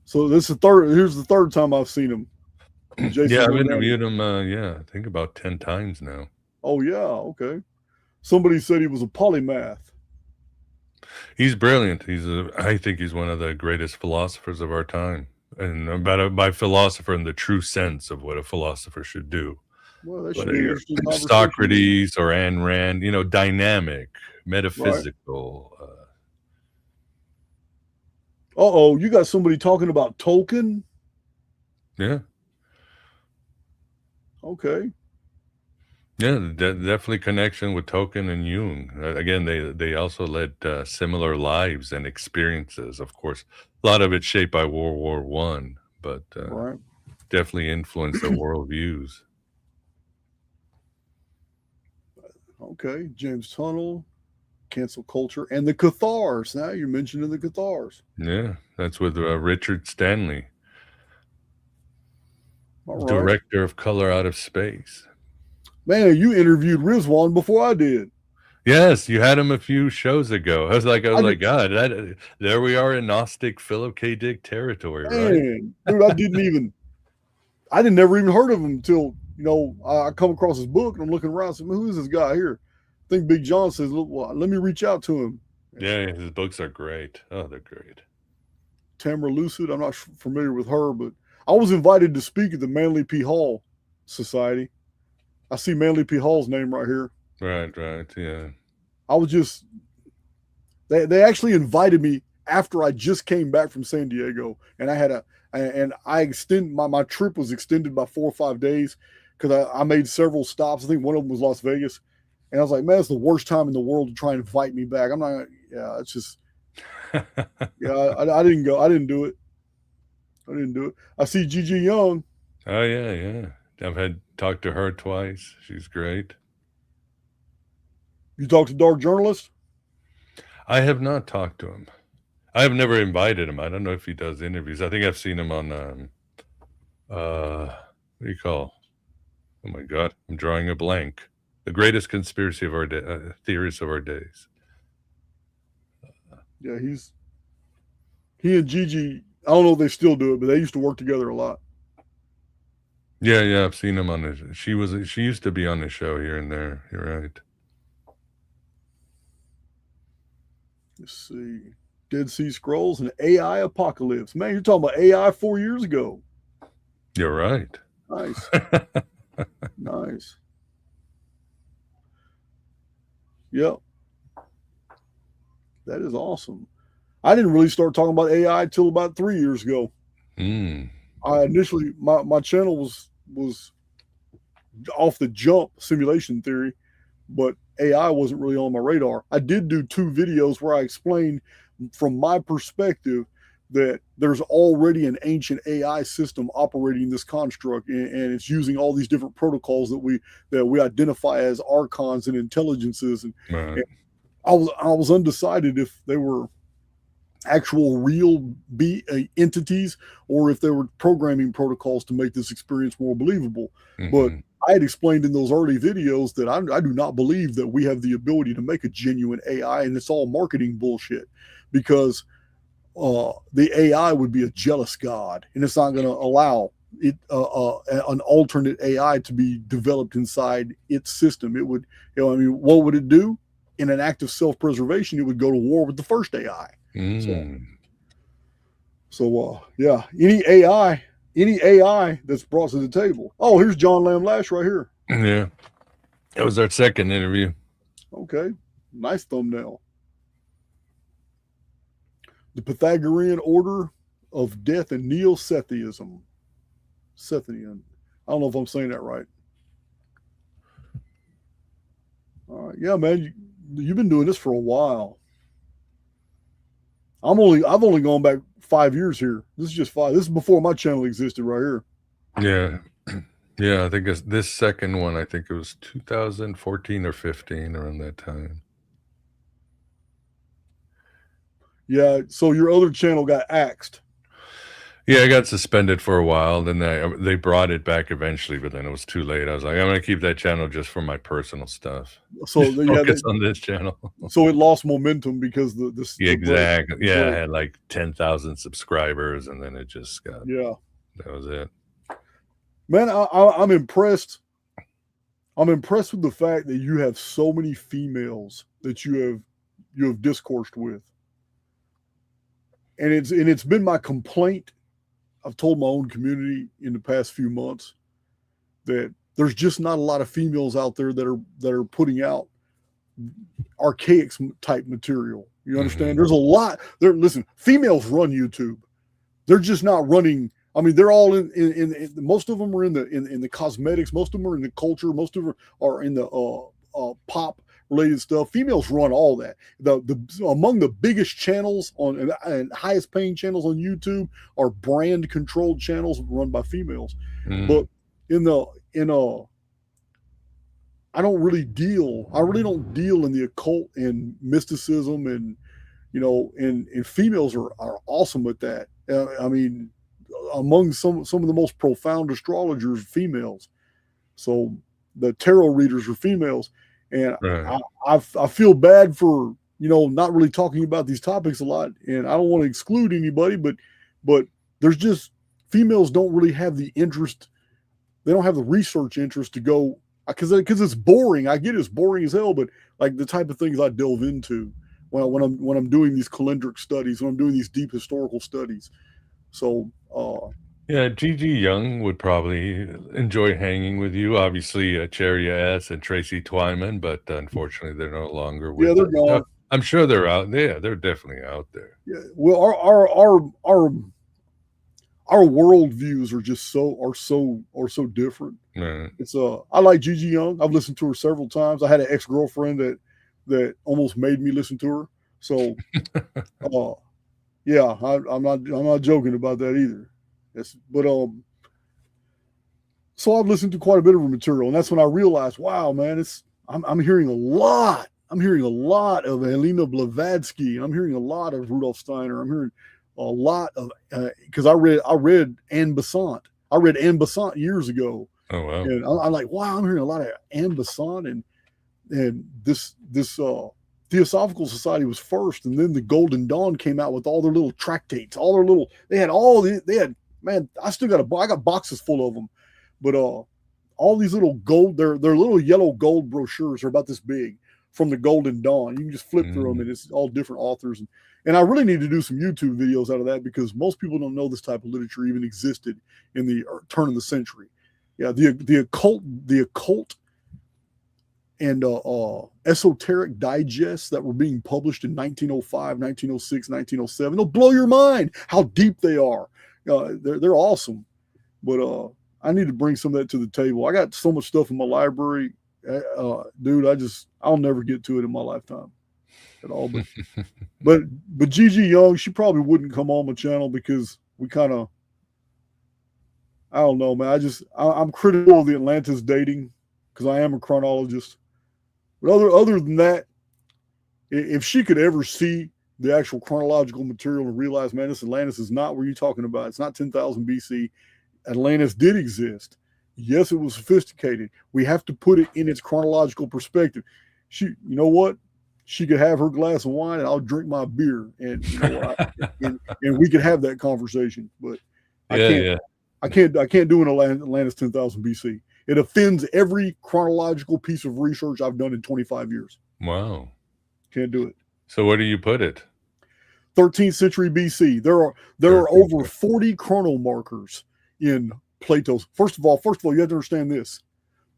So here's the third time I've seen him. Yeah, I've interviewed him, I think about 10 times now. Oh, yeah, okay. Somebody said he was a polymath. He's brilliant. I think he's one of the greatest philosophers of our time. And by philosopher in the true sense of what a philosopher should do. Well, that should be interesting. Socrates or Ayn Rand, dynamic, metaphysical. Right. You got somebody talking about Tolkien? Yeah. Okay. Yeah, definitely connection with Tolkien and Jung. Again, they also led similar lives and experiences. Of course, a lot of it shaped by World War I, but definitely influenced their worldviews. Okay, James Tunnel, cancel culture, and the Cathars. Now you're mentioning the Cathars. Yeah, that's with Richard Stanley, right. Director of Color Out of Space. Man, you interviewed Rizwan before I did. Yes, you had him a few shows ago. I was like, God, there we are in Gnostic Philip K. Dick territory, man, right? Dude, I never even heard of him until, I come across his book and I'm looking around and say, who is this guy here? I think Big John says, let me reach out to him. Yeah, his books are great. Oh, they're great. Tamara Lucid, I'm not familiar with her, but I was invited to speak at the Manly P. Hall Society. I see Manly P. Hall's name right here. Right, yeah. I was they actually invited me after I just came back from San Diego, and my trip was extended by 4 or 5 days because I made several stops. I think one of them was Las Vegas, and I was like, man, it's the worst time in the world to try and invite me back. I'm not, it's just, I didn't go. I didn't do it. I see Gigi Young. Oh, yeah. I've talked to her twice. She's great. You talked to Dark Journalist? I have not talked to him. I have never invited him. I don't know if he does interviews. I think I've seen him on, what do you call? Oh my God, I'm drawing a blank. The greatest conspiracy of our theories of our days. Yeah, he and Gigi, I don't know if they still do it, but they used to work together a lot. Yeah, I've seen him on she used to be on the show here and there. You're right. Let's see. Dead Sea Scrolls and AI Apocalypse. Man, you're talking about AI 4 years ago. You're right. Nice. Nice. Yep. That is awesome. I didn't really start talking about AI until about 3 years ago. I initially, my channel was off the jump simulation theory, but AI wasn't really on my radar. I did do 2 videos where I explained from my perspective that there's already an ancient AI system operating this construct, and it's using all these different protocols that we identify as archons and intelligences. And, right. and I was undecided if they were actual real entities or if they were programming protocols to make this experience more believable. But I had explained in those early videos that I do not believe that we have the ability to make a genuine AI, and it's all marketing bullshit, because the AI would be a jealous god, and it's not going to allow it an alternate AI to be developed inside its system. It would, what would it do? In an act of self-preservation, it would go to war with the first AI. So yeah, any AI that's brought to the table. Oh, here's John Lamb Lash right here. Yeah, that was our second interview. Okay, nice thumbnail. The Pythagorean Order of Death and Neo-Sethianism. Sethian. I don't know if I'm saying that right. All right, yeah, man, you've been doing this for a while. I've only gone back 5 years here. This is just 5. This is before my channel existed right here. Yeah. I think this second one, I think it was 2014 or 15, around that time. Yeah. So your other channel got axed. Yeah, I got suspended for a while. Then they brought it back eventually, but then it was too late. I was like, I'm going to keep that channel just for my personal stuff. So focus on this channel. So it lost momentum because exactly. Yeah, I had like 10,000 subscribers, and then it just got. Yeah, that was it. Man, I'm impressed. I'm impressed with the fact that you have so many females that you have discoursed with, and it's been my complaint. I've told my own community in the past few months that there's just not a lot of females out there that are putting out archaic type material. You understand? There's a lot there. Listen, females run YouTube. They're just not running. I mean, they're all in most of them are in the cosmetics. Most of them are in the culture. Most of them are in the pop related stuff. Females run all that. Among the biggest channels and highest paying channels on YouTube are brand controlled channels run by females. But I really don't deal in the occult and mysticism, and and females are awesome at that. I mean, among some of the most profound astrologers, females. So the tarot readers are females. And right. I feel bad for, not really talking about these topics a lot. And I don't want to exclude anybody, but there's just, females don't really have the interest. They don't have the research interest to go, because it's boring. I get it's boring as hell, but like the type of things I delve into when I'm doing these calendric studies, when I'm doing these deep historical studies. So, yeah, Gigi Jung would probably enjoy hanging with you. Obviously, Cherry S. and Tracy Twyman, but unfortunately, they're no longer with us. Yeah, they're gone. I'm sure they're out there. Yeah, they're definitely out there. Yeah, well, our worldviews are just so different. Right. It's I like Gigi Jung. I've listened to her several times. I had an ex-girlfriend that almost made me listen to her. So, yeah, I'm not joking about that either. Yes, but so I've listened to quite a bit of her material, and that's when I realized, wow, man, I'm hearing a lot. I'm hearing a lot of Helena Blavatsky. I'm hearing a lot of Rudolf Steiner. I'm hearing a lot of because I read Anne Besant. I read Anne Besant years ago. Oh wow! And I'm like, wow, I'm hearing a lot of Anne Besant, and this Theosophical Society was first, and then the Golden Dawn came out with all their little tractates, they had. Man, I got boxes full of them, but all these little gold, they're little yellow gold brochures are about this big, from the Golden Dawn. You can just flip through them, and it's all different authors. And I really need to do some YouTube videos out of that, because most people don't know this type of literature even existed in the turn of the century. Yeah, the occult and esoteric digests that were being published in 1905, 1906, 1907. They'll blow your mind how deep they are. They're awesome. But I need to bring some of that to the table. I got so much stuff in my library, dude. I'll never get to it in my lifetime at all. But Gigi Young, she probably wouldn't come on my channel, because we kind of, I don't know, man. I'm critical of the Atlantis dating, because I am a chronologist. But other than that, if she could ever see the actual chronological material and realize, man, this Atlantis is not where you're talking about. It's not 10,000 BC. Atlantis did exist. Yes, it was sophisticated. We have to put it in its chronological perspective. You know what? She could have her glass of wine, and I'll drink my beer, and you know, and we could have that conversation. But I can't do an Atlantis 10,000 BC. It offends every chronological piece of research I've done in 25 years. Wow. Can't do it. So where do you put it? 13th century BC. There are over 40 chrono markers in Plato's. First of all, you have to understand this.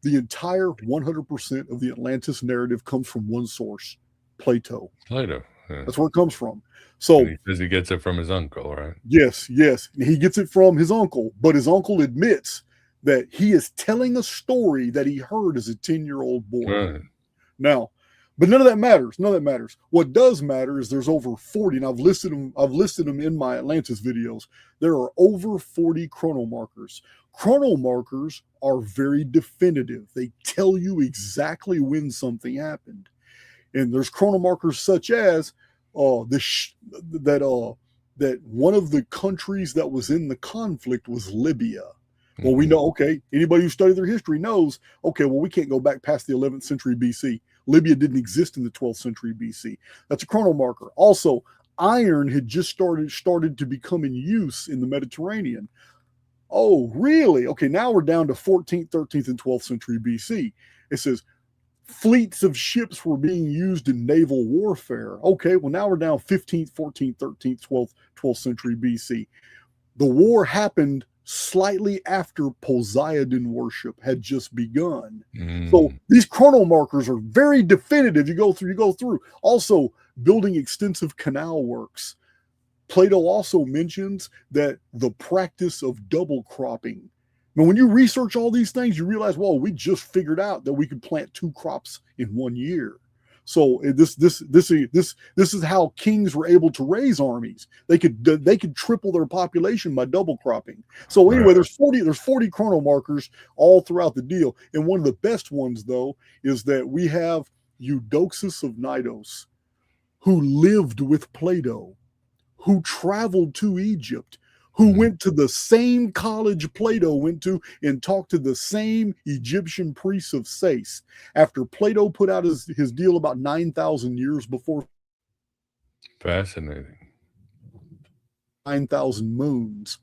The entire 100% of the Atlantis narrative comes from one source, Plato. Yeah. That's where it comes from. So he says he gets it from his uncle, right? Yes. He gets it from his uncle, but his uncle admits that he is telling a story that he heard as a 10-year-old boy. Right. Now, but none of that matters. What does matter is there's over 40, and I've listed them in my Atlantis videos. There are over 40 chrono markers. Chrono markers are very definitive. They tell you exactly when something happened. And there's chrono markers such as that one of the countries that was in the conflict was Libya. Well, we know, okay, anybody who studied their history knows, okay, well, we can't go back past the 11th century BC. Libya didn't exist in the 12th century BC. That's a chrono marker. Also, iron had just started to become in use in the Mediterranean. Oh, really? Okay, now we're down to 14th, 13th, and 12th century BC. It says fleets of ships were being used in naval warfare. Okay, well, now we're down 15th, 14th, 13th, 12th century BC. The war happened slightly after Poseidon worship had just begun. So these chrono markers are very definitive. You go through. Also, building extensive canal works. Plato also mentions that the practice of double cropping. Now, when you research all these things, you realize, well, we just figured out that we could plant 2 crops in 1 year. So this is how kings were able to raise armies. They could triple their population by double cropping. So anyway, there's 40 chrono markers all throughout the deal. And one of the best ones, though, is that we have Eudoxus of Cnidos, who lived with Plato, who traveled to Egypt, who went to the same college Plato went to and talked to the same Egyptian priests of Sais after Plato put out his deal about 9,000 years before. Fascinating. 9,000 moons,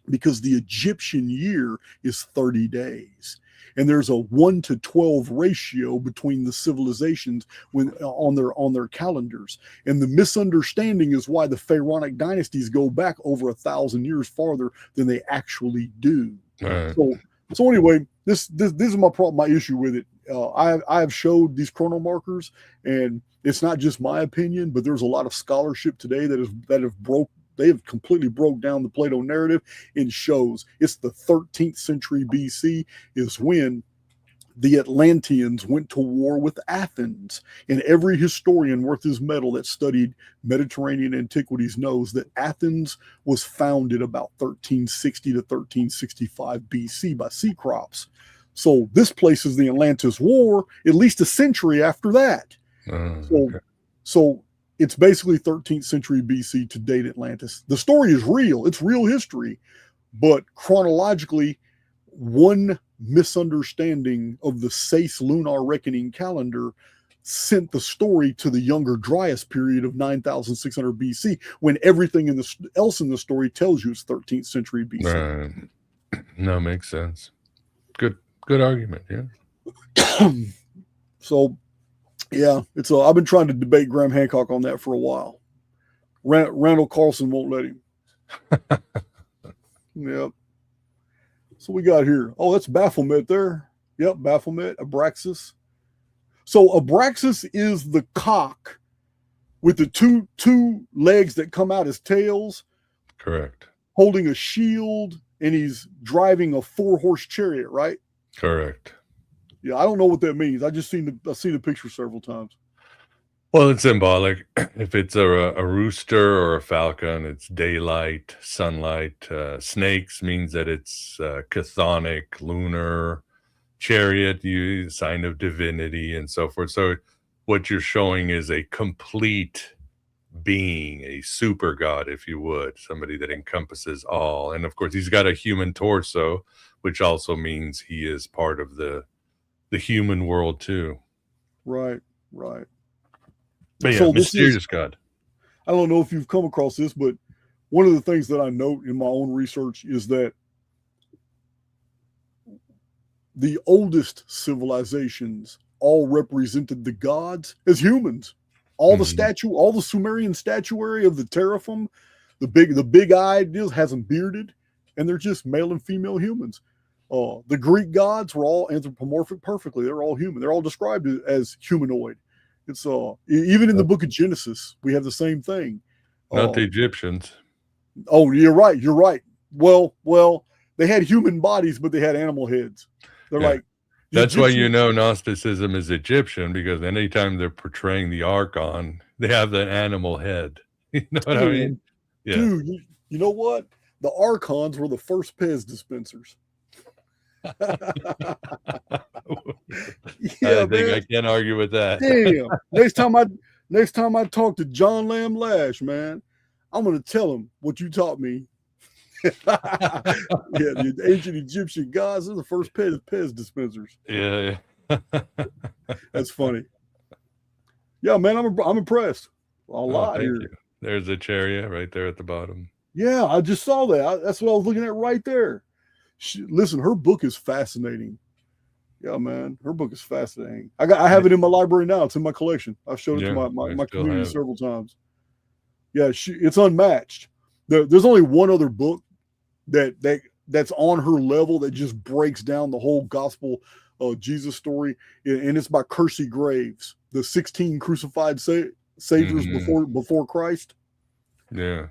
because the Egyptian year is 30 days. And there's a 1-to-12 ratio between the civilizations on their calendars. And the misunderstanding is why the Pharaonic dynasties go back over 1,000 years farther than they actually do. Right. So anyway, this is my issue with it. I have showed these chrono markers, and it's not just my opinion, but there's a lot of scholarship today they have completely broke down the Plato narrative and shows it's the 13th century BC is when the Atlanteans went to war with Athens. And every historian worth his metal that studied Mediterranean antiquities knows that Athens was founded about 1360 to 1365 BC by Cecrops. So this places the Atlantis War at least a century after that. So it's basically 13th century BC to date Atlantis. The story is real. It's real history. But chronologically, one misunderstanding of the Sais lunar reckoning calendar sent the story to the Younger Dryas period of 9,600 BC, when everything else in the story tells you it's 13th century BC. Right. No, makes sense. Good argument, yeah. So Yeah, it's I've been trying to debate Graham Hancock on that for a while. Randall Carlson won't let him. Yep. So we got here. Oh, that's Baphomet there. Yep, Baphomet, Abraxas. So Abraxas is the cock with the two legs that come out as tails. Correct. Holding a shield, and he's driving a 4-horse chariot, right? Correct. Yeah, I don't know what that means. I've seen the picture several times. Well, it's symbolic. If it's a rooster or a falcon, it's daylight, sunlight. Snakes means that it's chthonic, lunar. Chariot, sign of divinity, and so forth. So what you're showing is a complete being, a super god, if you would, somebody that encompasses all. And of course, he's got a human torso, which also means he is part of the human world too. Right, right. But yeah, so mysterious god. I don't know if you've come across this, but one of the things that I note in my own research is that the oldest civilizations all represented the gods as humans. All the Sumerian statuary of the Teraphim, the big eyed has them bearded, and they're just male and female humans. The Greek gods were all anthropomorphic perfectly. They're all human. They're all described as humanoid. It's even in the book of Genesis, we have the same thing. Not the Egyptians. Oh, you're right. You're right. Well, they had human bodies, but they had animal heads. They're like, that's why you know Gnosticism is Egyptian, because anytime they're portraying the Archon, they have the animal head. You know what I mean? Yeah. Dude, you know what? The Archons were the first Pez dispensers. I think I can't argue with that. Damn. Next time I talk to John Lamb Lash, man, I'm gonna tell him what you taught me. Yeah, the ancient Egyptian gods are the first Pez dispensers. Yeah. That's funny. Yeah, man, I'm impressed. A lot here. You. There's a chariot right there at the bottom. Yeah, I just saw that. That's what I was looking at right there. Listen, her book is fascinating. Yeah, man, her book is fascinating. I have it in my library now. It's in my collection. I've showed it to my community several times. Yeah, it's unmatched. There's only one other book that's on her level that just breaks down the whole gospel Jesus story, and it's by Kersey Graves, the 16 crucified saviors before Christ. Yeah.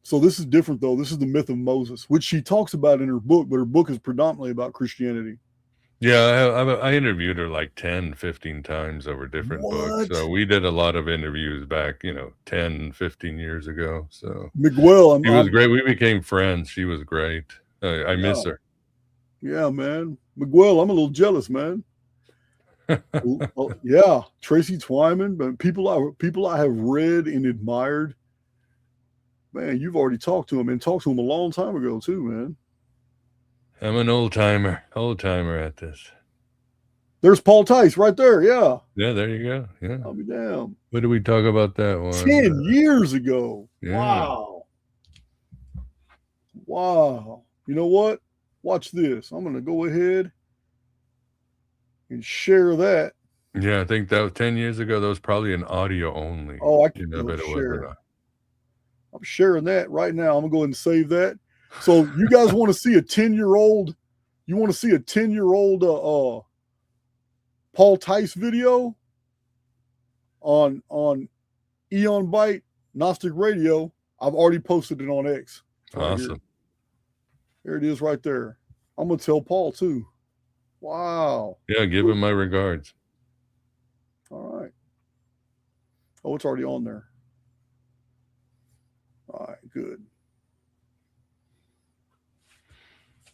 So this is different, though. This is the myth of Moses, which she talks about in her book, but her book is predominantly about Christianity. Yeah, I interviewed her like 10, 15 times over different books. So we did a lot of interviews back, 10, 15 years ago. So Miguel, she was great. We became friends. She was great. I miss her. Yeah, man. Miguel, I'm a little jealous, man. Yeah, Tracy Twyman, but people I have read and admired. Man, you've already talked to him and talked to him a long time ago too, man. I'm an old timer at this. There's Paul Tice right there. Yeah. Yeah, there you go. Yeah. I'll be damned. What did we talk about that one? 10 years ago. Yeah. Wow. You know what? Watch this. I'm going to go ahead and share that. Yeah, I think that was 10 years ago. That was probably an audio only. Oh, I can share. I'm sharing that right now. I'm going to go ahead and save that. So you guys want to see a 10-year-old? You want to see a 10-year-old Paul Tice video on Aeon Byte Gnostic Radio? I've already posted it on X. Awesome. There it is right there. I'm going to tell Paul too. Wow. Yeah, give him my regards. All right. Oh, it's already on there. All right, good.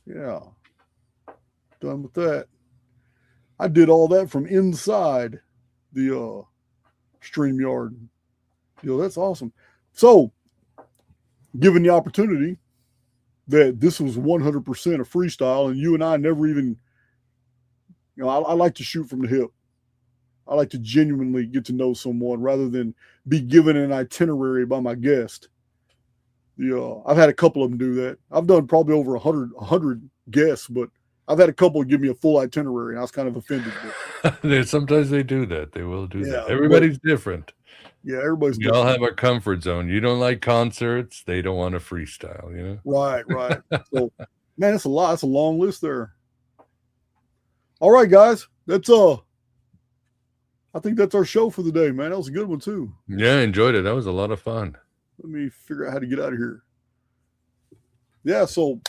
Yeah. Done with that. I did all that from inside the StreamYard. That's awesome. So, given the opportunity that this was 100% a freestyle, and you and I never even, I like to shoot from the hip. I like to genuinely get to know someone rather than be given an itinerary by my guest. I've had a couple of them do that. I've done probably over 100 guests, but I've had a couple give me a full itinerary, and I was kind of offended. Sometimes they do that. They will do that. Yeah, Everybody's different. Yeah, everybody's We different. all have our comfort zone. You don't like concerts. They don't want to freestyle, you know? Right. So, man, it's a lot. It's a long list there. All right, guys. That's I think that's our show for the day, man. That was a good one too. Yeah, I enjoyed it. That was a lot of fun. Let me figure out how to get out of here. Yeah, so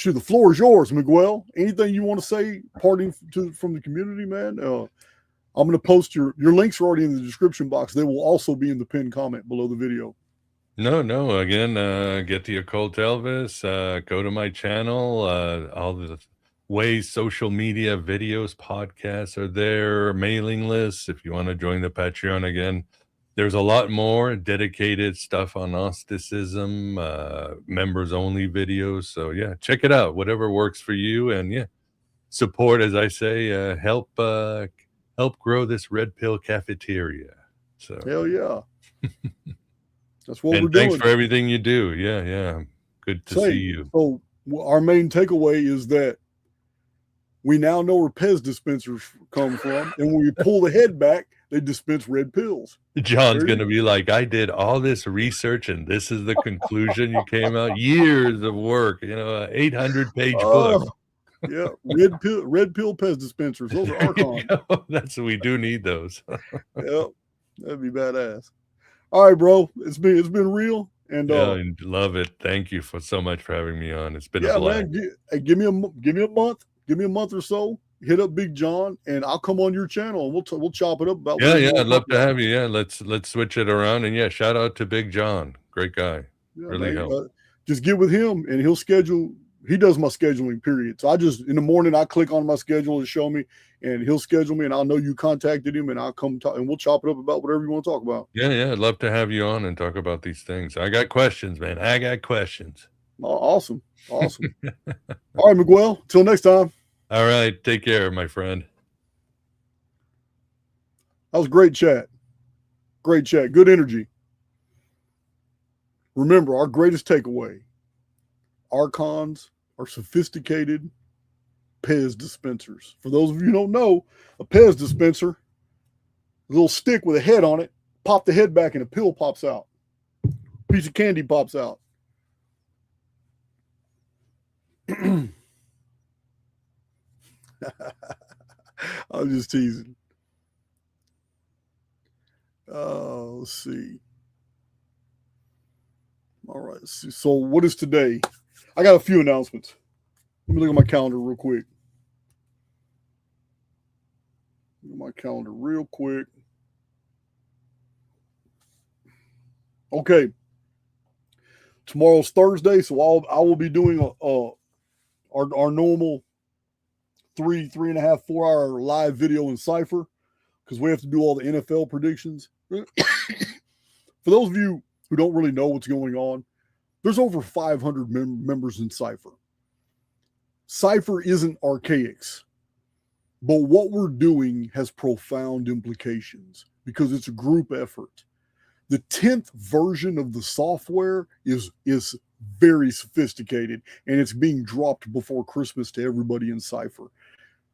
the floor is yours, Miguel. Anything you want to say, parting from the community, man? I'm going to post your links are already in the description box. They will also be in the pinned comment below the video. No. Again, get the Occult Elvis. Go to my channel. All the ways, social media, videos, podcasts are there. Mailing lists. If you want to join the Patreon again, there's a lot more dedicated stuff on Gnosticism, members only videos. So yeah, check it out. Whatever works for you, and yeah, support, as I say, help grow this red pill cafeteria. So hell yeah. That's what we're doing. Thanks for everything you do. Yeah. Good to see you. So our main takeaway is that we now know where Pez dispensers come from, and when we pull the head back, they dispense red pills. John's going to be like, I did all this research, and this is the conclusion you came out. Years of work, 800-page book. Yeah, red pill Pez dispensers. Those are Archons. That's we do need those. Yep, that'd be badass. All right, bro. It's been real, and love it. Thank you so much for having me on. It's been a blast. Man, give me a month. Give me a month or so. Hit up Big John, and I'll come on your channel, and we'll chop it up about. Yeah. I'd love to have you. Yeah, let's switch it around, and yeah, shout out to Big John. Great guy. Yeah, really helped. Just get with him, and he'll schedule. He does my scheduling, period. So I just, in the morning, I click on my schedule and show me, and he'll schedule me, and I'll know you contacted him, and I'll come talk, and we'll chop it up about whatever you want to talk about. Yeah. I'd love to have you on and talk about these things. I got questions, man. I got questions. Oh, awesome. All right, Miguel. Till next time. All right. Take care, my friend. That was great chat. Great chat. Good energy. Remember, our greatest takeaway: Archons are sophisticated Pez dispensers. For those of you who don't know, a Pez dispenser, a little stick with a head on it, pop the head back and a pill pops out. A piece of candy pops out. I'm just teasing. Let's see. All right. So what is today? I got a few announcements. Let me look at my calendar real quick. Okay. Tomorrow's Thursday, so I will be doing our normal 3.5, 4 hour live video in Cypher, because we have to do all the NFL predictions. For those of you who don't really know what's going on, there's over 500 members in Cypher. Cypher isn't Archaix, but what we're doing has profound implications because it's a group effort. The 10th version of the software is very sophisticated, and it's being dropped before Christmas to everybody in Cypher.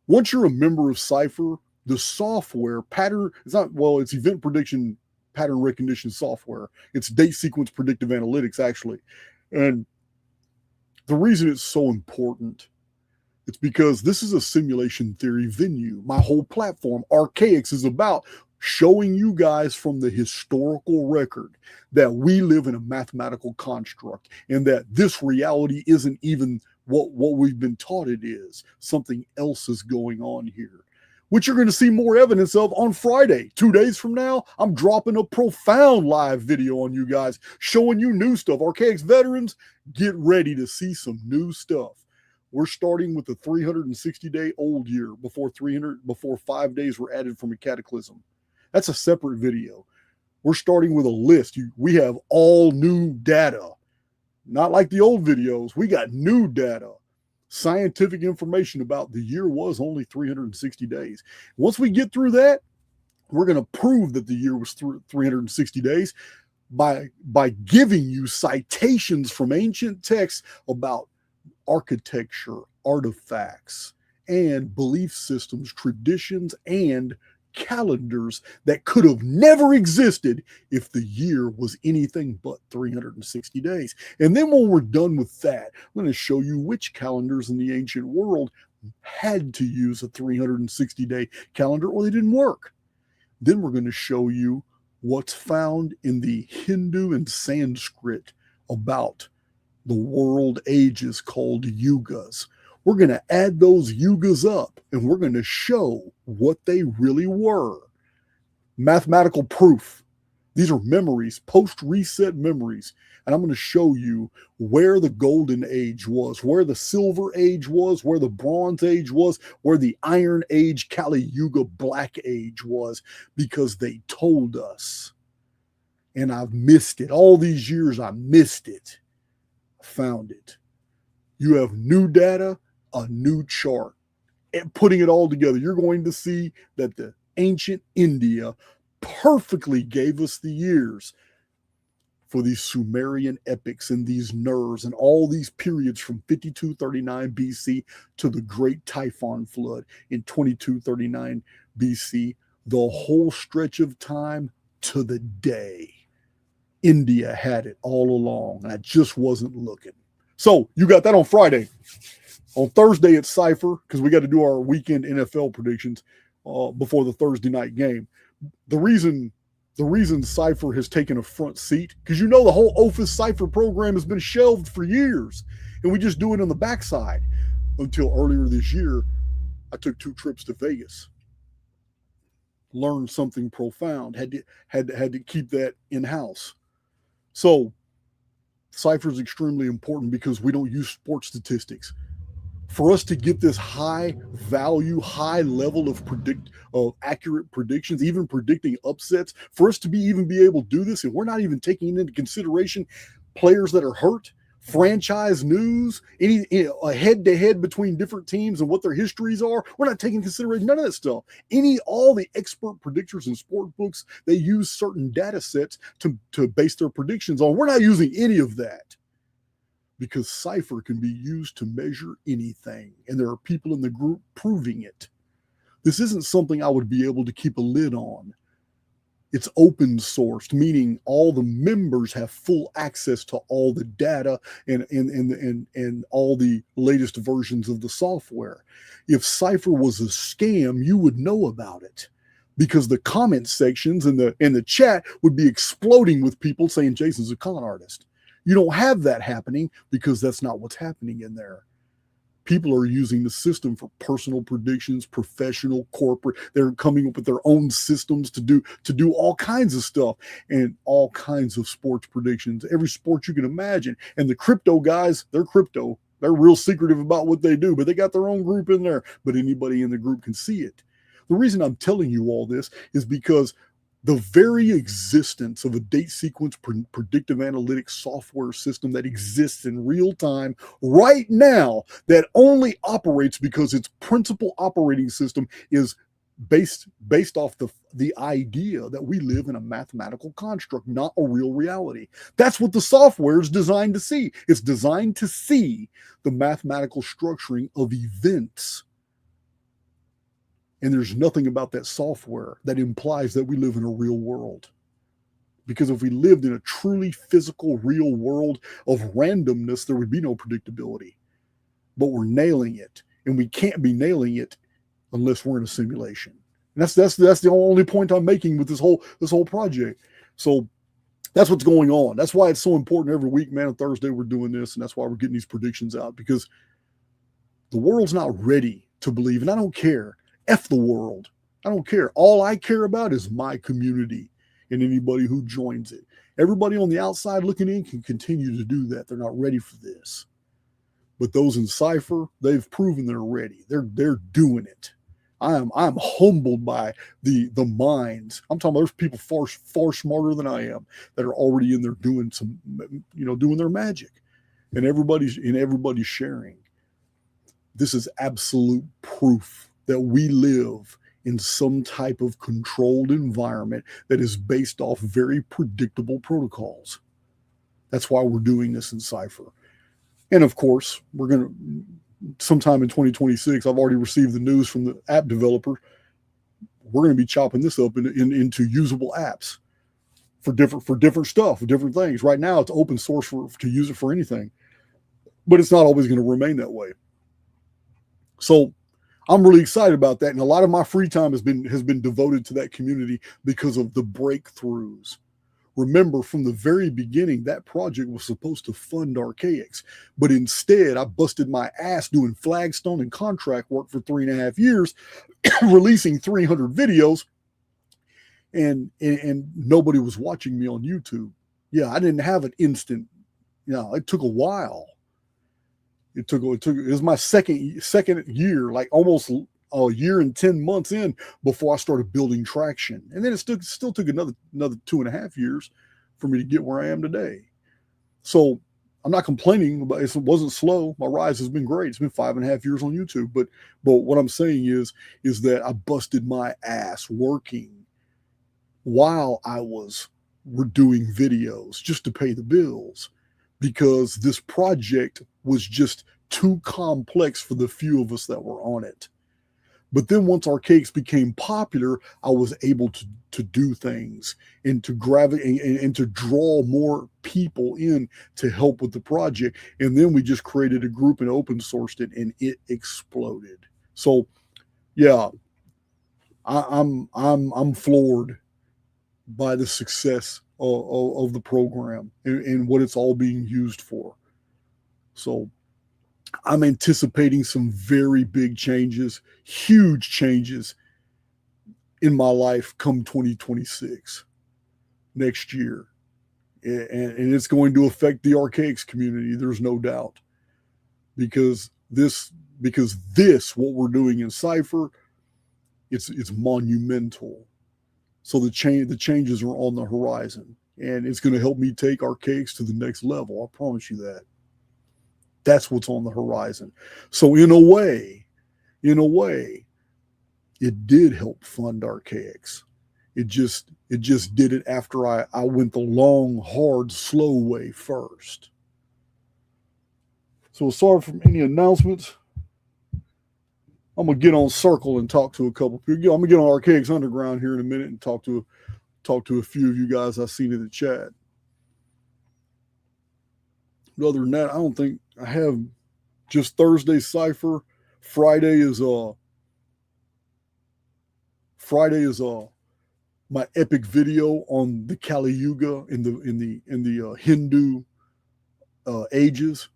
Once you're a member of Cypher, the software it's event prediction pattern recognition software. It's date sequence predictive analytics, actually. And the reason it's so important, it's because this is a simulation theory venue. My whole platform, Archaix, is about showing you guys from the historical record that we live in a mathematical construct and that this reality isn't even what we've been taught it is. Something else is going on here, which you're going to see more evidence of on Friday. 2 days from now, I'm dropping a profound live video on you guys, showing you new stuff. Archaix veterans, get ready to see some new stuff. We're starting with the 360-day old year before 5 days were added from a cataclysm. That's a separate video. We're starting with a list. We have all new data. Not like the old videos. We got new data. Scientific information about the year was only 360 days. Once we get through that, we're going to prove that the year was 360 days by giving you citations from ancient texts about architecture, artifacts, and belief systems, traditions, and calendars that could have never existed if the year was anything but 360 days. And then when we're done with that, I'm going to show you which calendars in the ancient world had to use a 360-day calendar or they didn't work. Then we're going to show you what's found in the Hindu and Sanskrit about the world ages called yugas. We're going to add those yugas up and we're going to show what they really were. Mathematical proof. These are memories, post-reset memories. And I'm going to show you where the golden age was, where the silver age was, where the bronze age was, where the iron age, Kali Yuga, black age was, because they told us. And I've missed it. All these years, I missed it. I found it. You have new data, a new chart. And putting it all together, you're going to see that the ancient India perfectly gave us the years for these Sumerian epics and these nerves and all these periods from 5239 BC to the Great Typhon Flood in 2239 BC, the whole stretch of time to the day. India had it all along, and I just wasn't looking. So you got that on Friday. On Thursday, it's Cypher, because we got to do our weekend NFL predictions before the Thursday night game. The reason Cypher has taken a front seat, because you know the whole OFIS Cypher program has been shelved for years, and we just do it on the backside. Until earlier this year, I took 2 trips to Vegas, learned something profound, had to keep that in-house. So Cypher is extremely important because we don't use sports statistics. For us to get this high value, high level of accurate predictions, even predicting upsets, for us to even be able to do this, and we're not even taking into consideration players that are hurt, franchise news, a head-to-head between different teams and what their histories are. We're not taking into consideration none of that stuff. All the expert predictors in sport books, they use certain data sets to base their predictions on. We're not using any of that, because Cypher can be used to measure anything, and there are people in the group proving it. This isn't something I would be able to keep a lid on. It's open sourced, meaning all the members have full access to all the data and all the latest versions of the software. If Cypher was a scam, you would know about it, because the comment sections in the chat would be exploding with people saying Jason's a con artist. You don't have that happening because that's not what's happening in there. People are using the system for personal predictions, professional, corporate. They're coming up with their own systems to do all kinds of stuff and all kinds of sports predictions, every sport you can imagine. And the crypto guys, they're crypto. They're real secretive about what they do, but they got their own group in there, but anybody in the group can see it. The reason I'm telling you all this is because the very existence of a date sequence predictive analytics software system that exists in real time right now, that only operates because its principal operating system is based off the idea that we live in a mathematical construct, not a real reality. That's what the software is designed to see. It's designed to see the mathematical structuring of events. And there's nothing about that software that implies that we live in a real world. Because if we lived in a truly physical, real world of randomness, there would be no predictability. But we're nailing it. And we can't be nailing it unless we're in a simulation. And that's the only point I'm making with this whole project. So that's what's going on. That's why it's so important every week, man. On Thursday, we're doing this. And that's why we're getting these predictions out. Because the world's not ready to believe. And I don't care. F the world. I don't care. All I care about is my community and anybody who joins it. Everybody on the outside looking in can continue to do that. They're not ready for this. But those in Cypher, they've proven they're ready. They're doing it. I'm humbled by the minds. I'm talking about there's people far smarter than I am that are already in there doing doing their magic. And everybody's sharing. This is absolute proof that we live in some type of controlled environment that is based off very predictable protocols. That's why we're doing this in Cypher. And of course, we're going to, sometime in 2026, I've already received the news from the app developer. We're going to be chopping this up into usable apps for different stuff, for different things. Right now, it's open source to use it for anything, but it's not always going to remain that way. So I'm really excited about that, and a lot of my free time has been devoted to that community because of the breakthroughs. Remember, from the very beginning, that project was supposed to fund Archaix, but instead, I busted my ass doing flagstone and contract work for 3.5 years, releasing 300 videos, and nobody was watching me on YouTube. Yeah, I didn't have an instant. It took a while. It was my second year, like almost a year and 10 months in, before I started building traction. And then it still took another 2.5 years for me to get where I am today. So I'm not complaining, but it wasn't slow. My rise has been great. It's been 5.5 years on YouTube. But what I'm saying is that I busted my ass working while I was doing videos just to pay the bills, because this project was just too complex for the few of us that were on it. But then once Archaix became popular, I was able to do things and to and to draw more people in to help with the project. And then we just created a group and open sourced it, and it exploded. So yeah, I'm floored by the success of the program and what it's all being used for. So I'm anticipating some very big changes, huge changes in my life come 2026, next year. And it's going to affect the Archaix community, there's no doubt. Because this, what we're doing in Cypher, it's monumental. So the changes are on the horizon, and it's going to help me take Archaix to the next level. I promise you that. That's what's on the horizon. So in a way, it did help fund Archaix. It just did it after I went the long, hard, slow way first. So sorry for any announcements. I'm gonna get on Circle and talk to a couple people. I'm gonna get on Archaix Underground here in a minute and talk to a few of you guys I've seen in the chat. But other than that, I don't think I have. Just Thursday Cypher. Friday is my epic video on the Kali Yuga in the Hindu ages.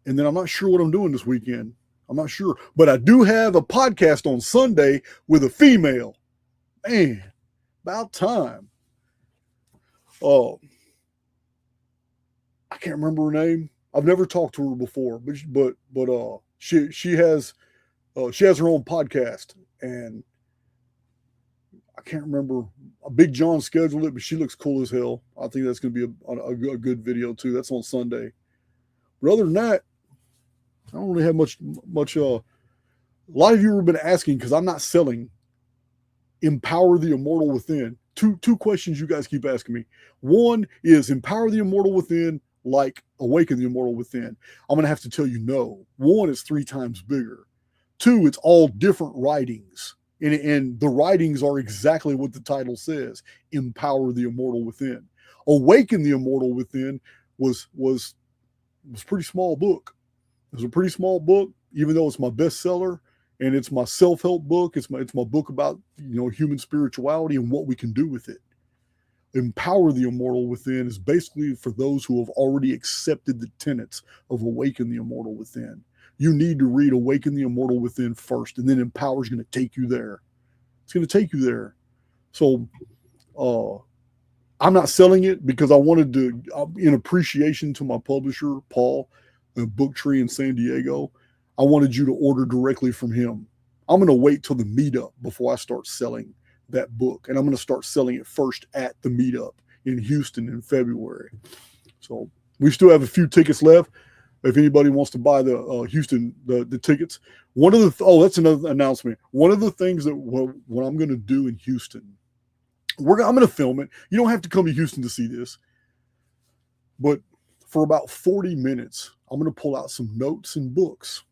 And then I'm not sure what I'm doing this weekend. I'm not sure, but I do have a podcast on Sunday with a female. Man, about time. Oh, I can't remember her name. I've never talked to her before, but she has her own podcast, and I can't remember. Big John scheduled it, but she looks cool as hell. I think that's going to be a good video too. That's on Sunday. But other than that, I don't really have much. A lot of you have been asking, because I'm not selling Empower the Immortal Within. Two questions you guys keep asking me. One is Empower the Immortal Within like Awaken the Immortal Within. I'm going to have to tell you no. One, it's 3 times bigger. 2, it's all different writings. And the writings are exactly what the title says, Empower the Immortal Within. Awaken the Immortal Within was a pretty small book. It was a pretty small book, even though it's my bestseller and it's my self-help book. It's my book about, human spirituality and what we can do with it. Empower the Immortal Within is basically for those who have already accepted the tenets of Awaken the Immortal Within. You need to read Awaken the Immortal Within first, and then Empower is going to take you there. It's going to take you there. So I'm not selling it because I wanted to, in appreciation to my publisher, Paul, Booktree in San Diego, I wanted you to order directly from him. I'm going to wait till the meetup before I start selling that book, and I'm going to start selling it first at the meetup in Houston in February. So we still have a few tickets left. If anybody wants to buy the Houston the tickets, that's another announcement. One of the things that what I'm going to do in Houston, I'm going to film it. You don't have to come to Houston to see this, but for about 40 minutes, I'm going to pull out some notes and books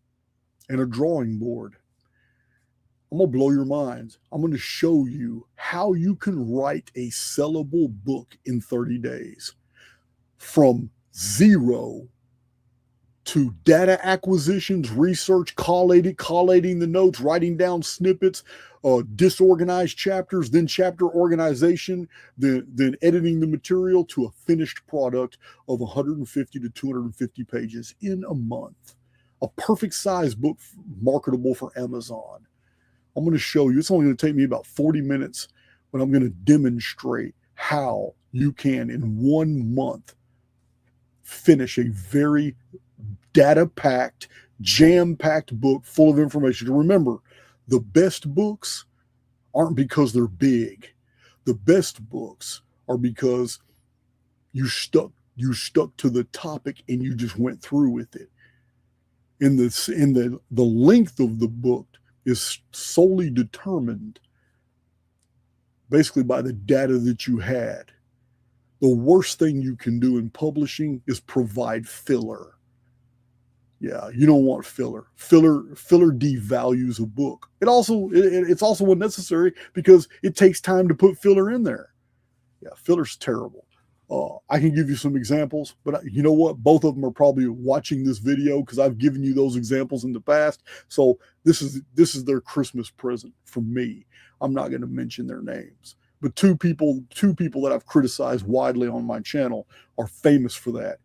and a drawing board. I'm going to blow your minds. I'm going to show you how you can write a sellable book in 30 days. From zero to data acquisitions, research, collating the notes, writing down snippets, disorganized chapters, then chapter organization, then editing the material to a finished product of 150 to 250 pages in a month. A perfect size book marketable for Amazon. I'm going to show you. It's only going to take me about 40 minutes, but I'm going to demonstrate how you can, in 1 month, finish a very data-packed, jam-packed book full of information. Remember, the best books aren't because they're big. The best books are because you stuck to the topic and you just went through with it. In the length of the book is solely determined basically by the data that you had. The worst thing you can do in publishing is provide filler. Yeah, you don't want filler. Filler devalues a book. It's also unnecessary because it takes time to put filler in there. Yeah, filler's terrible. I can give you some examples, but you know what? Both of them are probably watching this video because I've given you those examples in the past. So this is their Christmas present from me. I'm not going to mention their names, but two people that I've criticized widely on my channel are famous for that.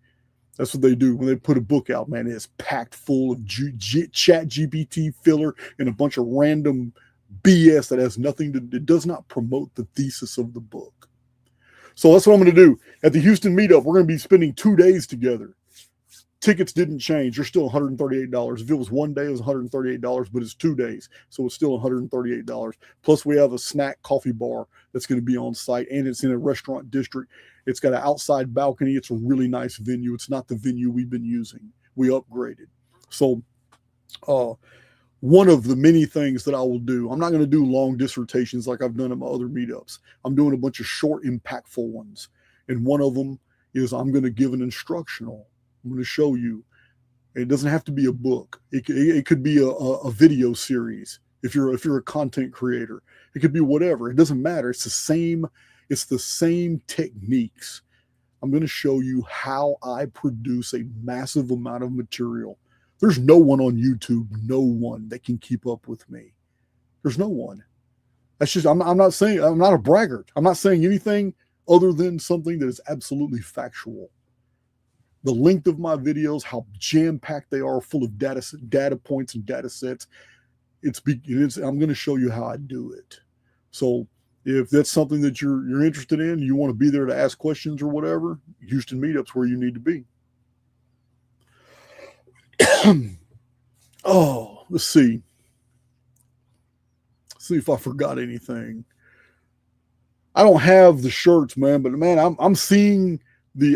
That's what they do when they put a book out, man. It's packed full of chat GPT filler and a bunch of random BS that has nothing to, it does not promote the thesis of the book. So that's what I'm going to do. At the Houston meetup, we're going to be spending 2 days together. Tickets didn't change. They're still $138. If it was 1 day, it was $138, but it's 2 days. So it's still $138. Plus we have a snack coffee bar that's going to be on site, and it's in a restaurant district. It's got an outside balcony. It's a really nice venue. It's not the venue we've been using. We upgraded. So one of the many things that I will do, I'm not going to do long dissertations like I've done at my other meetups. I'm doing a bunch of short, impactful ones. And one of them is I'm going to give an instructional. I'm going to show you. It doesn't have to be a book. It could be a video series. If you're a content creator, it could be whatever. It doesn't matter. It's the same techniques. I'm going to show you how I produce a massive amount of material. There's no one on YouTube, no one that can keep up with me. There's no one. That's just, I'm not saying, I'm not a braggart. I'm not saying anything other than something that is absolutely factual. The length of my videos, how jam-packed they are, full of data points and data sets. I'm going to show you how I do it. So if that's something that you're interested in, you want to be there to ask questions or whatever, Houston meetup's where you need to be. Oh, let's see. See if I forgot anything. I don't have the shirts, man, but man, I'm seeing the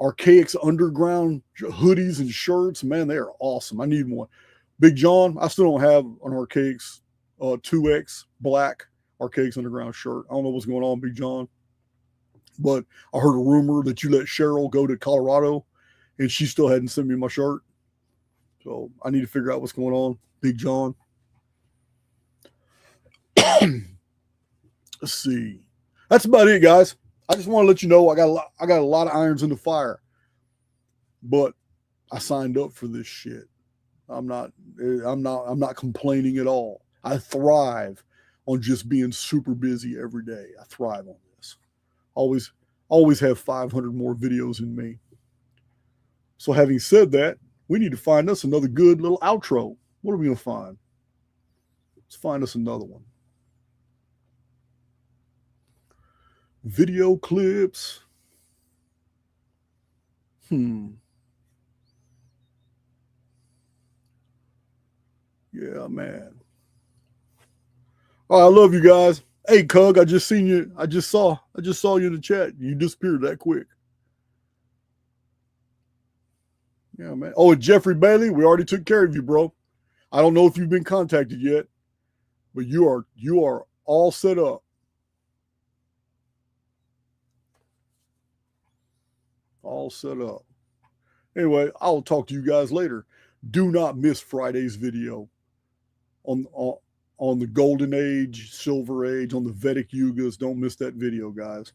Archaix underground hoodies and shirts. Man, they are awesome. I need one. Big John, I still don't have an Archaix 2X black Archaix underground shirt. I don't know what's going on, Big John, but I heard a rumor that you let Cheryl go to Colorado and she still hadn't sent me my shirt. So I need to figure out what's going on, Big John. Let's see. That's about it, guys. I just want to let you know I got a lot of irons in the fire, but I signed up for this shit. I'm not complaining at all. I thrive on just being super busy every day. I thrive on this. Always have 500 more videos in me. So having said that, we need to find us another good little outro. What are we going to find? Let's find us another one. Video clips. Yeah, man. Oh, I love you guys. Hey, Cug, I just seen you. I just saw you in the chat. You disappeared that quick. Yeah, man. Oh, and Jeffrey Bailey, we already took care of you, bro. I don't know if you've been contacted yet, but you are all set up. All set up. Anyway, I'll talk to you guys later. Do not miss Friday's video on the Golden Age, Silver Age, on the Vedic Yugas. Don't miss that video, guys.